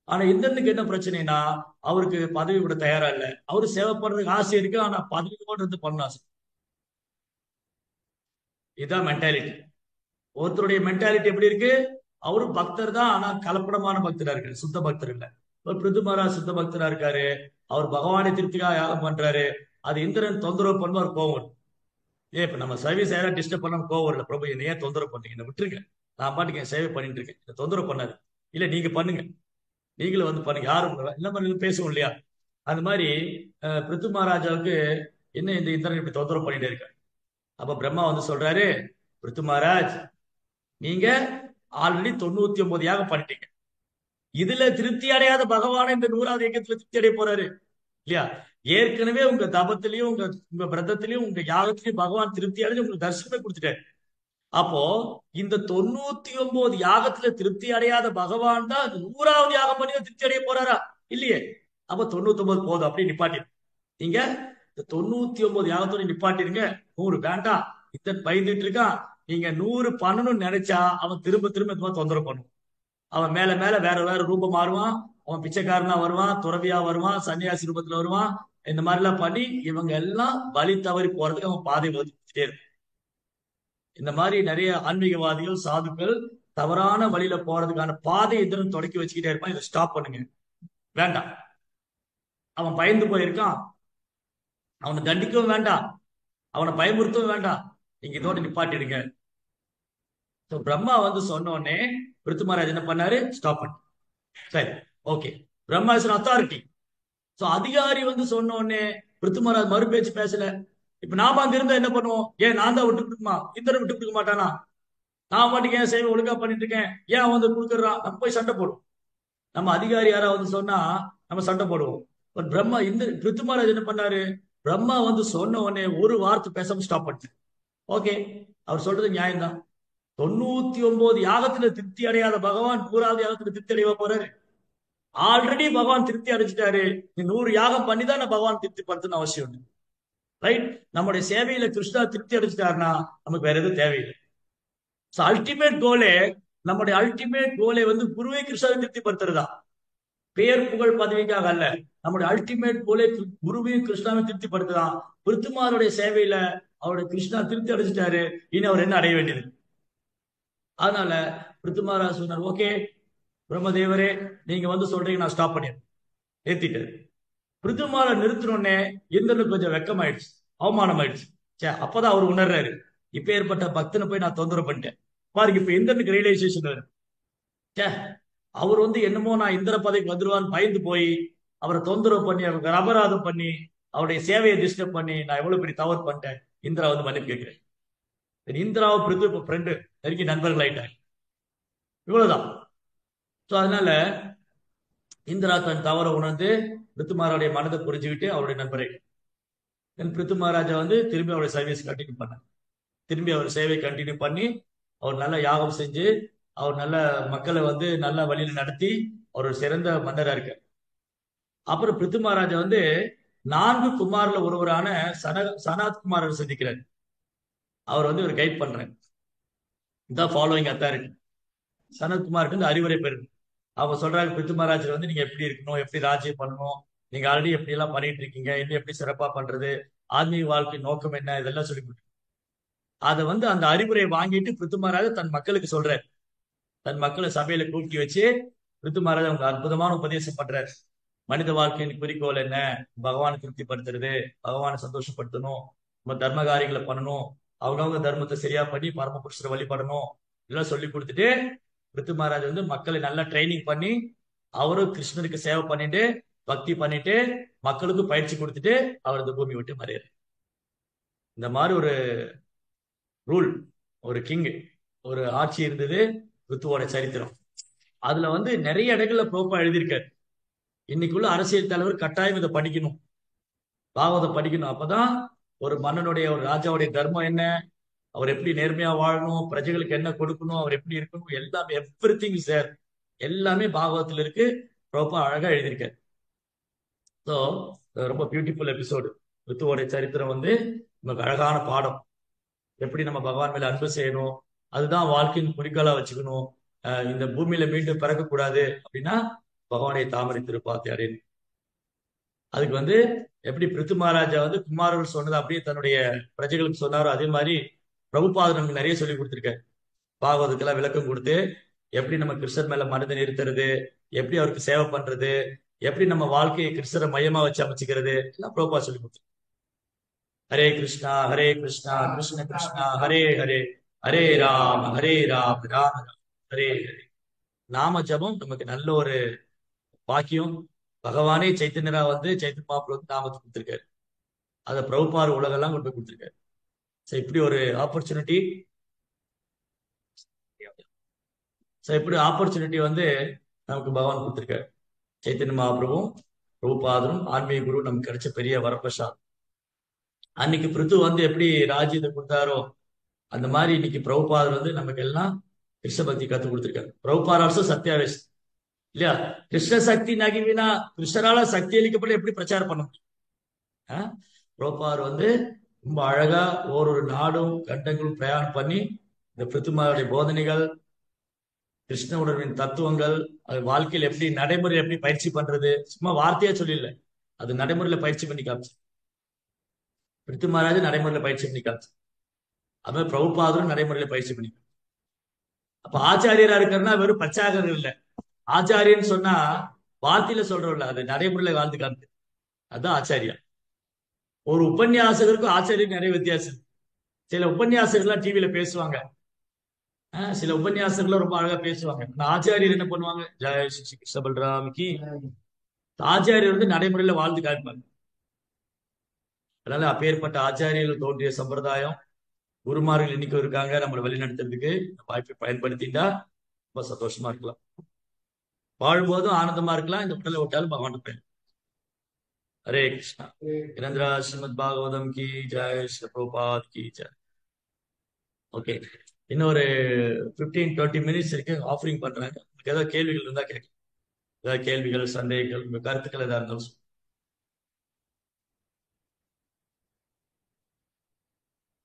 ஆனா இந்திரனுக்கு என்ன பிரச்சனைனா, அவருக்கு பதவி கூட தயாரா இல்ல, அவரு சேவை பண்றதுக்கு ஆசை இருக்கு, ஆனா பதவியோடு இருந்து பண்ண ஆசை. இதுதான் மென்டாலிட்டி. ஒருத்தருடைய மென்டாலிட்டி எப்படி இருக்கு, அவரு பக்தர் தான், ஆனா கலப்படமான பக்தரா இருக்காரு, சுத்த பக்தர் இல்ல. பிருது மகாராஜ் சுத்த பக்தரா இருக்காரு, அவர் பகவானை திருப்திக்காக யாகம் பண்றாரு. அது இந்திரன் தொந்தரவு பண்ண ஒரு கோவம் வரும். ஏன் இப்ப நம்ம சர்வீஸ் யாரா டிஸ்டர்ப் பண்ண கோவம் இல்ல, பிரபு என்னைய தொந்தரவு பண்ணீங்க, என்ன விட்டுருங்க, நான் பாட்டுக்கு என் சேவை பண்ணிட்டு இருக்கேன், என்ன தொந்தரவு பண்ணாரு. இல்ல நீங்க பண்ணுங்க, நீங்களும் வந்து பண்ணுங்க, யாரும் என்ன பண்ணி பேசுவோம் இல்லையா. அந்த மாதிரி பிருத்து மகாராஜாவுக்கு என்ன இந்த இந்திரன் இப்படி தொந்தரவு பண்ணிட்டே இருக்காரு. அப்ப பிரம்மா வந்து சொல்றாரு, பிருத்து மகாராஜ், நீங்க ஆல்ரெடி 99 யாகம் பண்ணிட்டீங்க, இதுல திருப்தி அடையாத பகவான இந்த 100வது இயக்கத்துல திருப்தி அடைய போறாரு இல்லையா? ஏற்கனவே உங்க தபத்திலையும் உங்க உங்க பிரதத்திலையும் உங்க யாகத்திலையும் பகவான் திருப்தி அடைஞ்சு உங்களுக்கு தரிசனமே கொடுத்துட்டாரு. அப்போ இந்த 99 யாகத்துல திருப்தி அடையாத பகவான் தான் 100வது யாகம் பண்ணி தான் திருப்தி அடைய போறாரா? இல்லையே. அப்ப 99 போதும் அப்படியே நிப்பாட்டி நீங்க இந்த 99 யாகத்தோட நிப்பாட்டிருங்க. 100 வேண்டாம், இத்தனை பயந்துட்டு இருக்கான். நீங்க 100 பண்ணணும்னு நினைச்சா அவன் திரும்ப திரும்ப இந்த மாதிரி தொந்தரவு பண்ணுவான். அவன் மேல மேல வேற வேற ரூபம் மாறுவான். அவன் பிச்சைக்காரனா வருவான், துறவியா வருவான், சன்னியாசி ரூபத்துல வருவான். இந்த மாதிரி எல்லாம் பண்ணி இவங்க எல்லாம் வழி தவறி போறதுக்கு அவன் பாதை வகுத்துட்டே இருப்பான். இந்த மாதிரி நிறைய ஆன்மீகவாதிகள் சாதுக்கள் தவறான வழியில போறதுக்கான பாதை எதிரும் தொடக்கி வச்சுக்கிட்டே இருப்பான். இதை ஸ்டாப் பண்ணுங்க. வேண்டாம், அவன் பயந்து போயிருக்கான், அவனை தண்டிக்கவும் வேண்டாம், அவனை பயமுறுத்தவும் வேண்டாம், நீங்க இதோட நிப்பாட்டிடுங்க. பிரம்மா வந்து சொன்ன உடனே பிருத்து மகாராஜ் என்ன பண்ணாரு? ஸ்டாப் பண்ணு. சரி, okay. Brahma is authority. So அதிகாரி வந்து சொன்ன உடனே பிருத்து மகாராஜ் மறு பேச்சு பேசல. இப்ப நாம அங்க இருந்தா என்ன பண்ணுவோம்? ஏன் நான் தான் விட்டு கொடுக்குமா? இந்திரன் விட்டு கொடுக்க மாட்டானா? நான் பாட்டுக்கு ஏன் சேவை ஒழுங்கா பண்ணிட்டு இருக்கேன், ஏன் அவன் வந்து கொடுக்குறான்? நம்ம போய் சண்டை போடுவோம். நம்ம அதிகாரி யாராவது சொன்னா நம்ம சண்டை போடுவோம். பட் பிரம்மா இந்த பிருத்து மகாராஜ் என்ன பண்ணாரு? பிரம்மா வந்து சொன்ன உடனே ஒரு வார்த்தை பேசாம ஸ்டாப் பண்ணிட்டு, ஓகே, அவர் சொல்றது நியாயம்தான். 99 யாகத்துல திருப்தி அடையாத பகவான் 100வது யாகத்துல திருப்தி அடைவா போறாரு? ஆல்ரெடி பகவான் திருப்தி அடைஞ்சிட்டாரு. நீ 100 யாகம் பண்ணி தான் நான் பகவான் திருப்தி படுத்தணும் அவசியம் இல்லை. ரைட்? நம்முடைய சேவையில கிருஷ்ணா திருப்தி அடைஞ்சிட்டாருன்னா நமக்கு வேற எதுவும் தேவையில்லை. அல்டிமேட் கோலே, நம்முடைய அல்டிமேட் கோலே வந்து குருவை கிருஷ்ணாவை திருப்தி படுத்துறதா, பேர் புகழ் பதவிக்காக அல்ல. நம்முடைய அல்டிமேட் கோலே குருவையும் கிருஷ்ணாவையும் திருப்தி படுத்துதான். பிருத்துமாருடைய சேவையில அவருடைய கிருஷ்ணா திருப்தி அடைஞ்சிட்டாரு. இனி அவர் என்ன அடைய வேண்டியது? அதனால பிருத்துமாரா சொன்னார், ஓகே பிரம்மதேவரே, நீங்க வந்து சொல்றீங்க, நான் ஸ்டாப் பண்ணிடுறேன். நிறுத்திட்டாரு. பிருத்துமாரை நிறுத்தினோடனே இந்திரனுக்கு கொஞ்சம் வெக்கம் ஆயிடுச்சு, அவமானம் ஆயிடுச்சு. சே, அப்பதான் அவர் உணர்றாரு, இப்ப ஏற்பட்ட பக்தனை போய் நான் தொந்தரவு பண்ணிட்டேன். பாருங்க, இப்ப இந்திரனுக்கு ரியலைசேஷன் வருது. சே, அவர் வந்து என்னமோ நான் இந்திர பதவிக்கு வந்துருவான்னு பயந்து போய் அவரை தொந்தரவு பண்ணி அவருக்கு அபராதம் பண்ணி அவருடைய சேவையை டிஸ்டர்ப் பண்ணி நான் எவ்வளவு பெரிய தவறு பண்ணிட்டேன். இந்திரா வந்து மன்னிப்பு கேட்கிறேன். இந்திராவை பிருத்து இப்ப ஃப்ரெண்டு, நெருங்கி நண்பர்கள் ஆயிட்டாங்க. இவ்வளவுதான். சோ அதனால இந்திரா தன் தவறை உணர்ந்து பிருத்துமாராவுடைய மனதை புரிஞ்சுக்கிட்டு அவருடைய நண்பரை பிருத்து மகாராஜா வந்து திரும்பி அவருடைய சர்வீஸ் கண்டினியூ பண்ணார். திரும்பி அவர் சேவை கண்டினியூ பண்ணி அவர் நல்ல யாகம் செஞ்சு அவர் நல்ல மக்களை வந்து நல்ல வழியில நடத்தி அவர் ஒரு சிறந்த மன்னரா இருக்கார். அப்புறம் பிருத்து மகாராஜா வந்து 4 குமார்ல ஒருவரான சனாத் குமாரர் சந்திக்கிறார். அவர் வந்து ஒரு கைட் பண்றாரு. இந்த ஃபாலோயிங் அத்தாரிட்டி சனத்குமாருக்கு வந்து அறிவுரை பெறுது. அவங்க சொல்றாங்க, பிருத்து மகாராஜர் வந்து நீங்க எப்படி இருக்கணும், எப்படி ராஜ்யம் பண்ணணும், நீங்க ஆல்ரெடி எப்படி எல்லாம் பண்ணிட்டு இருக்கீங்க, இன்னும் எப்படி சிறப்பா பண்றது, ஆன்மீக வாழ்க்கை நோக்கம் என்ன, இதெல்லாம் சொல்லி கொடுத்து அதை வந்து அந்த அறிவுரையை வாங்கிட்டு பிருத்து மகாராஜர் தன் மக்களுக்கு சொல்றாரு. தன் மக்களை சபையில கூட்டி வச்சு பிருத்து மகாராஜர் அவங்க அற்புதமான உபதேசம் பண்றாரு. மனித வாழ்க்கையின் குறிக்கோள் என்ன? பகவானை திருப்திப்படுத்துறது, பகவானை சந்தோஷப்படுத்தணும், நம்ம தர்ம காரியங்களை பண்ணணும், அவங்கவுங்க தர்மத்தை சரியா பண்ணி பரமபுருஷரை வழிபடணும், இதெல்லாம் சொல்லி கொடுத்துட்டு பிருத்து மகாராஜ் வந்து மக்களை நல்லா ட்ரைனிங் பண்ணி அவரும் கிருஷ்ணருக்கு சேவை பண்ணிட்டு பக்தி பண்ணிட்டு மக்களுக்கு பயிற்சி கொடுத்துட்டு அவர் இந்த பூமி விட்டு மறையாரு. இந்த மாதிரி ஒரு ரூல், ஒரு கிங், ஒரு ஆட்சி இருந்தது பிருத்துவோட சரித்திரம். அதுல வந்து நிறைய இடங்கள்ல ப்ரோப்பா எழுதியிருக்காரு. இன்னைக்குள்ள அரசியல் தலைவர் கட்டாயம் இதை படிக்கணும், பாகவதம் படிக்கணும். அப்பதான் ஒரு மன்னனுடைய ஒரு ராஜாவுடைய தர்மம் என்ன, அவர் எப்படி நேர்மையா வாழணும், பிரஜைகளுக்கு என்ன கொடுக்கணும், அவர் எப்படி இருக்கணும், எல்லாமே எவ்ரி திங் சார் எல்லாமே பாகவதத்துல இருக்கு. ரொம்ப அழகா எழுதியிருக்காரு. ஸோ ரொம்ப பியூட்டிஃபுல் எபிசோடு. ரித்துவோடைய சரித்திரம் வந்து நமக்கு அழகான பாடம். எப்படி நம்ம பகவான் மேல அன்பு செய்யணும், அதுதான் வாழ்க்கையின் குறிக்கோளா வச்சுக்கணும். இந்த பூமியில மீண்டும் பிறக்கக்கூடாது அப்படின்னா பகவானுடைய தாமரை திருப்பாத்தை அடையணும். அதுக்கு வந்து எப்படி பிருத்து மகாராஜா வந்து குமாரர்கள் சொன்னது அப்படியே தன்னுடைய பிரஜைகளுக்கு சொன்னாரோ, அதே மாதிரி பிரபுபாதர் நமக்கு நிறைய சொல்லி கொடுத்துருக்காரு. பாகவதற்கெல்லாம் விளக்கம் கொடுத்து எப்படி நம்ம கிருஷ்ணர் மேல மனதை நிறுத்துறது, எப்படி அவருக்கு சேவை பண்றது, எப்படி நம்ம வாழ்க்கையை கிருஷ்ணரை மையமா வச்சு அமைச்சுக்கிறது, எல்லாம் பிரபுபா சொல்லி கொடுத்து. ஹரே கிருஷ்ணா கிருஷ்ணா கிருஷ்ணா ஹரே ஹரே, ஹரே ராம் ராம் ராம் ஹரே ஹரே. நாம ஜபம் நமக்கு நல்ல ஒரு பாக்கியம். பகவானே சைத்தன்யரா வந்து சைத்தன்ய மாப்பிள்ள வந்து நாமத்தை கொடுத்திருக்காரு. அதை பிரபுபார் உலகெல்லாம் கொண்டு போய் கொடுத்திருக்காரு. இப்படி ஒரு ஆப்பர்ச்சுனிட்டி, இப்படி ஆப்பர்ச்சுனிட்டி வந்து நமக்கு பகவான் கொடுத்திருக்காரு. சைத்தன்ய மகாபிரபுவும் பிரபுபாதரும் ஆன்மீக குரு நமக்கு கிடைச்ச பெரிய வரப்பிரசாதம். அன்னைக்கு பிருத்து வந்து எப்படி ராஜ்யத்தை கொடுத்தாரோ அந்த மாதிரி இன்னைக்கு பிரபுபாதர் வந்து நமக்கு எல்லாம் கிருஷ்ண பக்தி கத்து கொடுத்திருக்காரு. பிரபுபாதர் ஆல்சோ சத்யாவேஷ் இல்லையா? கிருஷ்ண சக்தி நகிவினா கிருஷ்ணரால சக்தி அளிக்கப்பட எப்படி பிரச்சாரம் பண்ண முடியும்? பிரபுபாதர் வந்து ரொம்ப அழகா ஒரு நாடும் கண்டங்களும் பிரயாணம் பண்ணி இந்த பிருத்துமாவுடைய போதனைகள், கிருஷ்ண உணர்வின் தத்துவங்கள், அது வாழ்க்கையில் எப்படி நடைமுறையில் எப்படி பயிற்சி பண்றது, சும்மா வார்த்தையா சொல்லல, அது நடைமுறையில பயிற்சி பண்ணி காமிச்சு. பிருத்து மகாராஜ் நடைமுறையில பயிற்சி பண்ணி காமிச்சு. அது மாதிரி பிரபுபாதரும் நடைமுறையில பயிற்சி பண்ணி. அப்ப ஆச்சாரியரா இருக்கிறன்னா வெறும் பச்சாகர் இல்ல. ஆச்சாரியன்னு சொன்னா வார்த்தையில சொல்றோம்ல, அது நடைமுறையில வாழ்ந்து காமிச்சு. அதுதான் ஆச்சாரியா. ஒரு உபன்யாசகருக்கும் ஆச்சாரியருக்கும் நிறைய வித்தியாசம். சில உபன்யாசகர்லாம் டிவியில பேசுவாங்க. சில உபன்யாசகர்லாம் ரொம்ப அழகா பேசுவாங்க. ஆச்சாரியர் என்ன பண்ணுவாங்க? ஜெய் ஸ்ரீ கிருஷ்ண பல்ராம் கி. ஆச்சாரியர் வந்து நடைமுறையில வாழ்ந்து காமிப்பாங்க. அதனால அப்பேற்பட்ட ஆச்சாரியர்கள் தோன்றிய சம்பிரதாயம், குருமார்கள் இன்னைக்கு இருக்காங்க நம்மளை வழி நடத்துறதுக்கு. வாய்ப்பை பயன்படுத்திட்டா ரொம்ப சந்தோஷமா இருக்கலாம். வாழும்போதும் ஆனந்தமா இருக்கலாம். இந்த உடலை விட்டாலும் பகவான் பயன். ஹரே கிருஷ்ணா. கிரந்தரா ஸ்ரீமத் பாகவதம் கி ஜெய், ஸ்ரீ பிரபுபாத் கி ஜெய். ஓகே, இன்னொரு 15-20 மினிட்ஸ் இருக்கு. ஆஃபரிங் பண்றாங்க. உங்களுக்கு ஏதாவது கேள்விகள் இருந்தா கேட்க. ஏதாவது கேள்விகள், சந்தேகங்கள், உங்க கருத்துக்கள் ஏதாவது இருந்தாலும்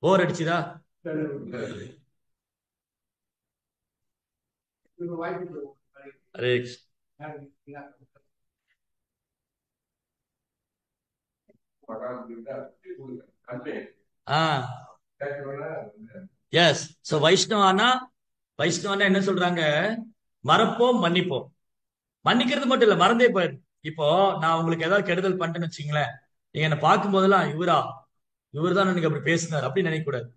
போர் அடிச்சுதா? ஹரே எஸ். சோ வைஷ்ணவானா என்ன சொல்றாங்க? மறப்போம், மன்னிப்போம். மன்னிக்கிறது மட்டும் இல்ல, மறந்தே போயிரு. இப்போ நான் உங்களுக்கு ஏதாவது கெடுதல் பண்ணிட்டேன்னு வச்சுங்களேன், நீங்க என்ன பார்க்கும் போதெல்லாம் இவர் தான் எனக்கு அப்படி பேசினார் அப்படின்னு நினைக்க கூடாது.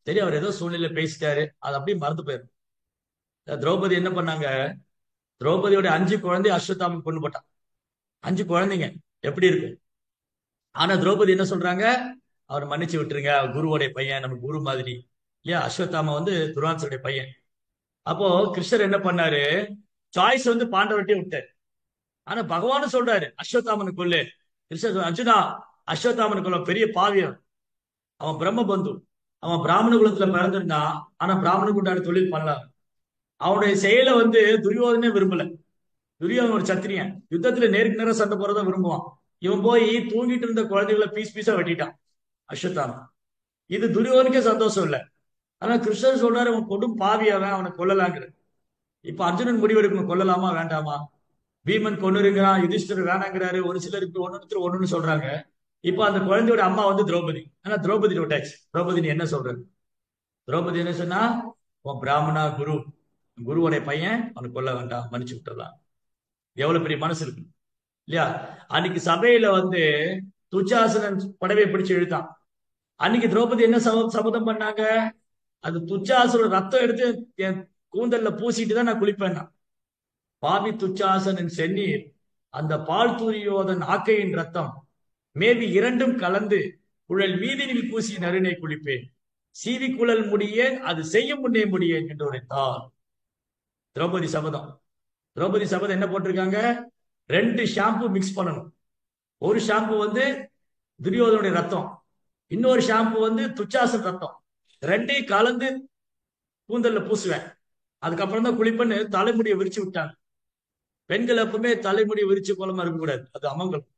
சரி, அவர் ஏதோ சூழ்நிலை பேசிட்டாரு, அது அப்படியே மறந்து போயிடும். திரௌபதி என்ன பண்ணாங்க? திரௌபதியோட 5 குழந்தை அஸ்வத்தாமன் கொண்டு போட்டான். 5 குழந்தைங்க எப்படி இருக்கு? ஆனா திரௌபதி என்ன சொல்றாங்க? அவரை மன்னிச்சு விட்டுருங்க, குருவோடைய பையன், நம்ம குரு மாதிரி இல்லையா? அஸ்வத்தாம வந்து துருவான்சருடைய பையன். அப்போ கிருஷ்ணர் என்ன பண்ணாரு? சாய்ஸ் வந்து பாண்டவர்கிட்டயே விட்டாரு. ஆனா பகவானும் சொல்றாரு அஸ்வத்தாமனு கொல்லு. கிருஷ்ணர் அர்ஜுனா, அஸ்வத்தாமனு கொல்ல, பெரிய பாவியம், அவன் பிரம்ம பந்து, அவன் பிராமண குலத்துல பிறந்திருந்தான். ஆனா பிராமண உண்டான தொழில் பண்ணலாம். அவனுடைய செயலை வந்து துரியோதனே விரும்பல. துரியோதன் ஒரு சத்திரியன், யுத்தத்துல நேருக்கு நேரம் சண்டை போறத விரும்புவான். இவன் போய் தூங்கிட்டு இருந்த குழந்தைகளை பீஸ் பீஸா வெட்டிட்டான் அஸ்வத்தாமன். இது துரியோதனுக்கே சந்தோஷம் இல்ல. ஆனா கிருஷ்ணர் சொல்றாரு அவன் கொடும் பாவியாவன், அவனை கொல்லலாங்கிற. இப்ப அர்ஜுனன் முடிவெடுக்கணும், கொல்லலாமா வேண்டாமா. பீமன் கொன்னுருங்கிறான், யுதிஷ்டர் வேணாங்கிறாரு, ஒரு சிலருக்கு ஒண்ணுன்னு சொல்றாங்க. இப்ப அந்த குழந்தையோட அம்மா வந்து திரௌபதி. ஆனா திரௌபதி விட்டாச்சு. திரௌபதி நீ என்ன சொல்றது? திரௌபதி என்ன சொன்னா? உன் பிராமணா குருவோடைய பையன், அவனுக்கு கொல்ல வேண்டாம், மன்னிச்சு விட்டுறலாம். எவ்வளவு பெரிய மனசு இருக்கு இல்லையா? அன்னைக்கு சபையில வந்து துச்சாசனன் புடவையை பிடிச்சு இழுத்தான். அன்னைக்கு திரௌபதி என்ன சபதம் பண்ணாங்க? அது துச்சாசனோட ரத்தம் எடுத்து என் கூந்தல்ல பூசிட்டு தான் நான் குளிப்பேன். பாவி துச்சாசனின் செந்நீர், அந்த பால் தூரியோதன் ஆக்கையின் ரத்தம் மேபி இரண்டும் கலந்து குழல் மீதினில் பூசி நறுனை குளிப்பேன். சீவி குழல் முடியேன், அது செய்யும் முன்னே முடியேன் என்று உரைத்தார். திரௌபதி சபதம். திரௌபதி சபதம் என்ன போட்டிருக்காங்க? 2 ஷாம்பு மிக்ஸ் பண்ணணும். ஒரு ஷாம்பு வந்து துரியோதனுடைய ரத்தம், இன்னொரு ஷாம்பு வந்து துச்சாசன் ரத்தம். 2ஐயும் கலந்து கூந்தல்ல பூசுவேன், அதுக்கப்புறம் தான் குளிப்பேன்னு தலைமுடியை விரிச்சு விட்டாங்க. பெண்கள் எப்பவுமே தலைமுடியை விரிச்சு கோலமா இருக்கக்கூடாது, அது அமங்கலம்.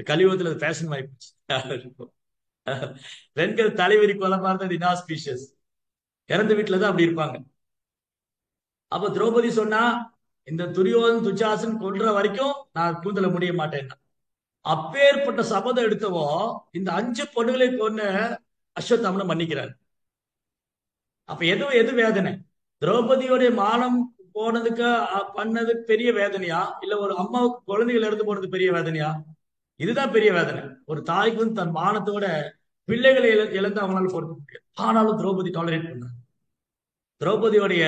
கலியுகத்துல அது ஃபேஷன் ஆயிப்போச்சு. பெண்கள் தலைவிரி கோலமா இருந்தது இன்ஆஸ்பீஷியஸ். இறந்த வீட்டுலதான் அப்படி இருப்பாங்க. அப்ப திரௌபதி சொன்னா, இந்த துரியோதன் துச்சாசன் கொல்ற வரைக்கும் நான் கூந்தல முடிய மாட்டேன். அப்பேற்பட்ட சபதம் எடுத்தவோ இந்த 5 பொண்ணுகளை கொண்டு அஸ்வத்தாமனை மன்னிக்கிறார். அப்ப எது வேதனை? திரௌபதியோடைய மானம் போனதுக்கு பண்ணது பெரிய வேதனையா, இல்ல ஒரு அம்மாவுக்கு குழந்தைகள் இறந்து போனது பெரிய வேதனையா? இதுதான் பெரிய வேதனை. ஒரு தாய்க்கு வந்து தன் மானத்தோட பிள்ளைகளை இழந்து அவங்களால பொறுக்க முடியாது. ஆனாலும் திரௌபதி டாலரேட் பண்றாங்க. திரௌபதியோடைய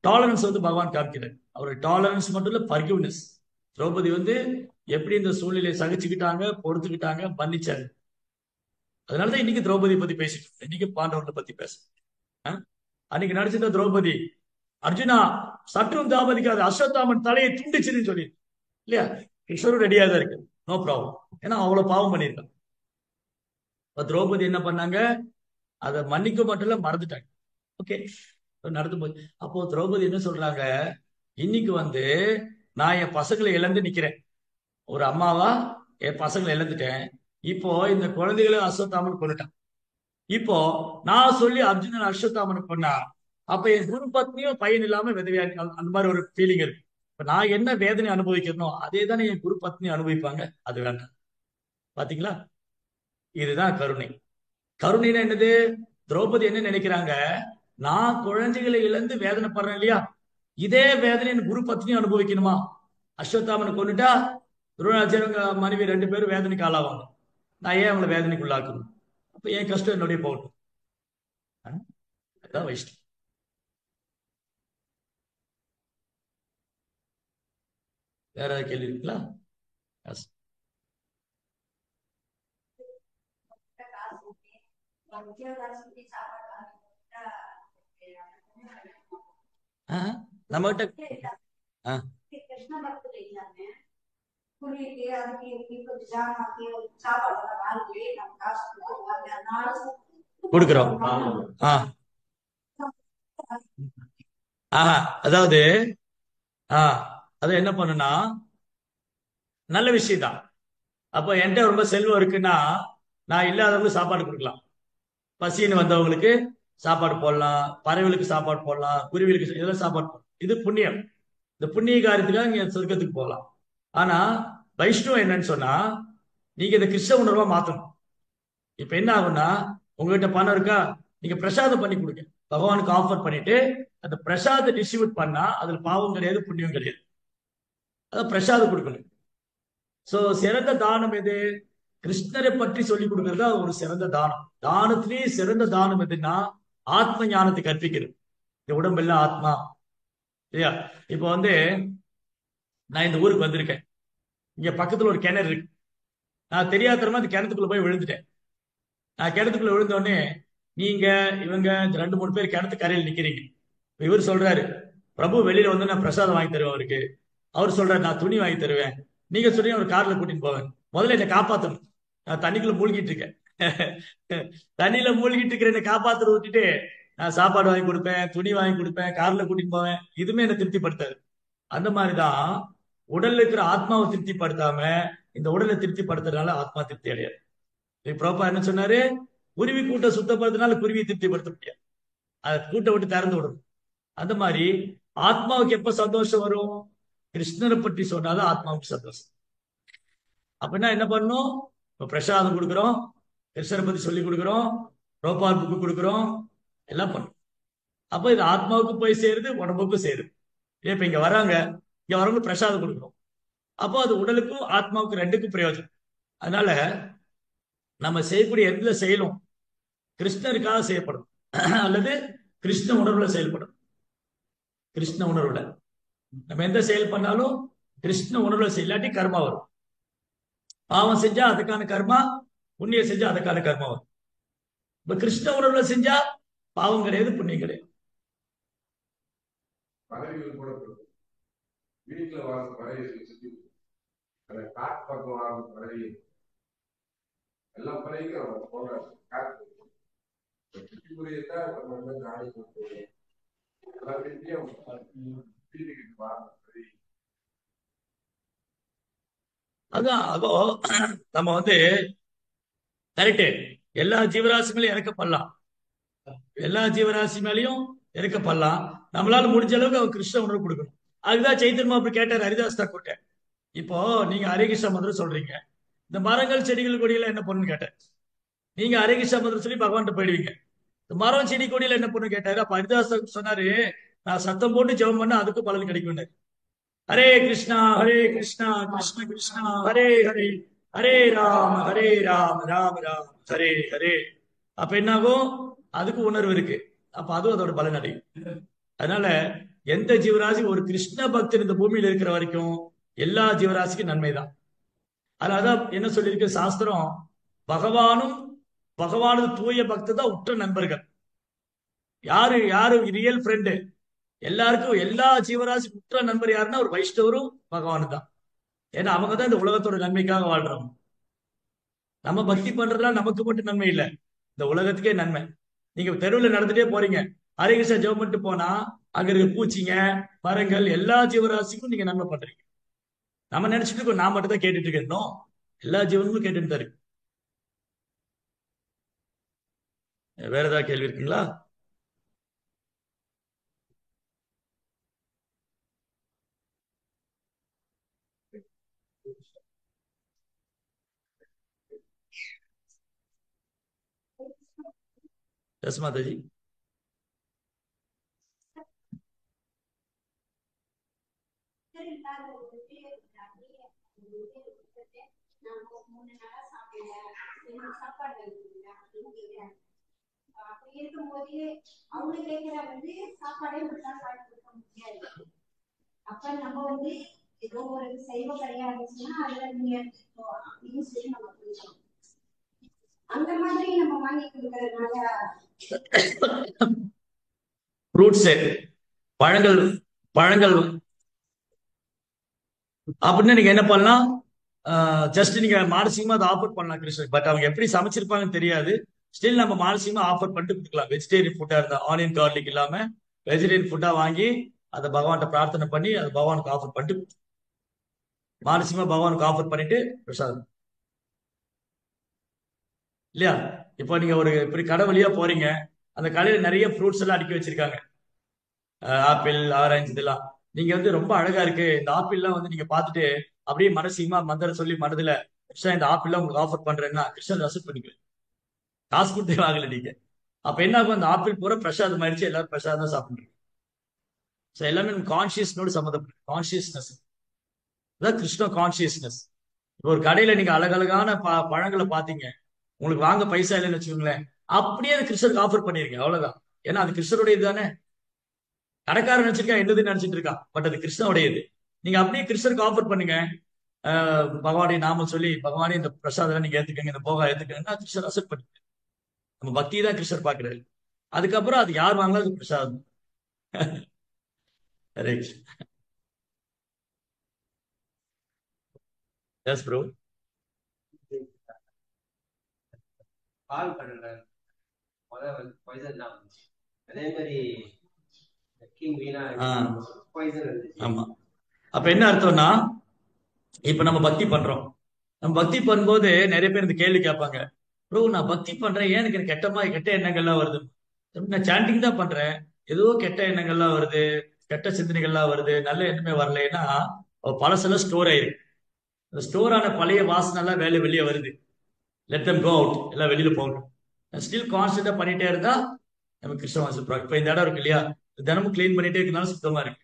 டாலரன்ஸ் வந்து பகவான் காமிக்கிறார். அவருடைய டாலரன்ஸ் மட்டும் இல்ல, பர்கிவ்னஸ். திரௌபதி வந்து எப்படி இந்த சூழ்நிலையை சகிச்சுக்கிட்டாங்க, பொறுத்துக்கிட்டாங்க, மன்னிச்சாங்க. அதனாலதான் இன்னைக்கு திரௌபதி பத்தி பேசிட்டு, இன்னைக்கு பாண்டவர்களை பத்தி பேச. அன்னைக்கு நடிச்சிருந்த திரௌபதி அர்ஜுனா சற்றும் தாமதிக்காது, அஸ்வத்தாமன் தலையை துண்டிச்சிருன்னு சொல்லி இல்லையா? கிருஷ்ணரும் ரெடியா தான் இருக்கு, நோ ப்ராப்ளம். ஏன்னா அவ்வளவு பாவம் பண்ணியிருக்கான். இப்ப திரௌபதி என்ன பண்ணாங்க? அதை மன்னிக்க மட்டும் இல்ல, மறந்துட்டாங்க. ஓகே, நடந்து போய் அப்போ திரௌபதி என்ன சொல்றாங்க? இன்னைக்கு நான் என் பசங்களை இழந்து நிக்கிறேன். ஒரு அம்மாவா என் பசங்களை இழந்துட்டேன். இப்போ இந்த குழந்தைகளை அஸ்வத்தாமன் கொண்டுட்டான். இப்போ நான் சொல்லி அர்ஜுனன் அஸ்வத்தாமனுக்கு பண்ணா, அப்ப என் குரு பத்னியும் பையன் இல்லாம விதவையா அந்த மாதிரி ஒரு ஃபீலிங் இருக்கு. இப்ப நான் என்ன வேதனை அனுபவிக்கிறனோ அதே தானே என் குரு பத்னி அனுபவிப்பாங்க. அது வேண்டாம். பாத்தீங்களா? இதுதான் கருணை. கருணைன்னா என்னது? திரௌபதி என்ன நினைக்கிறாங்க? நான் குழந்தைகளை இழந்து வேதனைப்படுறேன் இல்லையா, இதே வேதனை என் குரு பத்னி அனுபவிக்கணுமா? அஸ்வத்தாமனை கொண்டுட்டா துரோணாச்சாரங்க மனைவி 2 பேரும் வேதனைக்கு ஆளாவாங்க. நான் ஏன் அவங்களை வேதனைக்கு உள்ளாக்கணும்? அப்ப என் கஷ்டம் என்னுடைய போகட்டும். அதான் வைஷ்ணவம். வேற ஏதாவது கேள்வி இருக்குங்களா? Yes. ஆ, நம்ம கிட்ட கொடுக்குறோம். ஆ ஆஹா, அதாவது அது என்ன பண்ணுனா நல்ல விஷயம் தான். அப்போ என்கிட்ட ரொம்ப செல்வம் இருக்குன்னா நான் இல்லாதவங்களுக்கு சாப்பாடு கொடுக்கலாம். பசின்னு வந்தவங்களுக்கு சாப்பாடு போடலாம், பறவைகளுக்கு சாப்பாடு போடலாம், குருவிகளுக்கு இதெல்லாம் சாப்பாடு போடலாம். இது புண்ணியம். இந்த புண்ணிய காரியத்துக்காக நீங்க சொர்க்கத்துக்கு போகலாம். ஆனா வைஷ்ணவம் என்னன்னு சொன்னா, நீங்க இந்த கிருஷ்ண உணர்வா மாத்தணும். இப்ப என்ன ஆகும்னா, உங்ககிட்ட பணம் இருக்கா, நீங்க பிரசாதம் பண்ணி கொடுங்க, பகவானுக்கு ஆஃபர் பண்ணிட்டு அந்த பிரசாதத்தை டிஸ்ட்ரிபியூட் பண்ணா அதுல பாவம் கிடையாது, புண்ணியம் கிடையாது. அதான் பிரசாதம் கொடுக்கணும். சோ சிறந்த தானம் எது? கிருஷ்ணரை பற்றி சொல்லி கொடுக்கறது தான் ஒரு சிறந்த தானம். தானத்திலேயே சிறந்த தானம் எதுன்னா ஆத்ம ஞானத்தை கற்பிக்கிறது. இந்த உடம்பெல்லாம் ஆத்மா இல்லையா? இப்போ நான் இந்த ஊருக்கு வந்திருக்கேன். இங்க பக்கத்துல ஒரு கிணறு இருக்கு. நான் தெரியாதரமா அந்த கிணத்துக்குள்ள போய் விழுந்துட்டேன். நான் கிணத்துக்குள்ள விழுந்த உடனே நீங்க இவங்க இந்த 2 3 பேர் கிணத்து கரையில் நிக்கிறீங்க. இவர் சொல்றாரு, பிரபு வெளியில நான் பிரசாதம் வாங்கி தருவேன் அவருக்கு. அவர் சொல்றாரு, நான் துணி வாங்கி தருவேன். நீங்க சொல்லி அவர் கார்ல கூட்டிட்டு போவேன். முதல்ல என்னை காப்பாத்தணும். நான் தண்ணிக்குள்ள மூழ்கிட்டு இருக்கேன். தண்ணியில மூழ்கிட்டு இருக்கிற என்னை காப்பாத்துற விட்டுட்டு நான் சாப்பாடு வாங்கி கொடுப்பேன், துணி வாங்கி கொடுப்பேன், கார்ல கூட்டிட்டு போவேன். இதுவுமே என்னை திருப்திப்படுத்தாது. அந்த மாதிரிதான் உடல்ல இருக்கிற ஆத்மாவை திருப்திப்படுத்தாம இந்த உடலை திருப்திப்படுத்துறதுனால ஆத்மா திருப்தி அடையாது. பிரபா என்ன சொன்னாரு? குருவி கூட்ட சுத்தப்படுறதுனால குருவியை திருப்திப்படுத்த முடியாது, அதை கூட்ட விட்டு திறந்து விடணும். அந்த மாதிரி ஆத்மாவுக்கு எப்ப சந்தோஷம் வரும்? கிருஷ்ணரை பற்றி சொன்னாதான் ஆத்மாவுக்கு சந்தோஷம். அப்படின்னா என்ன பண்ணணும்? இப்ப பிரசாதம் கொடுக்குறோம், கிருஷ்ணரை பத்தி சொல்லி கொடுக்குறோம், ரோபால் புக்கு கொடுக்குறோம், எல்லாம் பண்ணும். அப்ப இது ஆத்மாவுக்கு போய் சேருது, உடம்புக்கும் சேருது. இப்ப இங்க வராங்க, இங்க வரவங்க பிரசாதம் கொடுக்குறோம். அப்போ அது உடலுக்கும் ஆத்மாவுக்கும் 2க்கும் பிரயோஜனம். அதனால நம்ம செய்யக்கூடிய எந்த செயலும் கிருஷ்ணருக்காக செய்யப்படும் அல்லது கிருஷ்ண உணர்வுல செயல்படும். கிருஷ்ண உணர்வுல நம்ம எந்த செயல் பண்ணாலும் கிருஷ்ண உணர்வுல செய்யலாட்டி கர்மா வரும். பாவம் செஞ்சா அதுக்கான கர்மா, புண்ணியம் செஞ்சா அதுக்கான கர்மா வரும். இப்ப கிருஷ்ண உணர்வுல செஞ்சா பாவம் கிடையாது, புண்ணியம் கிடையாது. பறவைகள் கூட வீட்டுல வர பறவைகள் சுத்தி காட்டு பக்கம் வர பறவை எல்லா பறவைக்கும் போடுற காட்டு சுற்றிமுறையத்தான் காடி கொடுத்து எல்லா வீட்லயும் வீட்டுக்கு வர பறவை. அதான் அதோ நம்ம கரெக்டு. எல்லா ஜீவராசிகளையும் இறக்கப்படலாம், எல்லா ஜீவராசி மேலையும் இறக்கப்படலாம். நம்மளால முடிஞ்ச அளவுக்கு அவர் கிருஷ்ண உணர்வு கொடுக்கணும். அதுதான் சைத்தன்ய அப்படி கேட்டார் ஹரிதாஸ் தாக்கூர்ட்ட. இப்போ நீங்க ஹரே கிருஷ்ண மந்திரம் சொல்றீங்க, இந்த மரங்கள் செடிகள் கொடியில என்ன பண்ணுன்னு கேட்டார். நீங்க ஹரே கிருஷ்ண மந்திரம் சொல்லி பகவான்கிட்ட போயிடுவீங்க. இந்த மரம் செடி கொடியில என்ன பண்ணு கேட்டாரு. அப்ப ஹரிதாஸ் தாக்கூர் சொன்னாரு, நான் சத்தம் போட்டு ஜெபம் பண்ணா அதுக்கும் பலன் கிடைக்கும். ஹரே கிருஷ்ணா கிருஷ்ண கிருஷ்ணா ஹரே ஹரே, ஹரே ராம ராம ராம் ஹரே ஹரே. அப்ப என்னாகும்? அதுக்கு உணர்வு இருக்கு. அப்ப அதுவும் அதோட பலன் அடையும். அதனால எந்த ஜீவராசி ஒரு கிருஷ்ண பக்தர் இந்த பூமியில இருக்கிற வரைக்கும் எல்லா ஜீவராசிக்கும் நன்மைதான். அதனாலதான் என்ன சொல்லியிருக்கு சாஸ்திரம், பகவானும் பகவானது தூய பக்தர் தான் உற்ற நண்பர்கள். யாரு யாரு ரியல் ஃப்ரெண்டு? எல்லாருக்கும் எல்லா ஜீவராசி உற்ற நண்பர் யாருன்னா ஒரு வைஷ்ணவரும் பகவான் தான். ஏன்னா அவங்க தான் இந்த உலகத்தோட நன்மைக்காக வாழ்றோம். நம்ம பக்தி பண்றதுலாம் நமக்கு மட்டும் நன்மை இல்லை, இந்த உலகத்துக்கே நன்மை. நீங்க தெருவில் நடந்துட்டே போறீங்க, ஹரே கிருஷ்ணா ஜெபம் பண்ணிட்டு போனா அங்க இருக்க பூச்சிங்க, மரங்கள், எல்லா ஜீவராசிக்கும் நீங்க நன்மை பண்றீங்க. நம்ம நினைச்சிட்டு இருக்கோம் நான் மட்டும் தான் கேட்டுட்டு இருக்கேன். எல்லா ஜீவனுக்கும் கேட்டுட்டு தான் இருக்கு. வேற ஏதாவது கேள்வி இருக்குங்களா? எஸ் மாதாஜி. அப்படி இருக்கும்போது அவங்க கேட்கறாங்க சாப்பாடே கொடுக்க முடியாது. அப்ப நம்ம ஏதோ ஒரு சைவ கடையா இருந்துச்சுன்னா அதுல நீங்க எடுத்துக்கோ அப்படின்னு சொல்லி நம்ம புரிஞ்சுக்கணும். அந்த மாதிரி நம்ம வாங்கி கொடுக்கறதுனால ஃப்ரூட்ஸ், பழங்கள், பழங்கள் அப்படின்னு நீங்க என்ன பண்ணலாம், ஜஸ்ட் நீங்க மானசீகமா அதை ஆஃபர் பண்ணலாம் கிருஷ்ணன். பட் அவங்க எப்படி சமைச்சிருப்பாங்கன்னு தெரியாது. ஸ்டில் நம்ம மானசீகமா ஆஃபர் பண்ணிட்டு கொடுக்கலாம். வெஜிடேரியன் ஃபுட்டா இருந்தா, ஆனியன் கார்லிக் இல்லாம வெஜிடேரியன் ஃபுட்டா வாங்கி அதை பகவான்கிட்ட பிரார்த்தனை பண்ணி அதை பகவானுக்கு ஆஃபர் பண்ணிட்டு, மானசீகமா பகவானுக்கு ஆஃபர் பண்ணிட்டு பிரசாதம் இல்லையா. இப்போ நீங்க ஒரு இப்படி கடை வழியா போறீங்க, அந்த கடையில நிறைய ஃப்ரூட்ஸ் எல்லாம் அடுக்கி வச்சிருக்காங்க, ஆப்பிள், ஆரஞ்சு இதெல்லாம். நீங்க ரொம்ப அழகா இருக்கு இந்த ஆப்பிள்லாம் நீங்க பார்த்துட்டு அப்படியே மனசீகமா மந்திரம் சொல்லி மனதுல, கிருஷ்ணா இந்த ஆப்பிள்லாம் உங்களுக்கு ஆஃபர் பண்றேன்னா கிருஷ்ணன் அக்செப்ட் பண்ணிக்குவேன். காசு கொடுத்தே வாங்கல நீங்க. அப்ப என்ன ஆகும், அந்த ஆப்பிள் பூரா பிரசாதம் ஆயிடுச்சு, எல்லாரும் பிரசாதம் தான் சாப்பிடுறீங்க. ஸோ எல்லாமே கான்சியஸ்னோடு சம்மந்தப்பட்ட கான்சியஸ்னஸ் தான் கிருஷ்ண கான்சியஸ்னஸ். இப்போ ஒரு கடையில நீங்க அழகழகான பழங்களை பார்த்தீங்க, உங்களுக்கு வாங்க பைசா இல்லைன்னு வச்சுக்கோங்களேன், அப்படியே அது கிருஷ்ணருக்கு ஆஃபர் பண்ணிருங்க, அவ்வளவுதான். ஏன்னா அது கிருஷ்ணருடையது தானே. கடைக்காரன் நினைச்சிருக்கா என்னதுன்னு நினைச்சிட்டு இருக்கான், பட் அது கிருஷ்ணனுடையது. நீங்க அப்படியே கிருஷ்ணருக்கு ஆஃபர் பண்ணுங்க, பகவானை நாம சொல்லி, பகவானே இந்த பிரசாதம் நீங்க ஏத்துக்கங்க, இந்த போகா ஏத்துக்கங்கன்னா கிருஷ்ணர் அக்செப்ட் பண்ணி. நம்ம பக்தி தான் கிருஷ்ணர் பாக்குறாரு. அதுக்கப்புறம் அது யார் வாங்கலாம் அது பிரசாதம். ரைட். S bro. பால் கடலை முதல்ல பாய்சன் தான் வந்துச்சு. அதே மாதிரி கிங் வீணா பாய்சன் இருந்துச்சு. ஆமா. அப்ப என்ன அர்த்தம்னா, இப்ப நம்ம பக்தி பண்றோம். நம்ம பக்தி பண்ணும்போது நிறைய பேர் இந்த கேள்வி கேட்பாங்க, ப்ரோ நான் பக்தி பண்றேன், ஏன் எனக்கு கெட்ட எண்ணங்கள்லாம் வருது? நான் சாண்டிங் தான் பண்றேன், ஏதோ கெட்ட எண்ணங்கள்லாம் வருது, கெட்ட சிந்தனைகள்லாம் வருது, நல்ல எண்ணமே வரலைன்னா பழசெல்லாம் ஸ்டோர் ஆயிருக்கு. அந்த ஸ்டோர் ஆன பழைய வாசனை எல்லாம் வெளியே வருது. லெட் தம் கோ அவுட், எல்லாம் வெளியில போகட்டும். ஸ்டில் கான்ஸ்டன்டா பண்ணிட்டே இருந்தா நம்ம கிருஷ்ண வாசல். இப்ப இந்த இடம் இருக்கு இல்லையா, தினமும் கிளீன் பண்ணிட்டே இருக்கனால சுத்தமா இருக்கு.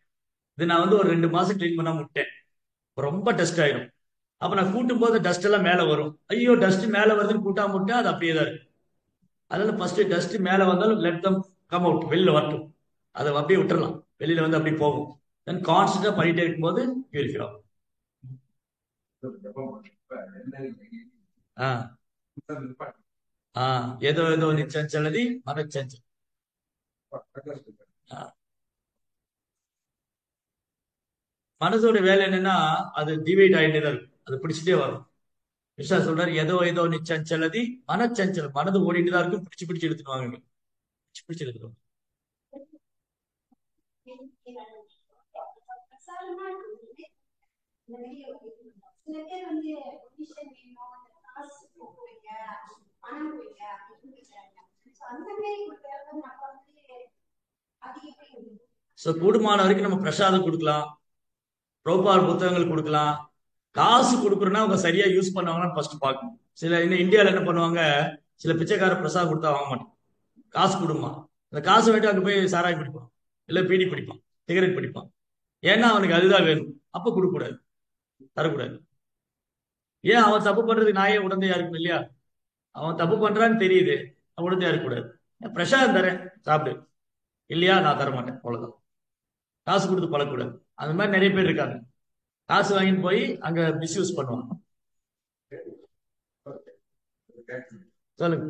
இது நான் ஒரு 2 மாசம் கிளீன் பண்ணாம விட்டேன், ரொம்ப டஸ்ட் ஆயிடும். அப்ப நான் கூட்டும் போது டஸ்ட் எல்லாம் மேல வரும். ஐயோ டஸ்ட் மேல வருதுன்னு கூட்டாம விட்டா அது அப்படியே தான் இருக்கு. அதனால ஃபர்ஸ்ட் டஸ்ட் மேல வந்தாலும் லெட் தம் கம் அவுட், வெளியில வரட்டும், அதை அப்படியே விட்டுறலாம், வெளியில அப்படி போகும். தென் கான்ஸ்டன்டா பண்ணிட்டே இருக்கும்போது பியூரிஃபை ஆகும். ஏதோ ஏதோ நிச்சஞ்சலதி மனச்சஞ்சல். மனசோட வேலை என்னன்னா அது டிவைட் ஆகிட்டே தான் இருக்கும், அது பிடிச்சிட்டே வரும். கிருஷ்ணா சொல்றாரு, ஏதோ ஏதோ நிச்சஞ்சலதி மனச்சஞ்சல், மனது ஓடிட்டு தான் இருக்கும், பிடிச்சு பிடிச்சு எடுத்துடுவாங்க, பிடிச்சு பிடிச்சு எடுத்துடுவாங்க. சில பேர் பொசிஷன் வேணும், காசு கொடுங்க, பணம் கொடுங்க அப்படின்னு கேட்கறாங்க. அந்த மாதிரி கொடுக்கறது நம்ம அது எப்படி? ஸோ கூடுமான வரைக்கும் நம்ம பிரசாதம் கொடுக்கலாம், ப்ரோபால் புத்தகங்கள் கொடுக்கலாம். காசு கொடுக்குறோன்னா அவங்க சரியா யூஸ் பண்ணுவாங்கன்னு ஃபர்ஸ்ட் பார்க்கணும். சில இன்னும் இந்தியாவில் என்ன பண்ணுவாங்க, சில பிச்சைக்கார பிரசாதம் கொடுத்தா வாங்க மாட்டோம், காசு கொடுமா, அந்த காசு வேண்டி அங்கே போய் சாராயம் பிடிப்பான், இல்லை பீடி பிடிப்பான், சிகரெட் பிடிப்பான். ஏன்னா அவனுக்கு அதுதான் வேணும், அப்ப கொடுக்கக்கூடாது, தரக்கூடாது. ஏன் அவன் தப்பு பண்றதுக்கு நான் ஏன் உடந்தையா இருக்கணும் இல்லையா? அவன் தப்பு பண்றான்னு தெரியுது, உடந்தையா இருக்கக்கூடாது. பிரசாதம் தரேன் சாப்பிடு, இல்லையா நான் தரமாட்டேன், அவ்வளவுதான். காசு கொடுத்து பழக்கூடாது. அந்த மாதிரி நிறைய பேர் இருக்காங்க, காசு வாங்கிட்டு போய் அங்க மிஸ்யூஸ் பண்ணுவாங்க. சொல்லுங்க.